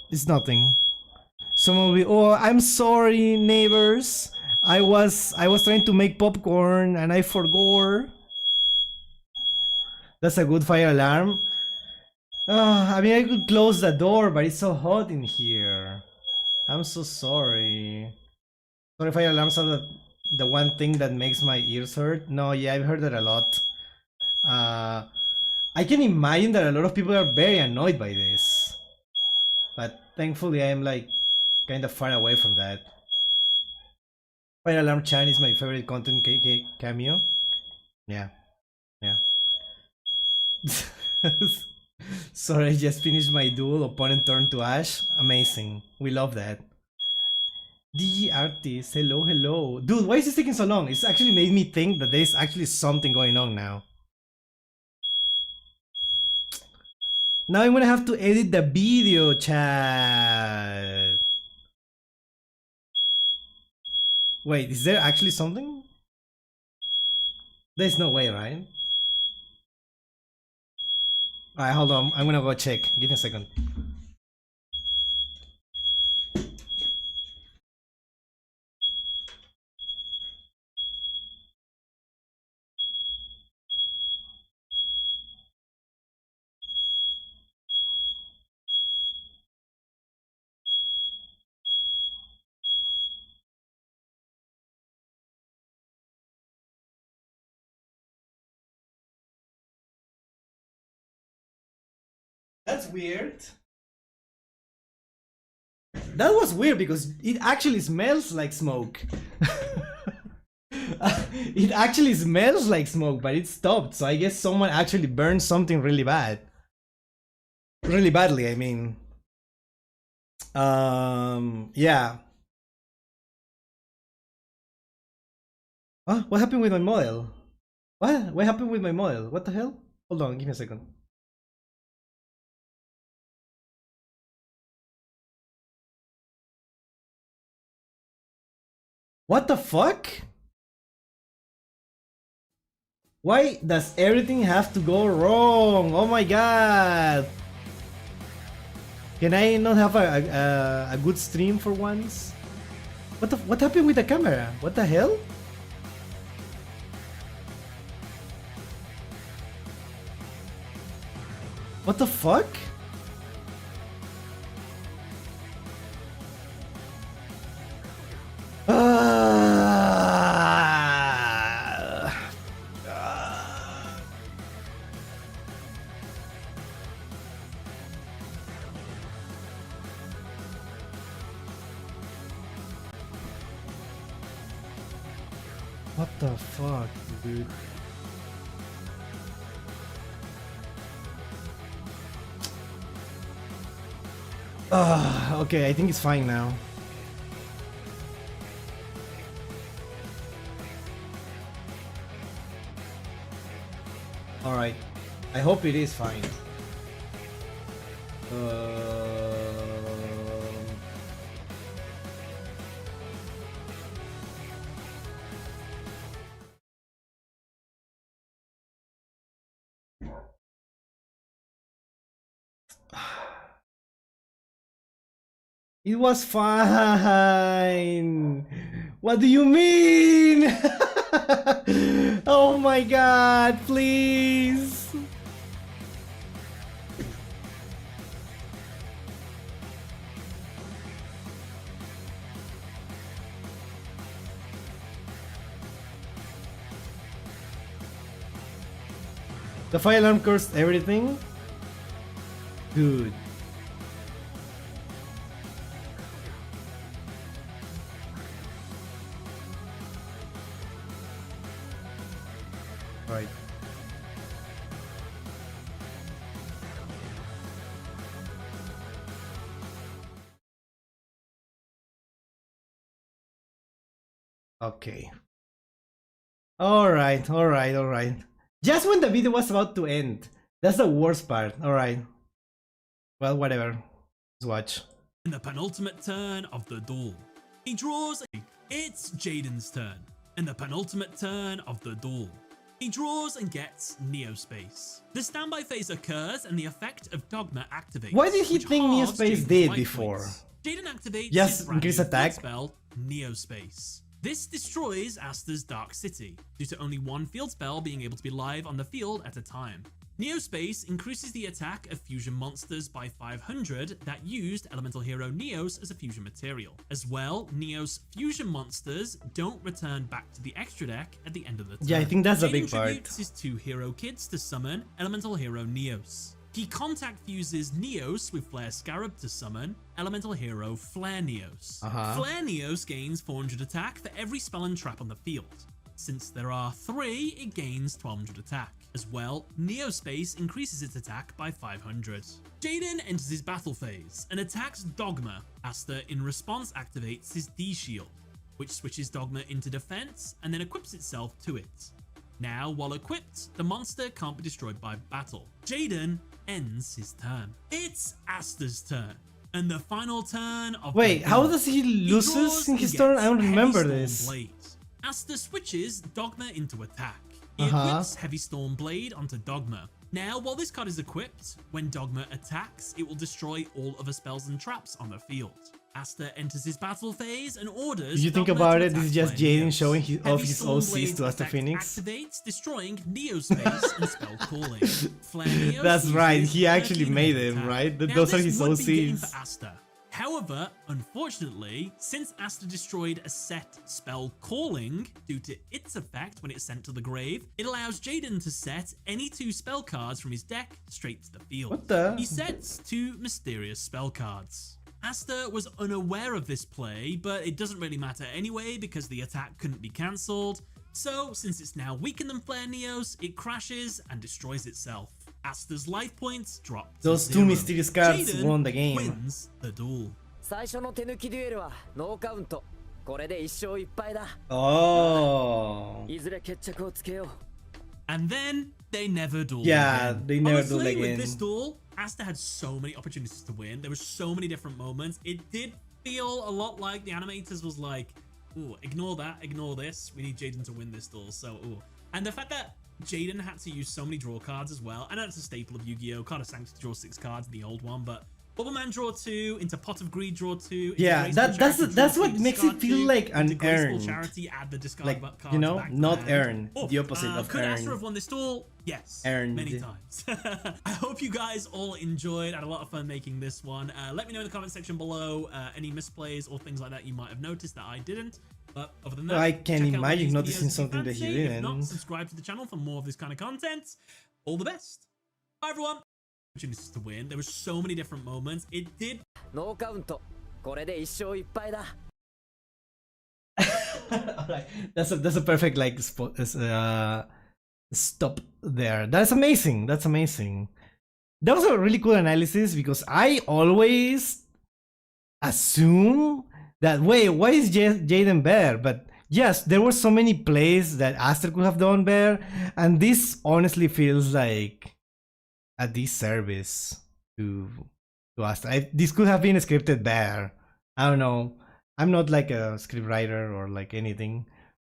It's nothing. Someone will be, oh, I'm sorry, neighbors. I was trying to make popcorn and I forgot. That's a good fire alarm. I mean, I could close the door, but it's so hot in here. I'm so sorry. Sorry, fire alarms are the one thing that makes my ears hurt. No, yeah, I've heard that a lot. I can imagine that a lot of people are very annoyed by this. But thankfully, I'm like kind of far away from that. Fire Alarm Chan is my favorite content cameo. Yeah. Yeah. Sorry, I just finished my duel. Opponent turned to Ash. Amazing. We love that. DG Artist, hello, hello. Dude, why is this taking so long? It's actually made me think that there's actually something going on now. Now I'm gonna have to edit the video, chat. Wait, is there actually something? There's no way, right? Alright, hold on. I'm gonna go check. Give me a second. That's weird. That was weird because it actually smells like smoke. It actually smells like smoke, but it stopped. So I guess someone actually burned something really bad. Really badly, I mean. Yeah. What happened with my model? What happened with my model? What the hell? Hold on, give me a second. What the fuck? Why does everything have to go wrong? Oh my god! Can I not have a good stream for once? What happened with the camera? What the hell? What the fuck? What the fuck, dude? Okay, I think it's fine now. Alright. I hope it is fine. It was fine. What do you mean? Oh my god, please. The fire alarm cursed everything? Dude. Right. Okay. Alright. Just when the video was about to end. That's the worst part. Alright. Well, whatever. Let's watch. In the penultimate turn of the duel, he draws. It's Jaden's turn. In the penultimate turn of the duel, he draws and gets Neospace. The standby phase occurs and the effect of Dogma activates. Why did he which think halves Neospace Jaden's did life before? points. Jaden activates Yes, his brand increase new attack. field spell, Neospace. This destroys Asta's Dark City, due to only one field spell being able to be live on the field at a time. Neospace increases the attack of fusion monsters by 500 that used elemental hero Neos as a fusion material. As well, Neos fusion monsters don't return back to the extra deck at the end of the turn. Yeah, I think that's a Jaden big part. tributes his two hero kids to summon elemental hero Neos. He contact fuses Neos with Flare Scarab to summon elemental hero Flare Neos. Flare Neos gains 400 attack for every spell and trap on the field. Since there are 3, it gains 1200 attack. As well, Neospace increases its attack by 500. Jaden enters his battle phase and attacks Dogma. Asta in response activates his D-Shield, which switches Dogma into defense and then equips itself to it. Now, while equipped, the monster can't be destroyed by battle. Jaden ends his turn. It's Asta's turn. And the final turn of Wait, the how duel. does he He loses draws in and his turn? I don't gets remember Heavy Storm this. Blade. Asta switches Dogma into attack. He Uh-huh. equips Heavy Storm Blade onto Dogma. Now, while this card is equipped, when Dogma attacks, it will destroy all other spells and traps on the field. Asta enters his battle phase and orders. If you think Dogma about to it, this is attack just Flare Jaden Neos. showing his, off Heavy his Storm OCs Blade's to Asta effect Phoenix. activates, destroying Neospace and spell calling. Flare Neos That's right, uses he actually 13 made attack. them, right? Now, Those are this his would be game OCs. for Asta. However, unfortunately, since Asta destroyed a set spell calling due to its effect when it's sent to the grave, it allows Jaden to set any 2 spell cards from his deck straight to the field. What the? He sets 2 mysterious spell cards. Asta was unaware of this play, but it doesn't really matter anyway because the attack couldn't be cancelled. So, since it's now weaker than Flare Neos, it crashes and destroys itself. Asta's life points drop to Those 2 0. mysterious cards Jaden won the game. wins the duel. 最初の手抜きデュエルはノーカウント。これで1勝1敗だ。 Oh. いずれ決着をつけよう。 And then they never dueled Yeah, again. they never Honestly, dueled again. with this duel, Asta had so many opportunities to win. There were so many different moments. It did feel a lot like the animators was like, ooh, ignore that, ignore this. We need Jaden to win this duel. So, ooh. And the fact that Jaden had to use so many draw cards as well. I know it's a staple of Yu-Gi-Oh! Card of Sanctity draw 6 cards in the old one, but Bubbleman draw 2, into Pot of Greed draw 2. Yeah, that's what makes it feel like an Graceful earned. Charity, add the discard Like, cards you know, back not hand. earned. The opposite of could Asta earned. have won this duel? Yes, Earned. many times. I hope you guys all enjoyed. I had a lot of fun making this one. Let me know in the comment section below any misplays or things like that you might have noticed that I didn't. But other than that, I can check out imagine these noticing videos if you something that he fancy. If didn't. not, subscribe to the channel for more of this kind of content. All the best. Bye, everyone. Opportunities to win. There were so many different moments. It did. ノーカウントこれで1勝1敗だ Alright, that's a perfect like spot, stop there. That's amazing. That's amazing. That was a really cool analysis because I always assume that wait, why is Jaden better? But yes, there were so many plays that Aster could have done better, and this honestly feels like a disservice to Aster. This could have been scripted better. I don't know. I'm not like a scriptwriter or like anything,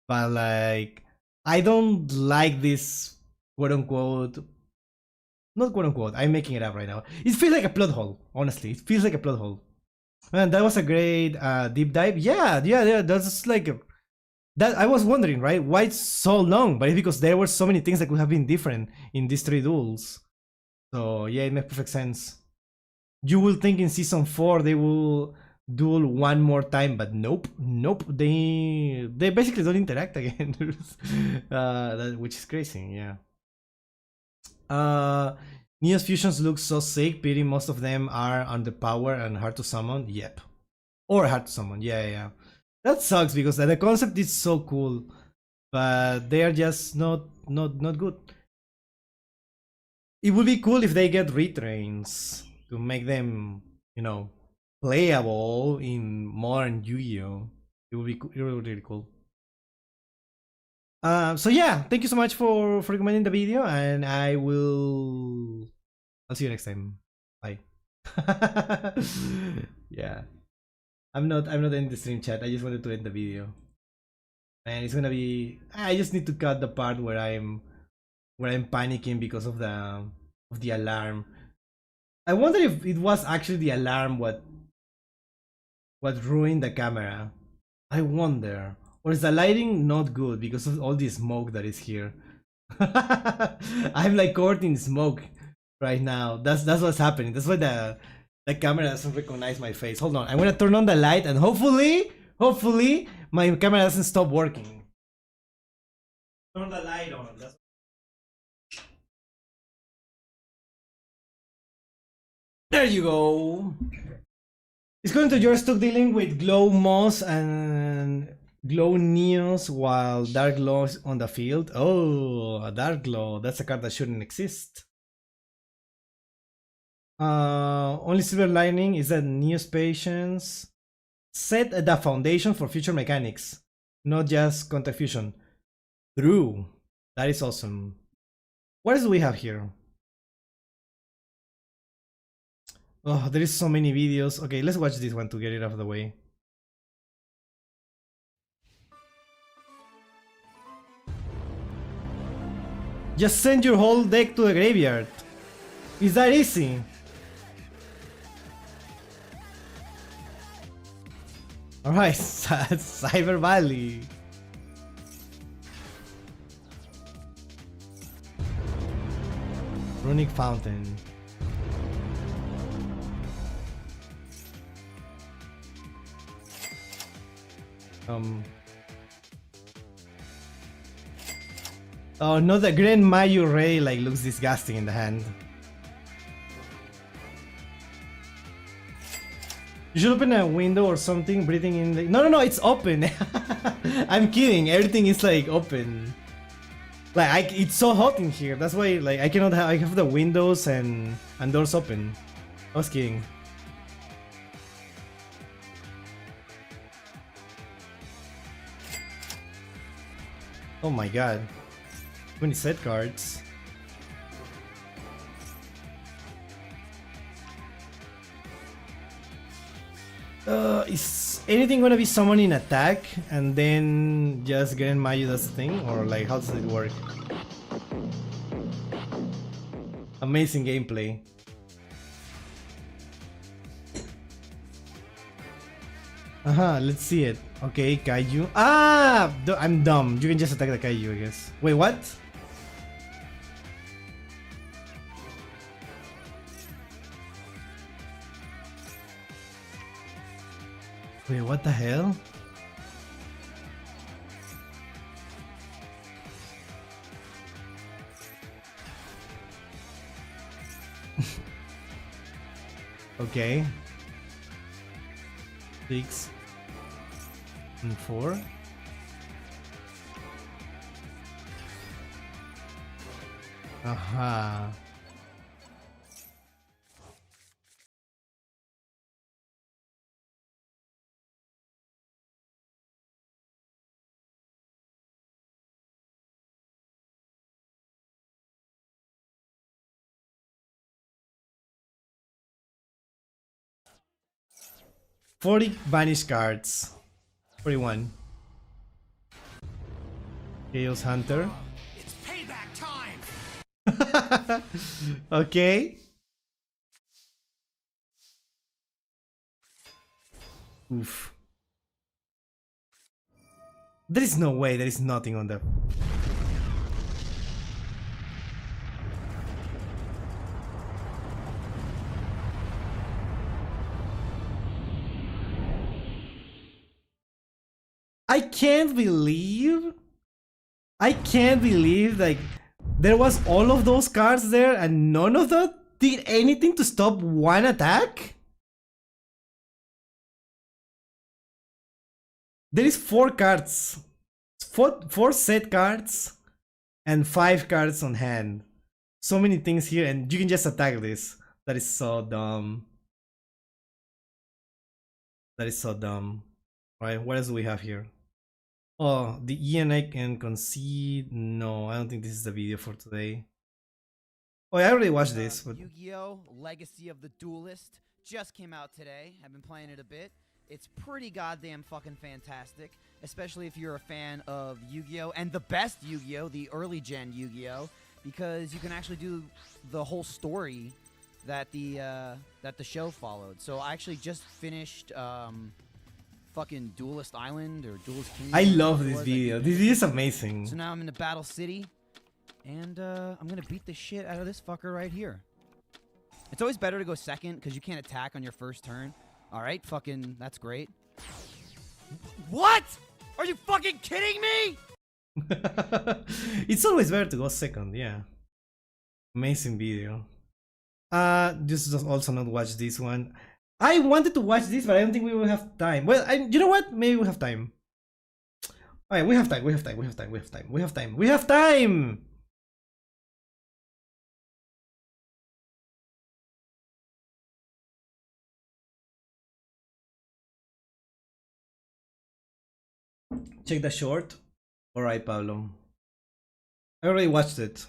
but like I don't like this quote unquote, not quote unquote, I'm making it up right now. It feels like a plot hole, honestly. It feels like a plot hole. Man, that was a great deep dive. Yeah, that's like that. I was wondering, right, why it's so long, but it's because there were so many things that could have been different in these 3 duels. So yeah, it makes perfect sense. You will think in season 4 they will duel one more time, but nope, they basically don't interact again. Which is crazy. Yeah. Neo's fusions look so sick. Pity most of them are underpowered and hard to summon. Yep. Or hard to summon. Yeah. That sucks because the concept is so cool, but they are just not good. It would be cool if they get retrains to make them, you know, playable in modern Yu-Gi-Oh! It would be really cool. So yeah, thank you so much for recommending the video, and I'll see you next time. Bye. Yeah, I'm not in the stream chat. I just wanted to end the video. Man, it's gonna be. I just need to cut the part where I'm panicking because of the alarm. I wonder if it was actually the alarm what ruined the camera. I wonder. Or is the lighting not good because of all the smoke that is here? I'm like covered in smoke right now. That's what's happening. That's why the camera doesn't recognize my face. Hold on. I'm gonna turn on the light and hopefully my camera doesn't stop working. Turn the light on. There you go. It's going to you're stuck dealing with glow moss and glow neos while dark glow is on the field. Oh, a dark glow. That's a card that shouldn't exist. Only silver lining is that neos patience set the foundation for future mechanics, not just contact fusion. True. That is awesome. What else do we have here? Oh, there is so many videos. Okay, let's watch this one to get it out of the way. Just send your whole deck to the graveyard. Is that easy? Alright, Cyber Valley. Runic Fountain. Oh no, the Grand Mayu Ray like looks disgusting in the hand. You should open a window or something, breathing in the... No, it's open. I'm kidding, everything is like open. Like it's so hot in here, that's why like I cannot have, I have the windows and doors open. I was kidding. Oh my god. 20 set cards. Is anything gonna be summoning attack and then just Grand Mayu does the thing? Or like how does it work? Amazing gameplay. Let's see it. Okay, Kaiju. I'm dumb. You can just attack the Kaiju, I guess. Wait, what? Wait, what the hell? Okay. 6 and 4. Aha. $40 vanished cards. 41. Chaos Hunter. It's payback time! Okay. Oof. There is no way there is nothing on the... I can't believe like there was all of those cards there and none of them did anything to stop one attack. There is 4 cards, four set cards and 5 cards on hand. So many things here and you can just attack this. That is so dumb. That is so dumb. Right, what else do we have here? Oh, the ENA can concede. No, I don't think this is the video for today. Oh, I already watched this. But... Yu-Gi-Oh! Legacy of the Duelist just came out today. I've been playing it a bit. It's pretty goddamn fucking fantastic, especially if you're a fan of Yu-Gi-Oh! And the best Yu-Gi-Oh! The early gen Yu-Gi-Oh! Because you can actually do the whole story that the show followed. So I actually just finished fucking Duelist Island or Duelist Kingdom. I love this video. This is amazing. So now I'm in the Battle City, and I'm gonna beat the shit out of this fucker right here. It's always better to go second because you can't attack on your first turn. All right, fucking, that's great. What? Are you fucking kidding me? It's always better to go second. Yeah. Amazing video. Just also not watch this one. I wanted to watch this, but I don't think we will have time. Well, you know what? Maybe we have time. Alright, we have time. We have time. Check the short. Alright, Pablo. I already watched it.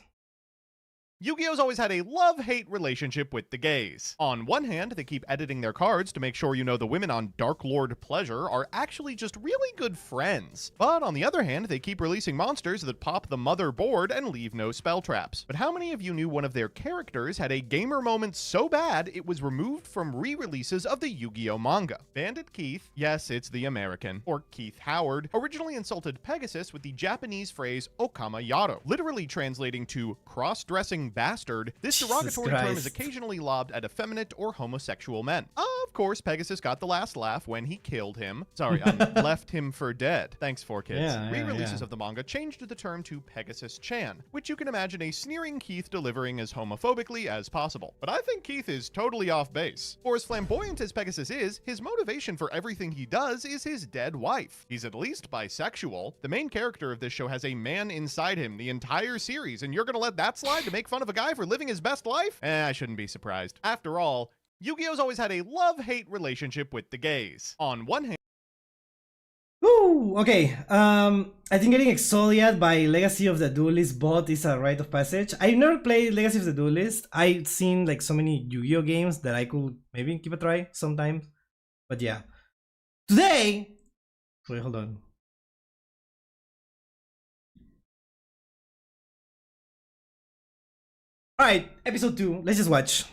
Yu-Gi-Oh's always had a love-hate relationship with the gays. On one hand, they keep editing their cards to make sure you know the women on Dark Lord Pleasure are actually just really good friends. But on the other hand, they keep releasing monsters that pop the mother board and leave no spell traps. But how many of you knew one of their characters had a gamer moment so bad it was removed from re-releases of the Yu-Gi-Oh manga? Bandit Keith, yes, it's the American, or Keith Howard, originally insulted Pegasus with the Japanese phrase Okama Yaro, literally translating to cross-dressing bastard. This derogatory term is occasionally lobbed at effeminate or homosexual men. Of course, Pegasus got the last laugh when he killed him. Sorry, left him for dead. Thanks, 4Kids. Yeah, Re-releases of the manga changed the term to Pegasus-chan, which you can imagine a sneering Keith delivering as homophobically as possible. But I think Keith is totally off base. For as flamboyant as Pegasus is, his motivation for everything he does is his dead wife. He's at least bisexual. The main character of this show has a man inside him the entire series, and you're gonna let that slide to make fun of a guy for living his best life? I shouldn't be surprised. After all, Yu-Gi-Oh's always had a love-hate relationship with the gays. On one hand... Ooh, okay. I think getting Exoliad by Legacy of the Duelist bot is a rite of passage. I've never played Legacy of the Duelist. I've seen like so many Yu-Gi-Oh games that I could maybe give a try sometimes. But yeah. Today... Wait, hold on. Alright, episode 2. Let's just watch.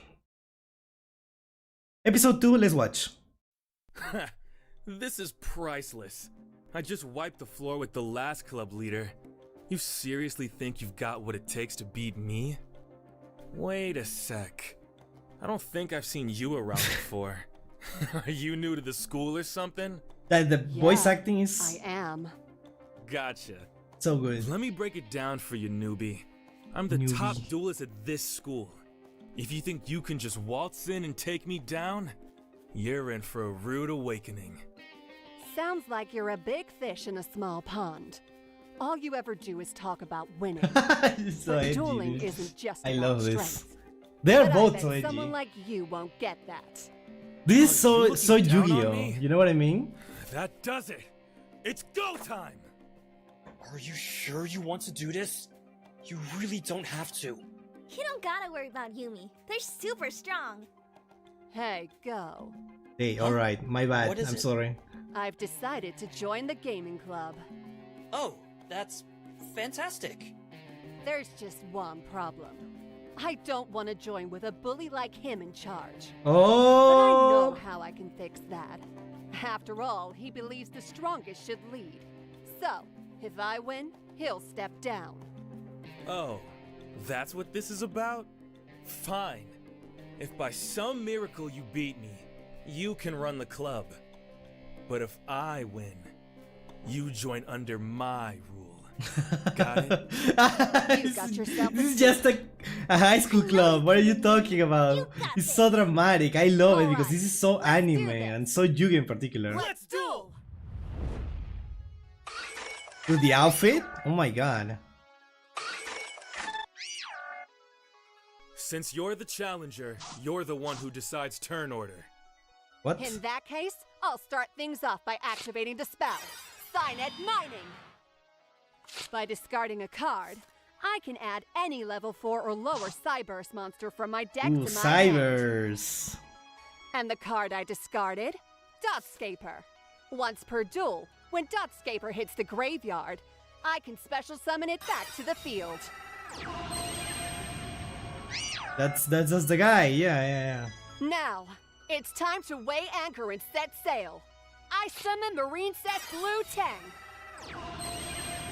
Episode 2, let's watch. This is priceless. I just wiped the floor with the last club leader. You seriously think you've got what it takes to beat me? Wait a sec. I don't think I've seen you around before. Are you new to the school or something? That the voice Yeah, acting is I am. Gotcha. so good. Let me break it down for you, newbie. I'm the Newbie. top duelist at this school. If you think you can just waltz in and take me down, you're in for a rude awakening. Sounds like you're a big fish in a small pond. All you ever do is talk about winning. It's so But edgy, dueling dude. isn't just I about love this. strength. They're But both I so bet edgy. someone like you won't get that. This is Are so you so looking down on Yu-Gi-Oh. me? You know what I mean? That does it. It's go time. Are you sure you want to do this? You really don't have to. You don't gotta worry about Yumi. They're super strong. Hey, go. Hey, all right, my bad. What is I'm it? sorry. I've decided to join the gaming club. Oh, that's fantastic. There's just one problem. I don't want to join with a bully like him in charge. But I Oh, know how I can fix that. After all, he believes the strongest should lead. So, if I win, he'll step down. Oh, that's what this is about? Fine. If by some miracle you beat me, you can run the club. But if I win, you join under my rule. Got it? You got yourself this is just a high school club. What are you talking about? It's so dramatic. I love it because this is so anime and so Yu-Gi in particular. Let's duel! With the outfit? Oh my god. Since you're the challenger, you're the one who decides turn order. What? In that case, I'll start things off by activating the spell, Signet Mining. By discarding a card, I can add any level 4 or lower Cyburst monster from my deck Ooh, to my hand. Cybers. And the card I discarded? Dotscaper. Once per duel, when Dotscaper hits the graveyard, I can special summon it back to the field. That's just the guy. Yeah. Now, it's time to weigh anchor and set sail. I summon Marine Set Blue Tang.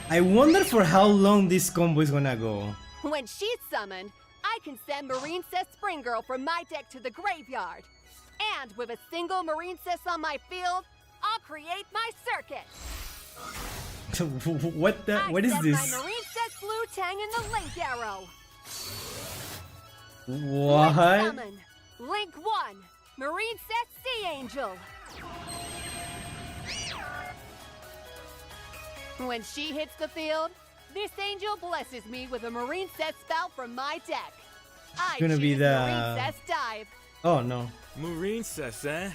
I wonder for how long this combo is gonna go. When she's summoned, I can send Marine Set Spring Girl from my deck to the graveyard. And with a single Marine Cess on my field, I'll create my circuit. What is I this? set my Marine Set Blue Tang in the Link Arrow. What? Link summon. Link 1. Marine Set Sea Angel. When she hits the field, this angel blesses me with a Marine Set spell from my deck. I Gonna be choose the- Marine Set Dive. Oh no. Marine Cess, eh?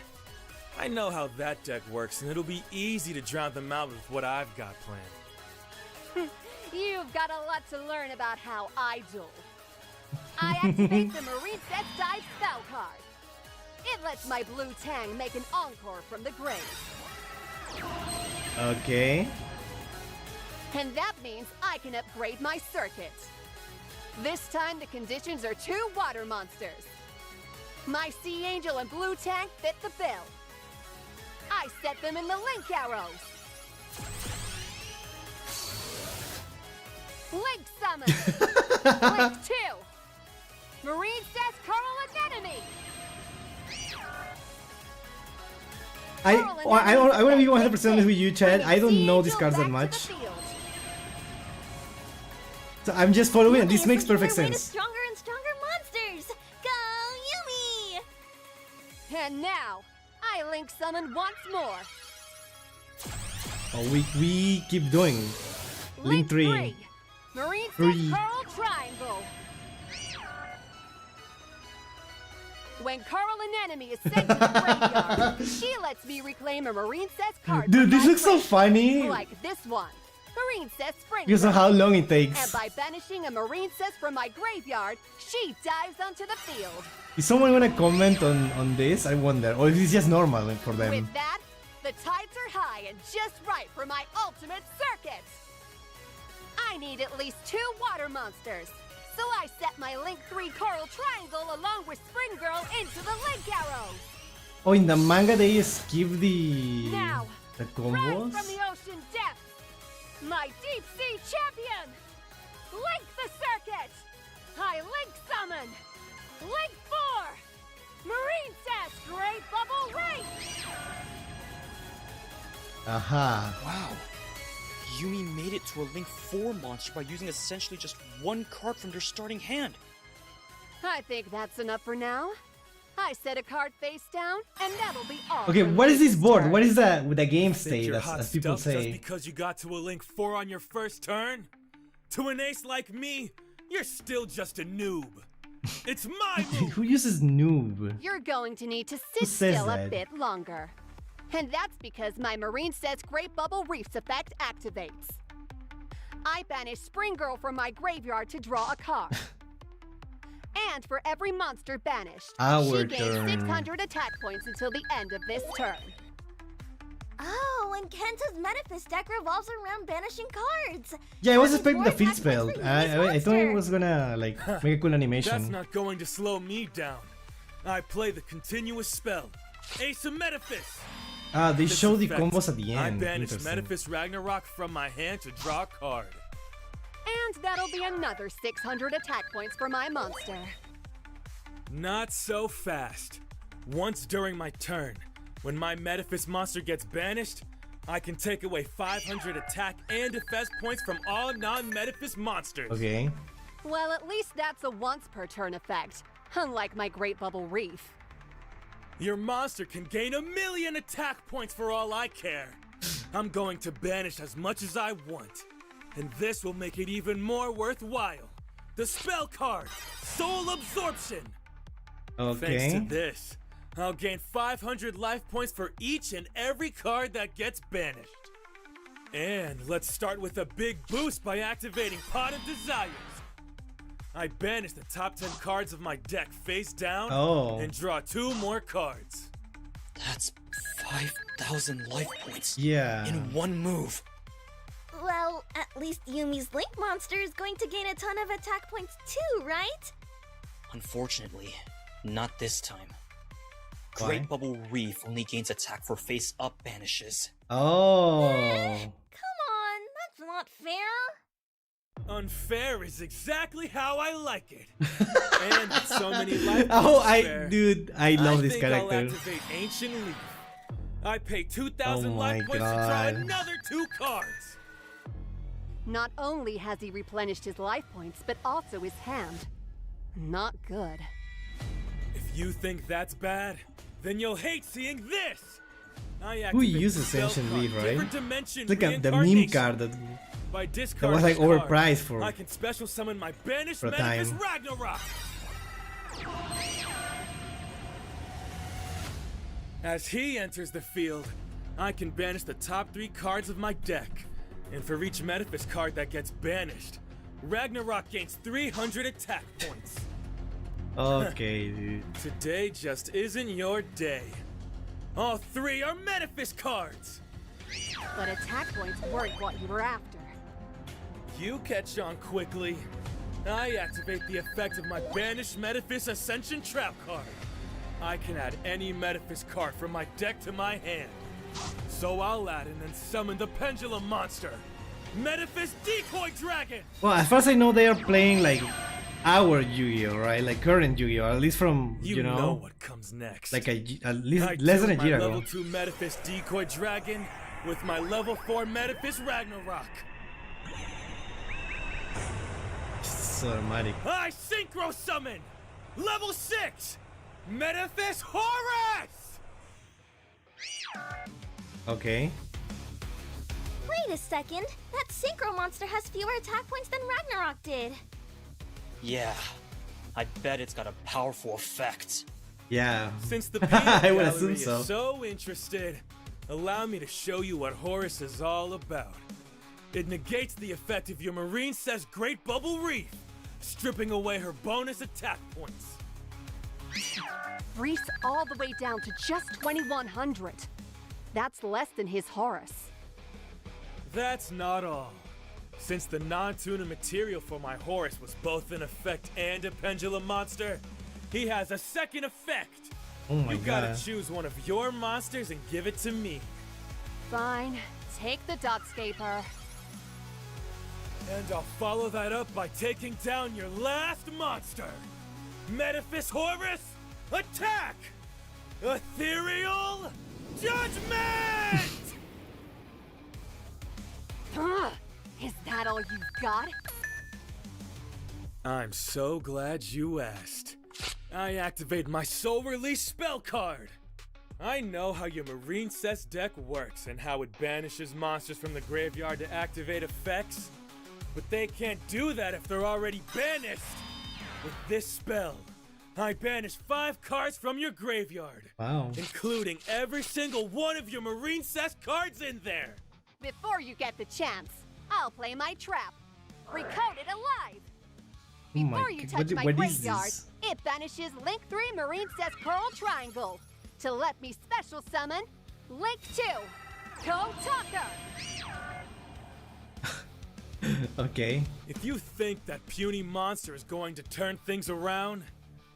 I know how that deck works, and it'll be easy to drown them out with what I've got planned. You've got a lot to learn about how I duel. I activate the Marine Set Dive spell card. It lets my Blue Tang make an encore from the grave. Okay. And that means I can upgrade my circuit. This time the conditions are 2 water monsters. My Sea Angel and Blue Tang fit the bill. I set them in the Link Arrows. Link Summon. Link 2. Marine Says Coral Anemone. I want to be 100% honest with you, Chad. I don't know these cards that much. So I'm just following and this makes perfect sense. Stronger and stronger monsters. Go Yumi! And now, I Link Summon once more. Oh, we keep doing. Link 3. Marine Three. Set Coral Triangle. When Coral Anemone is sent to the graveyard, she lets me reclaim a Marine Set card. Dude, from this my looks so grave. funny. Like this one. Marine Set Spring. Because of Girl. how long it And takes. by banishing a Marine Set from my graveyard, she dives onto the field. Is someone gonna comment on this? I wonder. Or is this just normal for them? With that, the tides are high and just right for my ultimate circuit. I need at least 2 water monsters. So I set my Link 3 Coral Triangle along with Spring Girl into the Link Arrow. Oh, in the manga they skip the Now, the Rise combos. from the ocean depths, my deep sea champion. Link the circuit. I Link summon. Link 4. Marine Sass Great Bubble Race! Aha. Wow. Yumi made it to a Link 4 monster by using essentially just one card from their starting hand. I think that's enough for now. I set a card face down, and that'll be all. Okay, for what is this Link's board? turn. What is that with the game Think state, you're as hot people stuff just say? because you got to a Link 4 on your first turn? To an ace like me, you're still just a noob. It's my move. Who uses noob? You're going to need to Who sit says still a that? bit longer. And that's because my Marine Says Great Bubble Reefs effect activates. I banish Spring Girl from my graveyard to draw a card. And for every monster banished, Our she gains turn. 600 attack points until the end of this turn. Oh, and Kenta's Metaphys deck revolves around banishing cards. Yeah, I was That expecting means the more field attack spell. points for I Yumi's thought it monster. was gonna like make a cool That's animation. not going to slow me down. I play the continuous spell, Ace of Metaphys. Ah, they This show the effect, combos at the I end. banish Interesting. Metaphys Ragnarok from my hand to draw a card. And that'll be another 600 attack points for my monster. Not so fast. Once during my turn, when my Metaphys monster gets banished, I can take away 500 attack and defense points from all non-Metaphys monsters. Okay. Well, at least that's a once per turn effect, unlike my Great Bubble Reef. Your monster can gain 1,000,000 attack points for all I care. I'm going to banish as much as I want, and this will make it even more worthwhile. The spell card, Soul Absorption. Thanks to Okay. this, I'll gain 500 life points for each and every card that gets banished. And let's start with a big boost by activating Pot of Desires. I banish the top 10 cards of my deck face down Oh. and draw 2 more cards. That's 5,000 life points Yeah. in one move. Well, at least Yumi's Link monster is going to gain a ton of attack points too, right? Unfortunately, not this time. Why? Great Bubble Reef only gains attack for face-up banishes. Oh. Come on, that's not fair. Unfair is exactly how I like it. And with so many life Oh, points to spare, dude, I love this think I'll character. activate Ancient Leaf. I pay 2,000 Oh life my points to draw God. another 2 cards. Not only has he replenished his life points, but also his hand. Not good. If you think that's bad, then you'll hate seeing this. I Who activate the uses spell Ancient card, Leaf, right? Different Dimension It's like the meme Reincarnation. card that By was discarding like a card, overpriced for I can special summon my banished for a Metaphys time. Ragnarok. As he enters the field, I can banish the top 3 cards of my deck. And for each Metaphys card that gets banished, Ragnarok gains 300 attack points. Okay, dude. Today just isn't your day. All 3 are Metaphys cards. But attack points weren't what you were after. You catch on quickly. I activate the effect of my banished Metaphys Ascension Trap card. I can add any Metaphys card from my deck to my hand. So I'll add and then summon the Pendulum Monster, Metaphys Decoy Dragon! Well, as far as I know, they are playing like our Yu-Gi-Oh, right? Like current Yu-Gi-Oh, at least from You you know what comes next. like at least I less than a tune year my ago. level 2 Metaphys Decoy Dragon with my level 4 Metaphys Ragnarok. So dramatic. I Synchro Summon! Level 6! Metaphys Horus! Okay. Wait a second. That Synchro monster has fewer attack points than Ragnarok did. Yeah, I bet it's got a powerful effect. Yeah. Since the I peanut would gallery assume is so. so interested, allow me to show you what Horus is all about. It negates the effect of your Marine Says Great Bubble Reef, stripping away her bonus attack points. Reef's all the way down to just 2,100. That's less than his Horus. That's not all. Since the non-tuna material for my Horus was both an effect and a pendulum monster, he has a second effect. Oh my You gotta god. choose one of your monsters and give it to me. Fine, take the Dotscaper. And I'll follow that up by taking down your last monster, Metaphys Horus Attack! Ethereal Judgment! Is that all you've got? I'm so glad you asked. I activate my soul release spell card. I know how your Marine Cess deck works and how it banishes monsters from the graveyard to activate effects, but they can't do that if they're already banished. With this spell, I banish 5 cards from your graveyard. Wow. Including every single one of your Marine Cess cards in there. Before you get the chance, I'll play my trap. Recode it alive. Oh my Before you God. touch my What is graveyard, this? it banishes Link 3 Marine Cess Coral Triangle. To let me special summon Link 2, Go Talker. Okay. If you think that puny monster is going to turn things around,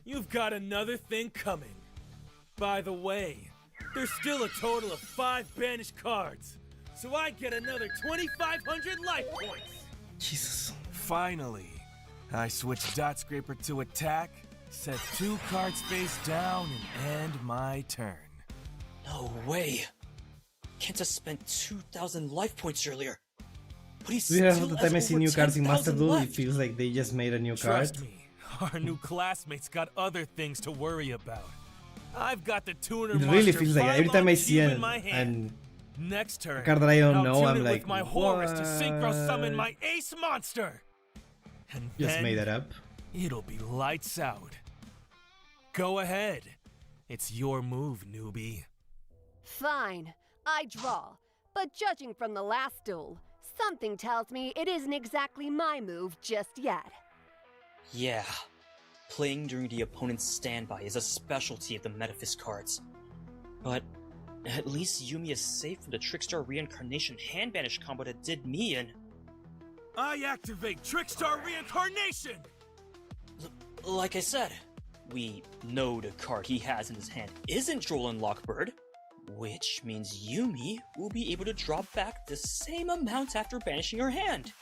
you've got another thing coming. By the way, there's still a total of 5 banished cards, so I get another 2,500 life points. Jesus. Finally, I switch Dot Scraper to attack, set 2 cards face down, and end my turn. No way. Kenta spent 2,000 life points earlier. But he's Yeah, still the has time I see over new cards in 10,000 Master Duel, it left. feels like they just made a new card. Trust me, our new classmates got other things to worry about. I've got the tuner It really monster feels like every time I see Paimon Cube an, in my hand. Next turn, card that I don't I'll know, tune I'm it like, with my Horus to synchro summon what? my ace monster. And Just then made that up. it'll be lights out. Go ahead. It's your move, newbie. Fine, I draw. But judging from the last duel, something tells me it isn't exactly my move just yet. Yeah. Playing during the opponent's standby is a specialty of the Metaphys cards. But at least Yumi is safe from the Trickstar Reincarnation hand banish combo that did me in. I activate Trickstar Reincarnation! Like I said, we know the card he has in his hand isn't Drolan Lockbird, which means Yumi will be able to draw back the same amount after banishing her hand.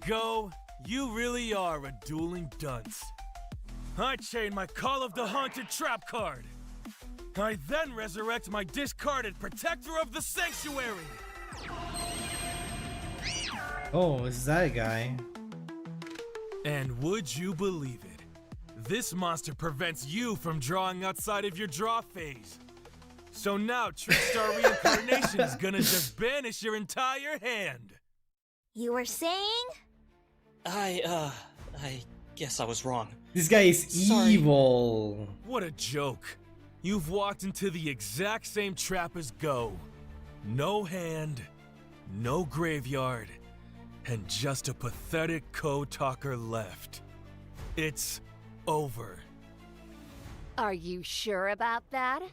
Go, you really are a dueling dunce. I chain my Call of the Haunted Trap card. I then resurrect my discarded Protector of the Sanctuary. Oh, is that a guy? And would you believe it? This monster prevents you from drawing outside of your draw phase. So now Trickstar Reincarnation is gonna just banish your entire hand. You were saying? I guess I was wrong. This guy is Sorry. evil. What a joke. You've walked into the exact same trap as Go. No hand, no graveyard, and just a pathetic code talker left. It's over. Are you sure about that?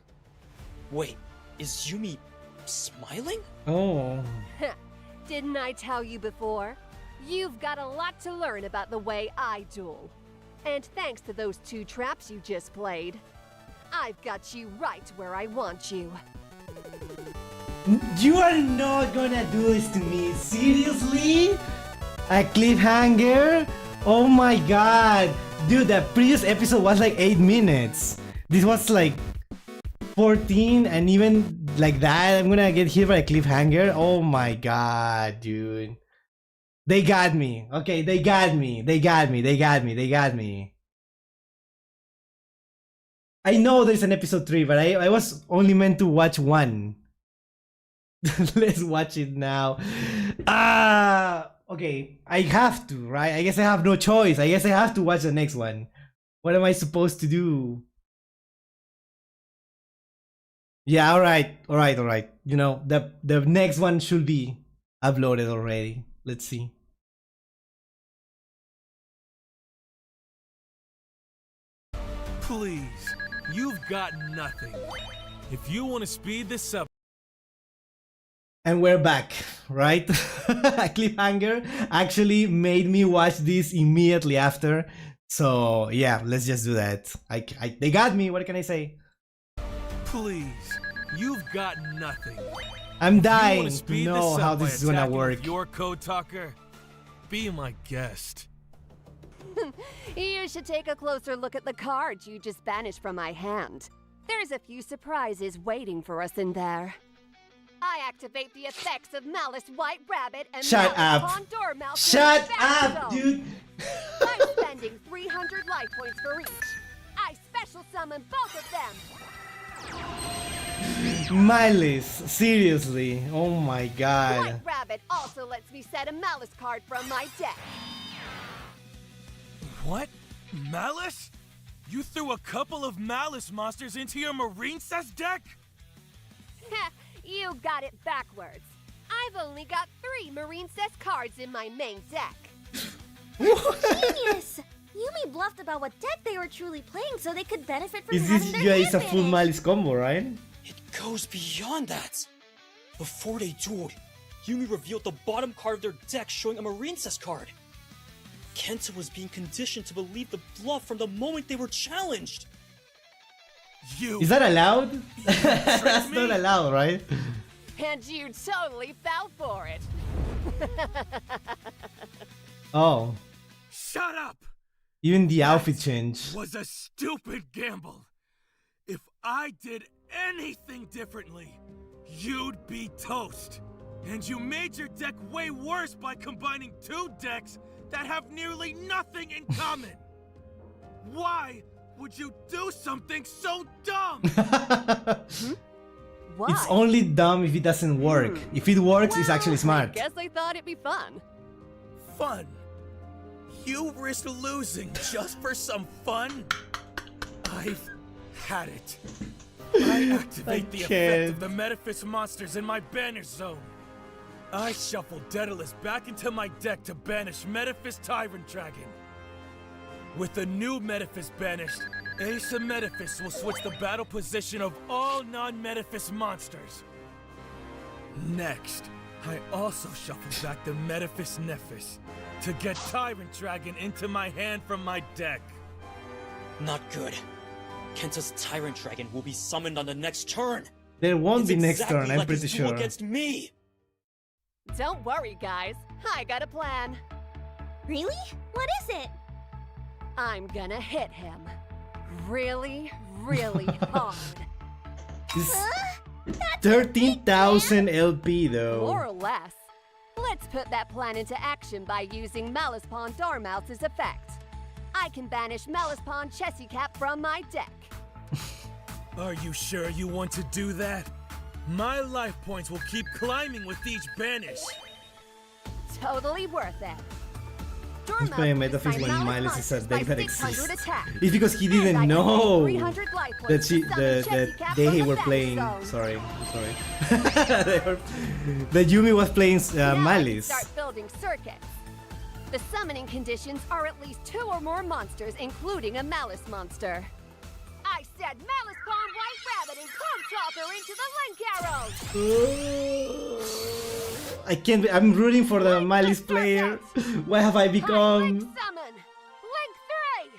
Wait, is Yumi smiling? Oh. Didn't I tell you before? You've got a lot to learn about the way I duel. And thanks to those 2 traps you just played, I've got you right where I want you. You are not gonna do this to me. Seriously? A cliffhanger? Oh my god. Dude, the previous episode was like 8 minutes. This was like 14, and even like that, I'm gonna get hit by a cliffhanger. Oh my god, dude. They got me. Okay, they got me. They got me. They got me. They got me. I know there's an episode 3, but I was only meant to watch 1. Let's watch it now. Okay. I have to, right? I guess I have no choice. I guess I have to watch the next one. What am I supposed to do? Yeah, alright. You know, the next one should be uploaded already. Let's see. Please, you've got nothing. If you want to speed this up, And we're back, right? Cliffhanger actually made me watch this immediately after. So yeah, let's just do that. They got me, what can I say? please, you've got nothing. I'm If you wanna dying to speed know this how up by this is gonna attacking with work. Your code talker, be my guest. You should take a closer look at the cards you just banished from my hand. There's a few surprises waiting for us in there. I activate the effects of Malice White Rabbit and Shut Malice up. Pawn Dormouse. Shut up, dude. By spending 300 life points for each, I special summon both of them. Malice, seriously. Oh my White god. Rabbit also lets me set a Malice card from my deck. What? Malice? You threw a couple of Malice monsters into your Marine Cess deck? You got it backwards. I've only got 3 Marine Cess cards in my main deck. Genius! Yumi bluffed about what deck they were truly playing so they could benefit from Is having this their guys a hand full banished. Malice combo, right? It goes beyond that. Before they dueled, Yumi revealed the bottom card of their deck showing a Marine Cess card. Kenta was being conditioned to believe the bluff from the moment they were challenged. Is that allowed? That's not allowed, right? And you totally fell for it. Oh. Shut up! Even the outfit change. Was a stupid gamble. If I did anything differently, you'd be toast. And you made your deck way worse by combining 2 decks that have nearly nothing in common. Why would you do something so dumb? Why? It's only dumb if it doesn't work. If it works, it's actually smart. Guess I thought it'd be fun. Fun? You risked losing just for some fun? I've had it. I activate the effect of the Metaphys monsters in my banish zone. I shuffle Daedalus back into my deck to banish Metaphys Tyrant Dragon. With the new Metaphys banished, Ace of Metaphys will switch the battle position of all non-Metaphys monsters. Next, I also shuffle back the Metaphys Nephis to get Tyrant Dragon into my hand from my deck. Not good. Kenta's Tyrant Dragon will be summoned on the next turn. There won't It's be next exactly turn, I'm like pretty his duel sure. against me. Don't worry, guys. I got a plan. Really? What is it? I'm gonna hit him. Really, really hard. It's 13,000 LP though. More or less. Let's put that plan into action by using Malice Pawn Dormouse's effect. I can banish Malice Pawn Chessy Cap from my deck. Are you sure you want to do that? My life points will keep climbing with each banish. Totally worth it. He's playing Metaphys when Miles is a deck that 600 exists. attack. It's because he And I didn't can know pay 300 life that points she, to summon Chessy that Cap they from the were back playing. zone. Sorry, I'm sorry. That Yumi was playing Now I can Malice. start building circuits. The summoning conditions are at least 2 or more monsters, including a Malice monster. I said Malice Pawn White Rabbit and Clone Talker into the link arrows! I can't. I'm rooting for the Malice player. What have I become? Summon! Link 3!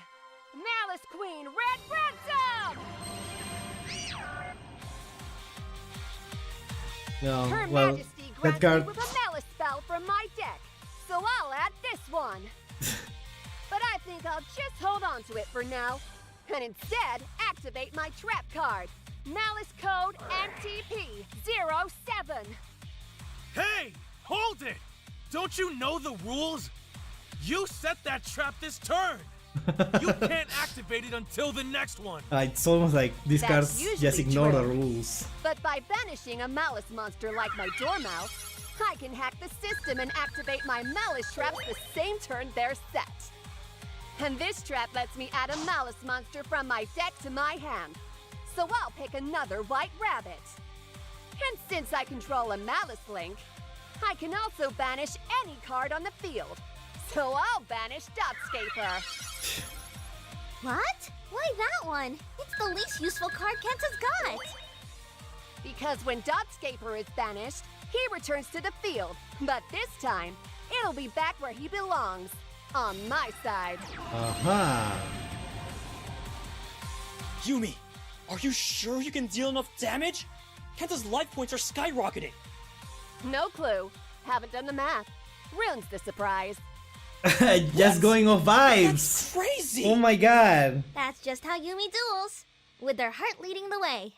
Malice Queen Red Ransom! No, Her well, Majesty that grants me card. with a Malice spell from my deck, so I'll add this one. But I think I'll just hold on to it for now, and instead activate my trap card. Malice code MTP07. Hey, hold it! Don't you know the rules? You set that trap this turn. You can't activate it until the next one. It's almost like these That's cards usually just ignore the true. rules. But by banishing a Malice monster like my Dormouse, I can hack the system and activate my Malice traps the same turn they're set. And this trap lets me add a Malice monster from my deck to my hand. So I'll pick another White Rabbit. And since I control a Malice link, I can also banish any card on the field. So I'll banish Dotscaper. What? Why that one? It's the least useful card Kenta's got. Because when Dotscaper is banished, he returns to the field. But this time, it'll be back where he belongs. On my side. Yumi, are you sure you can deal enough damage? Kenta's life points are skyrocketing. No clue. Haven't done the math. Ruins the surprise. Just going off vibes. That's crazy. Oh my god. That's just how Yumi duels, with their heart leading the way.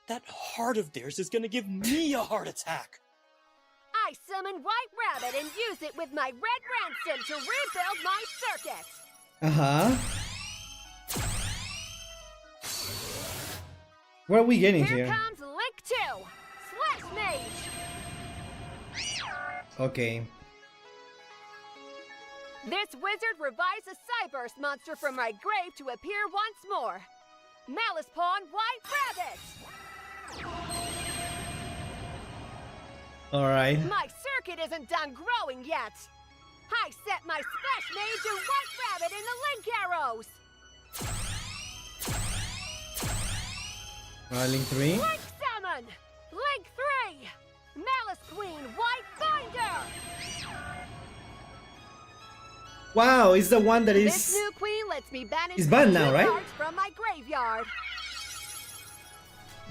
That heart of theirs is gonna give me a heart attack. I summon White Rabbit and use it with my Red Ransom to rebuild my circuit. Uh-huh. What are we getting Here here? comes Link 2, Slash Mage. Okay. This wizard revives a Cyburst monster from my grave to appear once more. Malice Pawn White Rabbit. Alright. My circuit isn't done growing yet. I set my Splash Mage and White Rabbit in the Link arrows. Link 3. Link Summon! Link 3! Malice Queen White Binder! Wow, it's the one that This is... new queen lets me banish It's banned now, 2 right? cards from my graveyard.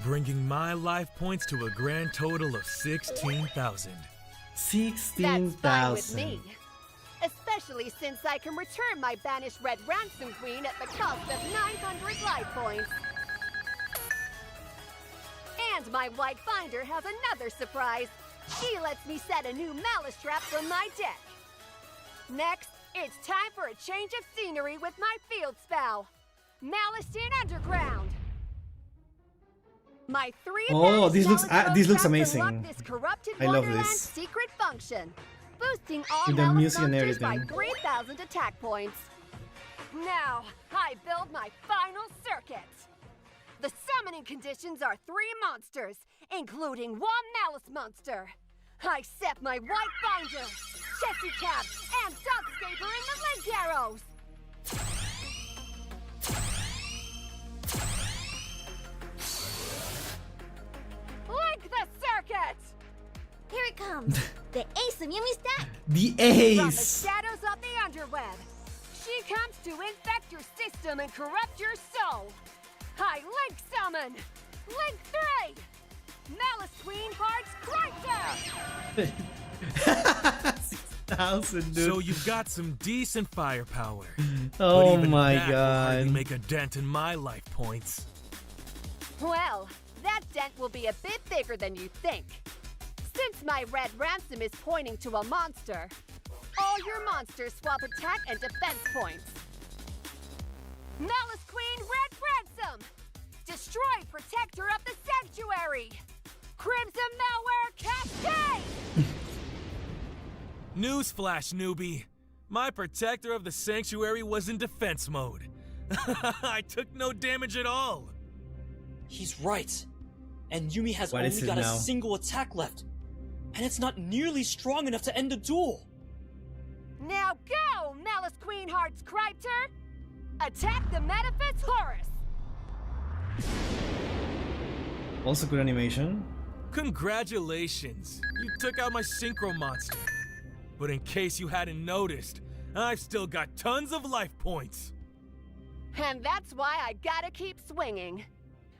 Bringing my life points to a grand total of 16,000. That's fine with 16,000. me. Especially since I can return my banished Red Ransom Queen at the cost of 900 life points. And my White Finder has another surprise. She lets me set a new Malice Trap from my deck. Next, it's time for a change of scenery with my field spell. Malice in Underground. My 3 Oh, banished this looks Malice this looks Trap amazing. unlock this corrupted I love Wonderland this. secret function, boosting all With the Malice music and monsters by everything. 3,000 attack points. Now, I build my final circuit. The summoning conditions are 3 monsters, including 1 Malice monster. I set my White Binder, Chessie Cap, and Dogscaper in the Link arrows. Link the circuit! Here it comes. The ace of Yumi's deck. The From the ace! shadows of the underweb, she comes to infect your system and corrupt your soul. I Link Summon! Link 3! Malice Queen Hearts Crypto! 6,000, dude. So you've got some decent firepower. Oh but even my that will hardly god. make a dent in my life points. Well, that dent will be a bit bigger than you think. Since my Red Ransom is pointing to a monster, all your monsters swap attack and defense points. Malice Queen Red Ransom! Destroy Protector of the Sanctuary! Crimson Malware Cascade! Newsflash, newbie. My protector of the sanctuary was in defense mode. I took no damage at all. He's right. And Yumi has What is only it got a now? single attack left. And it's not nearly strong enough to end the duel. Now go, Malice Queen Hearts Cryptor! Attack the Metaphys Horus! Also good animation. Congratulations. You took out my synchro monster. But in case you hadn't noticed, I've still got tons of life points. And that's why I gotta keep swinging.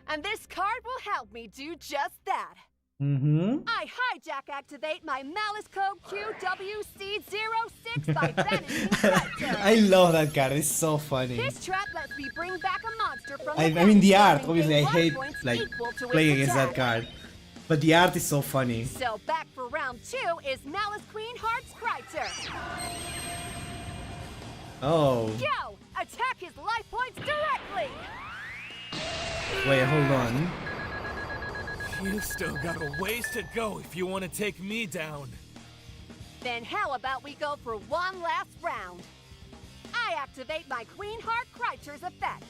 And this card will help me do just that. Mm-hmm. I hijack activate my Malice Code QWC06 by banishing Crypto. I love that card. It's so funny. This trap lets me bring back a monster from I the mean the banished art. zone and Obviously, I gain life hate points like equal to playing its against that attack. card. But the art is so funny. So back for round 2 is Malice Queen Hearts Cryptor. Oh. Go! Attack his life points directly! Wait, hold on. You've still got a ways to go if you want to take me down. Then how about we go for one last round? I activate my Queen Heart Cryptor's effect.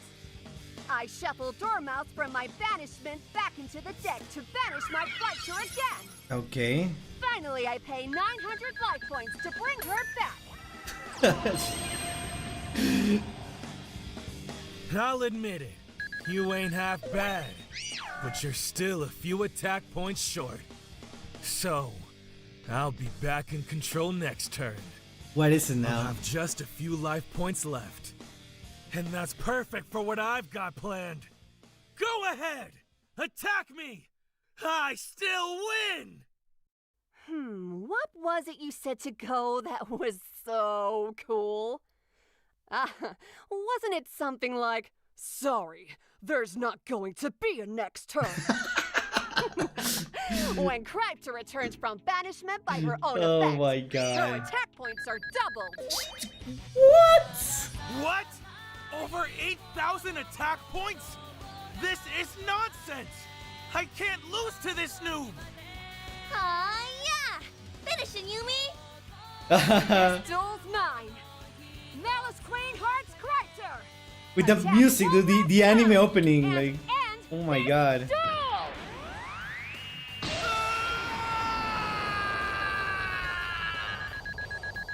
I shuffle Dormouse from my banishment back into the deck to banish my Cryptor again. Okay. Finally, I pay 900 life points to bring her back. I'll admit it. You ain't half bad. But you're still a few attack points short. So, I'll be back in control next turn. What is it I'll now? have just a few life points left. And that's perfect for what I've got planned. Go ahead! Attack me! I still win! What was it you said to go that was so cool? Wasn't it something like, sorry, there's not going to be a next turn? When Cryptor returns from banishment by her own Oh effects, my her god. attack points are doubled. What? What? Over 8,000 attack points? This is nonsense! I can't lose to this noob! Aw, yeah! Finishing, Yumi! This duel's mine. Malice Queen Hearts Cryptor. With the music, the anime opening, like, oh my god.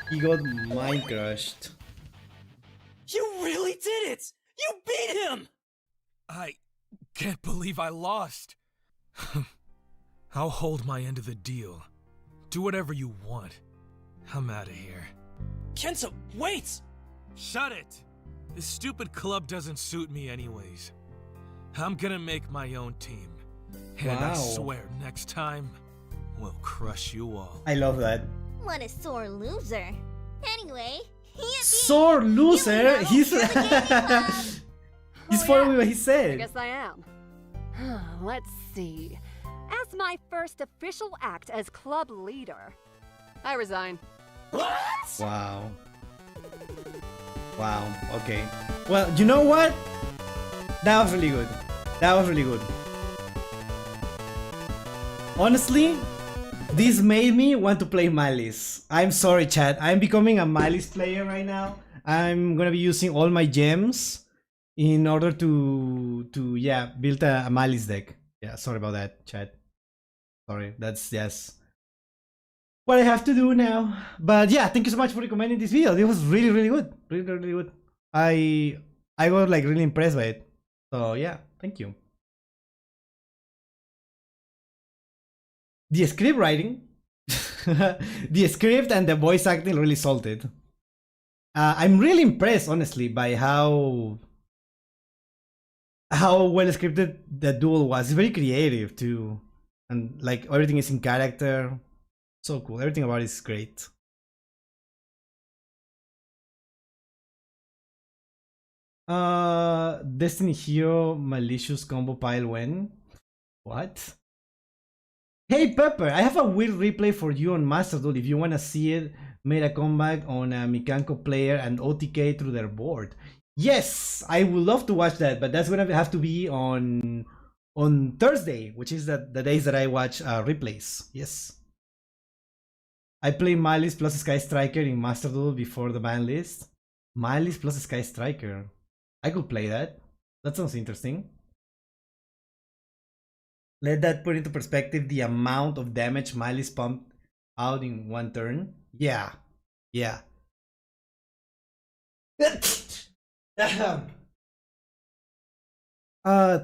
He got mind crushed. You really did it! You beat him! I can't believe I lost. I'll hold my end of the deal. Do whatever you want. I'm out of here. Kenta, wait! Shut it! This stupid club doesn't suit me anyways. I'm gonna make my own team. And I Wow. swear next time, we'll crush you all. I love that. What a sore loser. Anyway, Sore loser. He's he's following what he I said. guess I am. Let's see. As my first official act as club leader, I resign. Wow. Wow. Okay. Well, you know what? That was really good. That was really good. Honestly, this made me want to play Malice. I'm sorry, chat. I'm becoming a Malice player right now. I'm gonna be using all my gems in order to yeah, build a Malice deck. Yeah, sorry about that, chat. Sorry, that's just what I have to do now. But yeah, thank you so much for recommending this video. It was really, really good. Really, really good. I got like really impressed by it. So yeah, thank you. The script writing, the script and the voice acting really sold it. I'm really impressed, honestly, by how well scripted the duel was. It's very creative too, and like everything is in character. So cool. Everything about it is great. Destiny Hero malicious combo pile when? What? Hey Pepper, I have a weird replay for you on masterduel if you wanna see it. Made a comeback on a Mikanko player and OTK through their board. Yes, I would love to watch that, but that's gonna have to be on Thursday, which is the days that I watch replays. Yes. I play Malice plus Sky Striker in masterduel before the ban list. Malice plus Sky Striker. I could play that. That sounds interesting. Let that put into perspective the amount of damage Malice pumped out in one turn. Yeah. Yeah.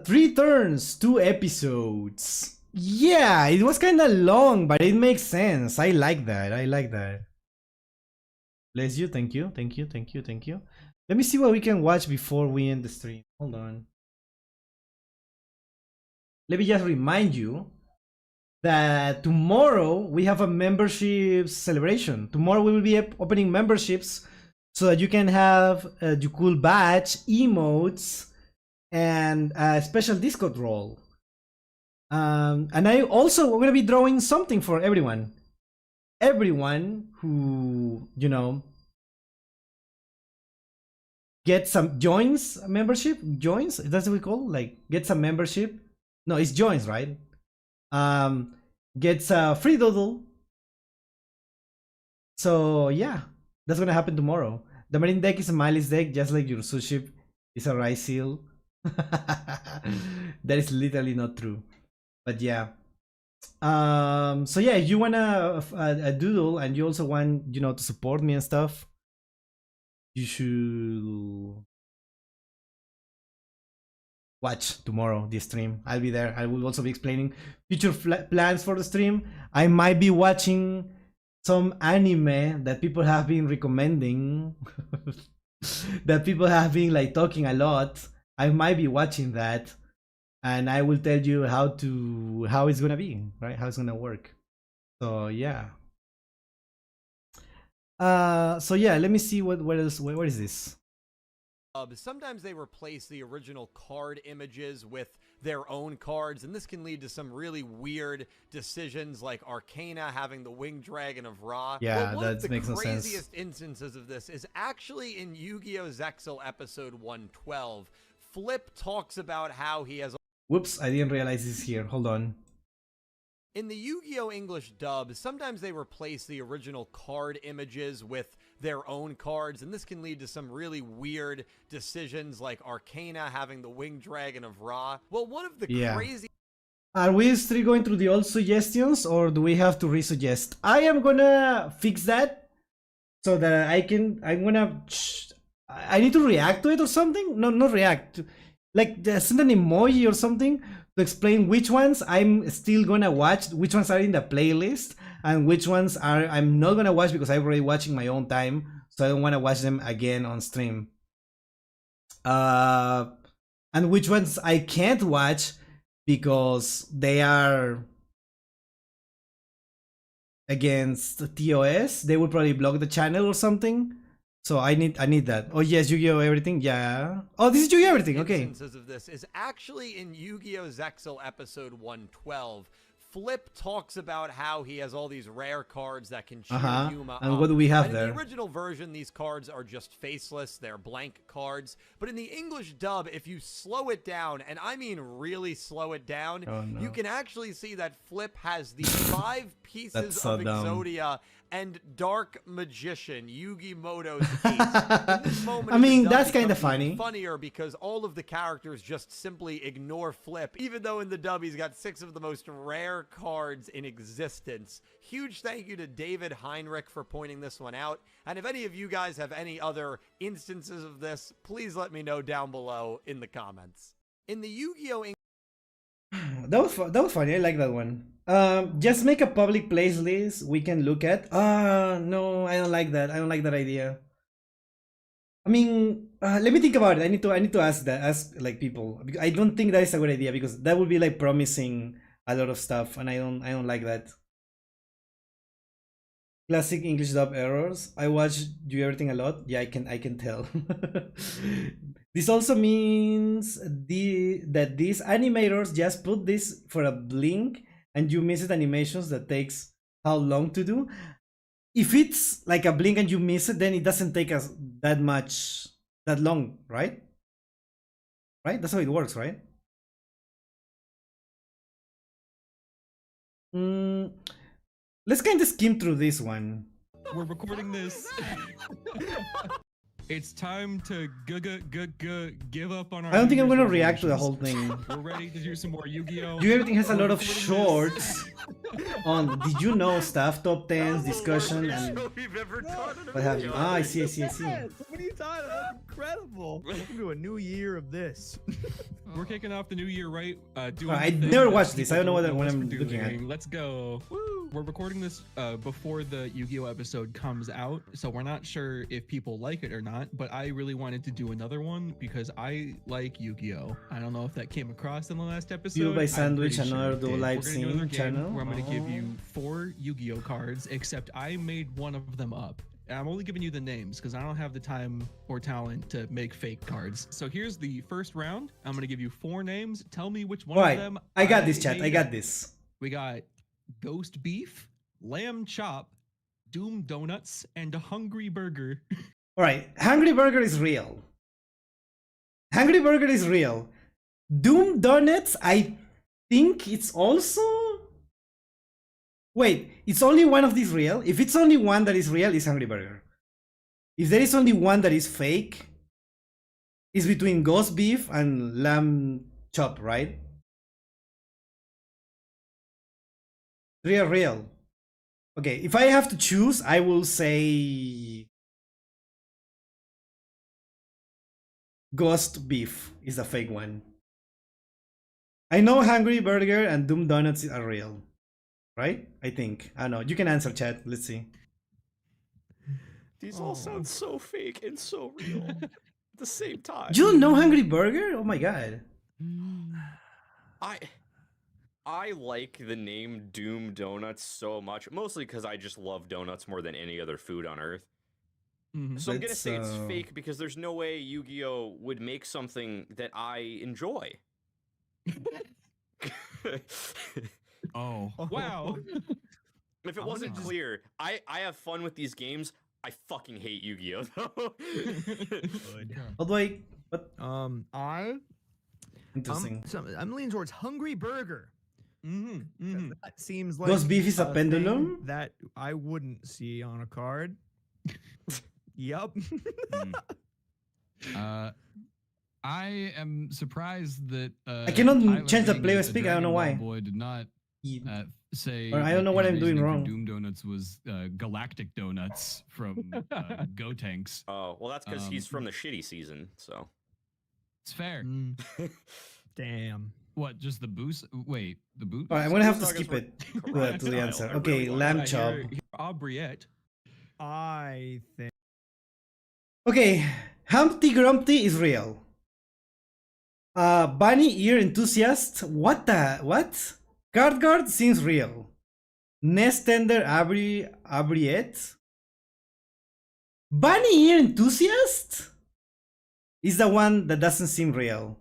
3 turns, 2 episodes. Yeah, it was kind of long, but it makes sense. I like that. I like that. Bless you. Thank you. Thank you. Thank you. Thank you. Let me see what we can watch before we end the stream. Hold on. Let me just remind you that tomorrow we have a membership celebration. Tomorrow we will be opening memberships so that you can have the cool badge, emotes, and a special Discord role. And I also, we're gonna be drawing something for everyone. Everyone who, you know, get some joins membership. Joins? That's what we call, like, get some membership. No, it's joins, right? Gets a free doodle. So yeah, that's gonna happen tomorrow. The marine deck is a Malice deck, just like your sushi is a rice seal. That is literally not true, but yeah. So yeah, if you want a doodle and you also want, you know, to support me and stuff, you should watch tomorrow the stream. I'll be there. I will also be explaining future plans for the stream. I might be watching some anime that people have been recommending that people have been like talking a lot. I might be watching that, and I will tell you how it's gonna be, right? How it's gonna work. So yeah. So yeah, let me see what else. What is this? Sometimes they replace the original card images with their own cards, and this can lead to some really weird decisions, like Arcana having the Winged Dragon of Ra. Yeah, one of that makes no the sense. craziest instances of this is actually in Yu-Gi-Oh! Zexal episode 112. Flip talks about how he has... Whoops, I didn't realize this here. Hold on. In the Yu-Gi-Oh! English dub, sometimes they replace the original card images with their own cards, and this can lead to some really weird decisions, like Arcana having the Winged Dragon of Ra. Well, one of the crazy... Are we still going through the old suggestions, or do we have to resuggest? I am gonna fix that so that I need to react to it or something? No, not react. Like, send an emoji or something to explain which ones I'm still gonna watch, which ones are in the playlist, and which ones I'm not gonna watch because I'm already watching my own time, so I don't want to watch them again on stream. And which ones I can't watch because they are against TOS. They would probably block the channel or something. So I need that. Oh yes, Yu-Gi-Oh! Everything. Yeah. Oh, this is Yu-Gi-Oh! Everything. Okay. Instances of this is actually in Yu-Gi-Oh! Zexal episode 112. Flip talks about how he has all these rare cards that can cheer Yuma and up. what do we have and there? In the original version, these cards are just faceless. They're blank cards. But in the English dub, if you slow it down, and I mean really slow it down, you can actually see that Flip has the 5 pieces so of Exodia and Dark Magician, Yugi Moto's ace. I mean, that's kind of funny. Funnier because all of the characters just simply ignore Flip, even though in the dub he's got 6 of the most rare cards in existence. Huge thank you to David Heinrich for pointing this one out. And if any of you guys have any other instances of this, please let me know down below in the comments. In the Yu-Gi-Oh! That was funny. I like that one. Just make a public playlist we can look at. No, I don't like that. I don't like that idea. I mean, let me think about it. I need to ask like people. I don't think that is a good idea because that would be like promising a lot of stuff, and I don't like that. Classic English dub errors. I watch Do Everything a lot. Yeah, I can tell. This also means that these animators just put this for a blink and you miss it animations that takes how long to do. If it's like a blink and you miss it, then it doesn't take us that long, right? Right? That's how it works, right? Let's kind of skim through this one. We're recording this. It's time to give up on our... I don't think I'm gonna react to the whole thing. We're ready to do some more Yu-Gi-Oh! Do Everything has a lot of shorts on Did You Know stuff, top 10s, discussion, and what have you. I see. What are you talking about? Incredible. Welcome to a new year of this. We're kicking off the new year, right? I never watched this. I don't know what I'm looking at. Let's go. Woo. We're recording this before the Yu-Gi-Oh! Episode comes out, so we're not sure if people like it or not, but I really wanted to do another one because I like Yu-Gi-Oh! I don't know if that came across in the last episode. Fueled by Sandwich, another do live stream channel. Where I'm going to give you 4 Yu-Gi-Oh! Cards, except I made one of them up. And I'm only giving you the names because I don't have the time or talent to make fake cards. So here's the first round. I'm going to give you 4 names. Tell me which one of them. I got this, chat. I got this. We got Ghost Beef, Lamb Chop, Doom Donuts, and a Hungry Burger. All right, Hungry Burger is real. Hungry Burger is real. Doom Donuts, I think it's also... Wait, it's only one of these real? If it's only one that is real, it's Hungry Burger. If there is only one that is fake, it's between Ghost Beef and Lamb Chop, right? 3 are real. Okay, if I have to choose, I will say Ghost Beef is a fake one. I know Hungry Burger and Doom Donuts are real, right? I think. I don't know. You can answer, chat. Let's see. These all sound so fake and so real at the same time. You don't know Hungry Burger? Oh my god. I like the name Doom Donuts so much, mostly because I just love donuts more than any other food on Earth. So I'm gonna say it's fake because there's no way Yu-Gi-Oh would make something that I enjoy. Oh. Wow. If it wasn't clear, I have fun with these games. I fucking hate Yu-Gi-Oh though. How do I? What? Interesting. I'm leaning towards Hungry Burger. That seems like Ghost beef is a thing pendulum? that I wouldn't see on a card. Yup. I am surprised that I cannot Tyler, change the being player a speak. I don't know Dragon why. Ball Boy did not say. Or I don't that know what his I'm doing reasoning for wrong. Doom Donuts was Galactic Donuts from Go Tanks. Oh well, that's because he's from the shitty season. So it's fair. Damn. What? Just the boost? Wait, the boost? Alright, I'm gonna have to skip it to the answer. Okay, lamb chop. Aubriette. I think. Okay, Humpty Grumpty is real. Bunny Ear Enthusiast? What the? What? Card Guard seems real. Nest Tender Aubriette? Bunny Ear Enthusiast? Is the one that doesn't seem real.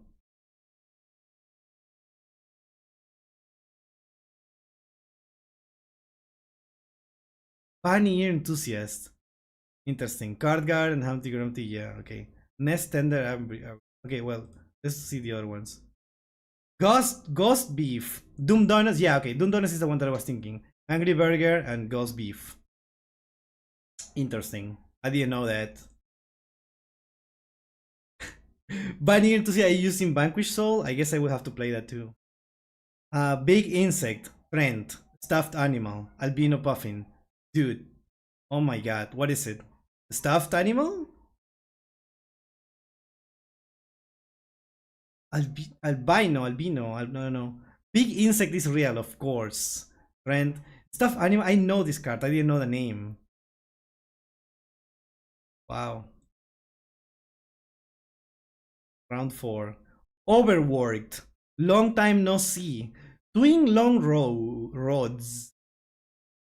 Bunny Ear Enthusiast. Interesting. Card Guard and Humpty Grumpty, yeah, okay. Nest Tender okay, well, let's see the other ones. Ghost Beef. Doom Donuts, yeah, okay. Doom Donuts is the one that I was thinking. Angry Burger and Ghost Beef. Interesting. I didn't know that. Bunny Enthusiast I use in Vanquish Soul. I guess I will have to play that too. Big Insect. Friend. Stuffed Animal. Albino Puffin. Dude. Oh my god. What is it? Stuffed animal? Albino. No. Big Insect is real, of course. Friend. Stuffed animal. I know this card. I didn't know the name. Wow. Round 4. Overworked. Long time no see. Twin long roads.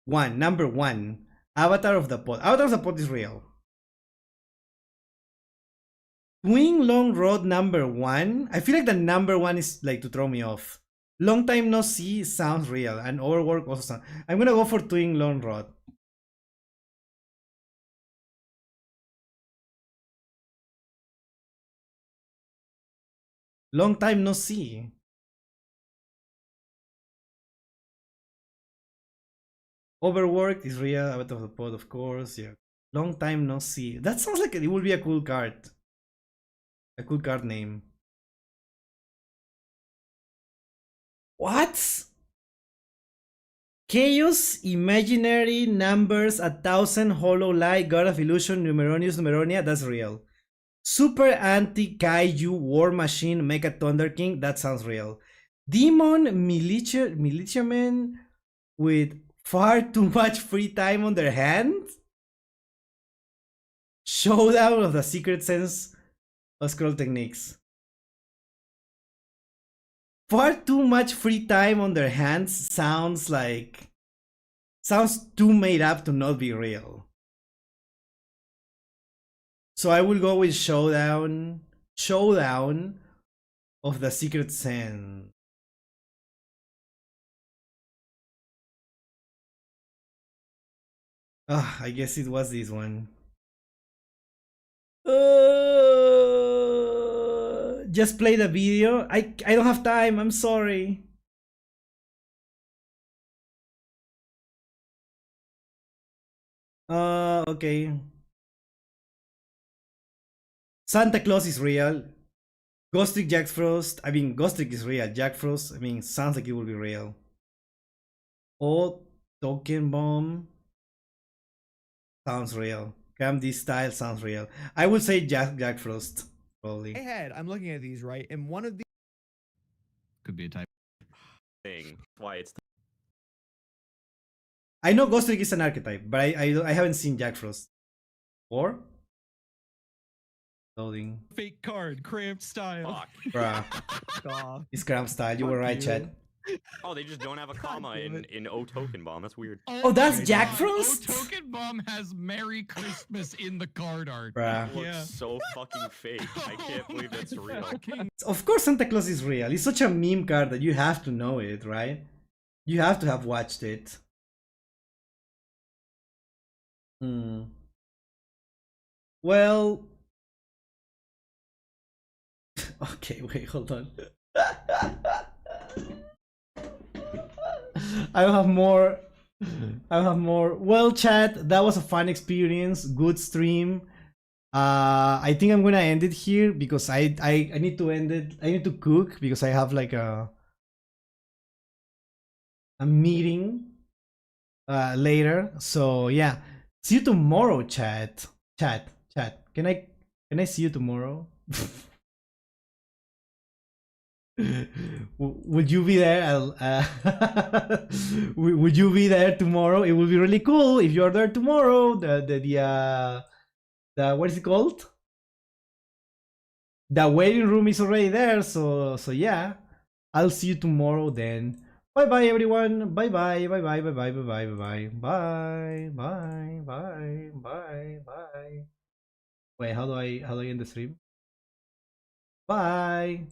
Number 1. Avatar of the Pod. Avatar of the Pod is real. Twin long road number 1. I feel like the number 1 is like to throw me off. Long time no see sounds real. And overwork also sounds. I'm gonna go for Twin long road. Long time no see. Overworked is real. Out of the pod, of course. Yeah. Long time no see. That sounds like it would be a cool card. A cool card name. What? Chaos, Imaginary Numbers, 1000, Hollow Light, God of Illusion, Numeronia. That's real. Super Anti-Kaiju War Machine Mecha Thunder King, that sounds real. Demon Militiamen with far too much free time on their hands? Showdown of the Secret Sense of Scroll Techniques. Far too much free time on their hands sounds too made up to not be real. So I will go with Showdown of the Secret Sense. I guess it was this one. Just play the video. I don't have time. I'm sorry. Okay. Santa Claus is real. Ghost Trick Jack Frost. I mean, Ghost Trick is real. Jack Frost, I mean, sounds like it will be real. Oh, Token Bomb. Sounds real. Camdy Style sounds real. I would say Jack Frost, probably. Hey, Head, I'm looking at these, right? And one of these could be a type thing. Why it's. I know Ghost Trick is an archetype, but I haven't seen Jack Frost. Or? Loading. Fake card, cramped style. Fuck. Bruh. It's cramped style. You were right, Chad. Oh, they just don't have a comma in O Token Bomb. That's weird. Oh, that's my Jack God. Frost? Oh, Token Bomb has Merry Christmas in the card art. Bruh. It looks so fucking fake. I can't believe that's real. Of course Santa Claus is real. It's such a meme card that you have to know it, right? You have to have watched it. Well... Okay, wait, hold on. I'll have more. Well, chat, that was a fun experience. Good stream. I think I'm gonna end it here because I need to end it. I need to cook because I have like a meeting later. So yeah, see you tomorrow, chat. Chat. Can I see you tomorrow? Would you be there? Would you be there tomorrow? It would be really cool if you're there tomorrow. The what is it called? The waiting room is already there. So yeah, I'll see you tomorrow then. Bye bye everyone. Bye bye. Bye bye. Bye bye. Bye bye. Bye bye. Bye bye. Bye bye. Wait, how do I end the stream? Bye.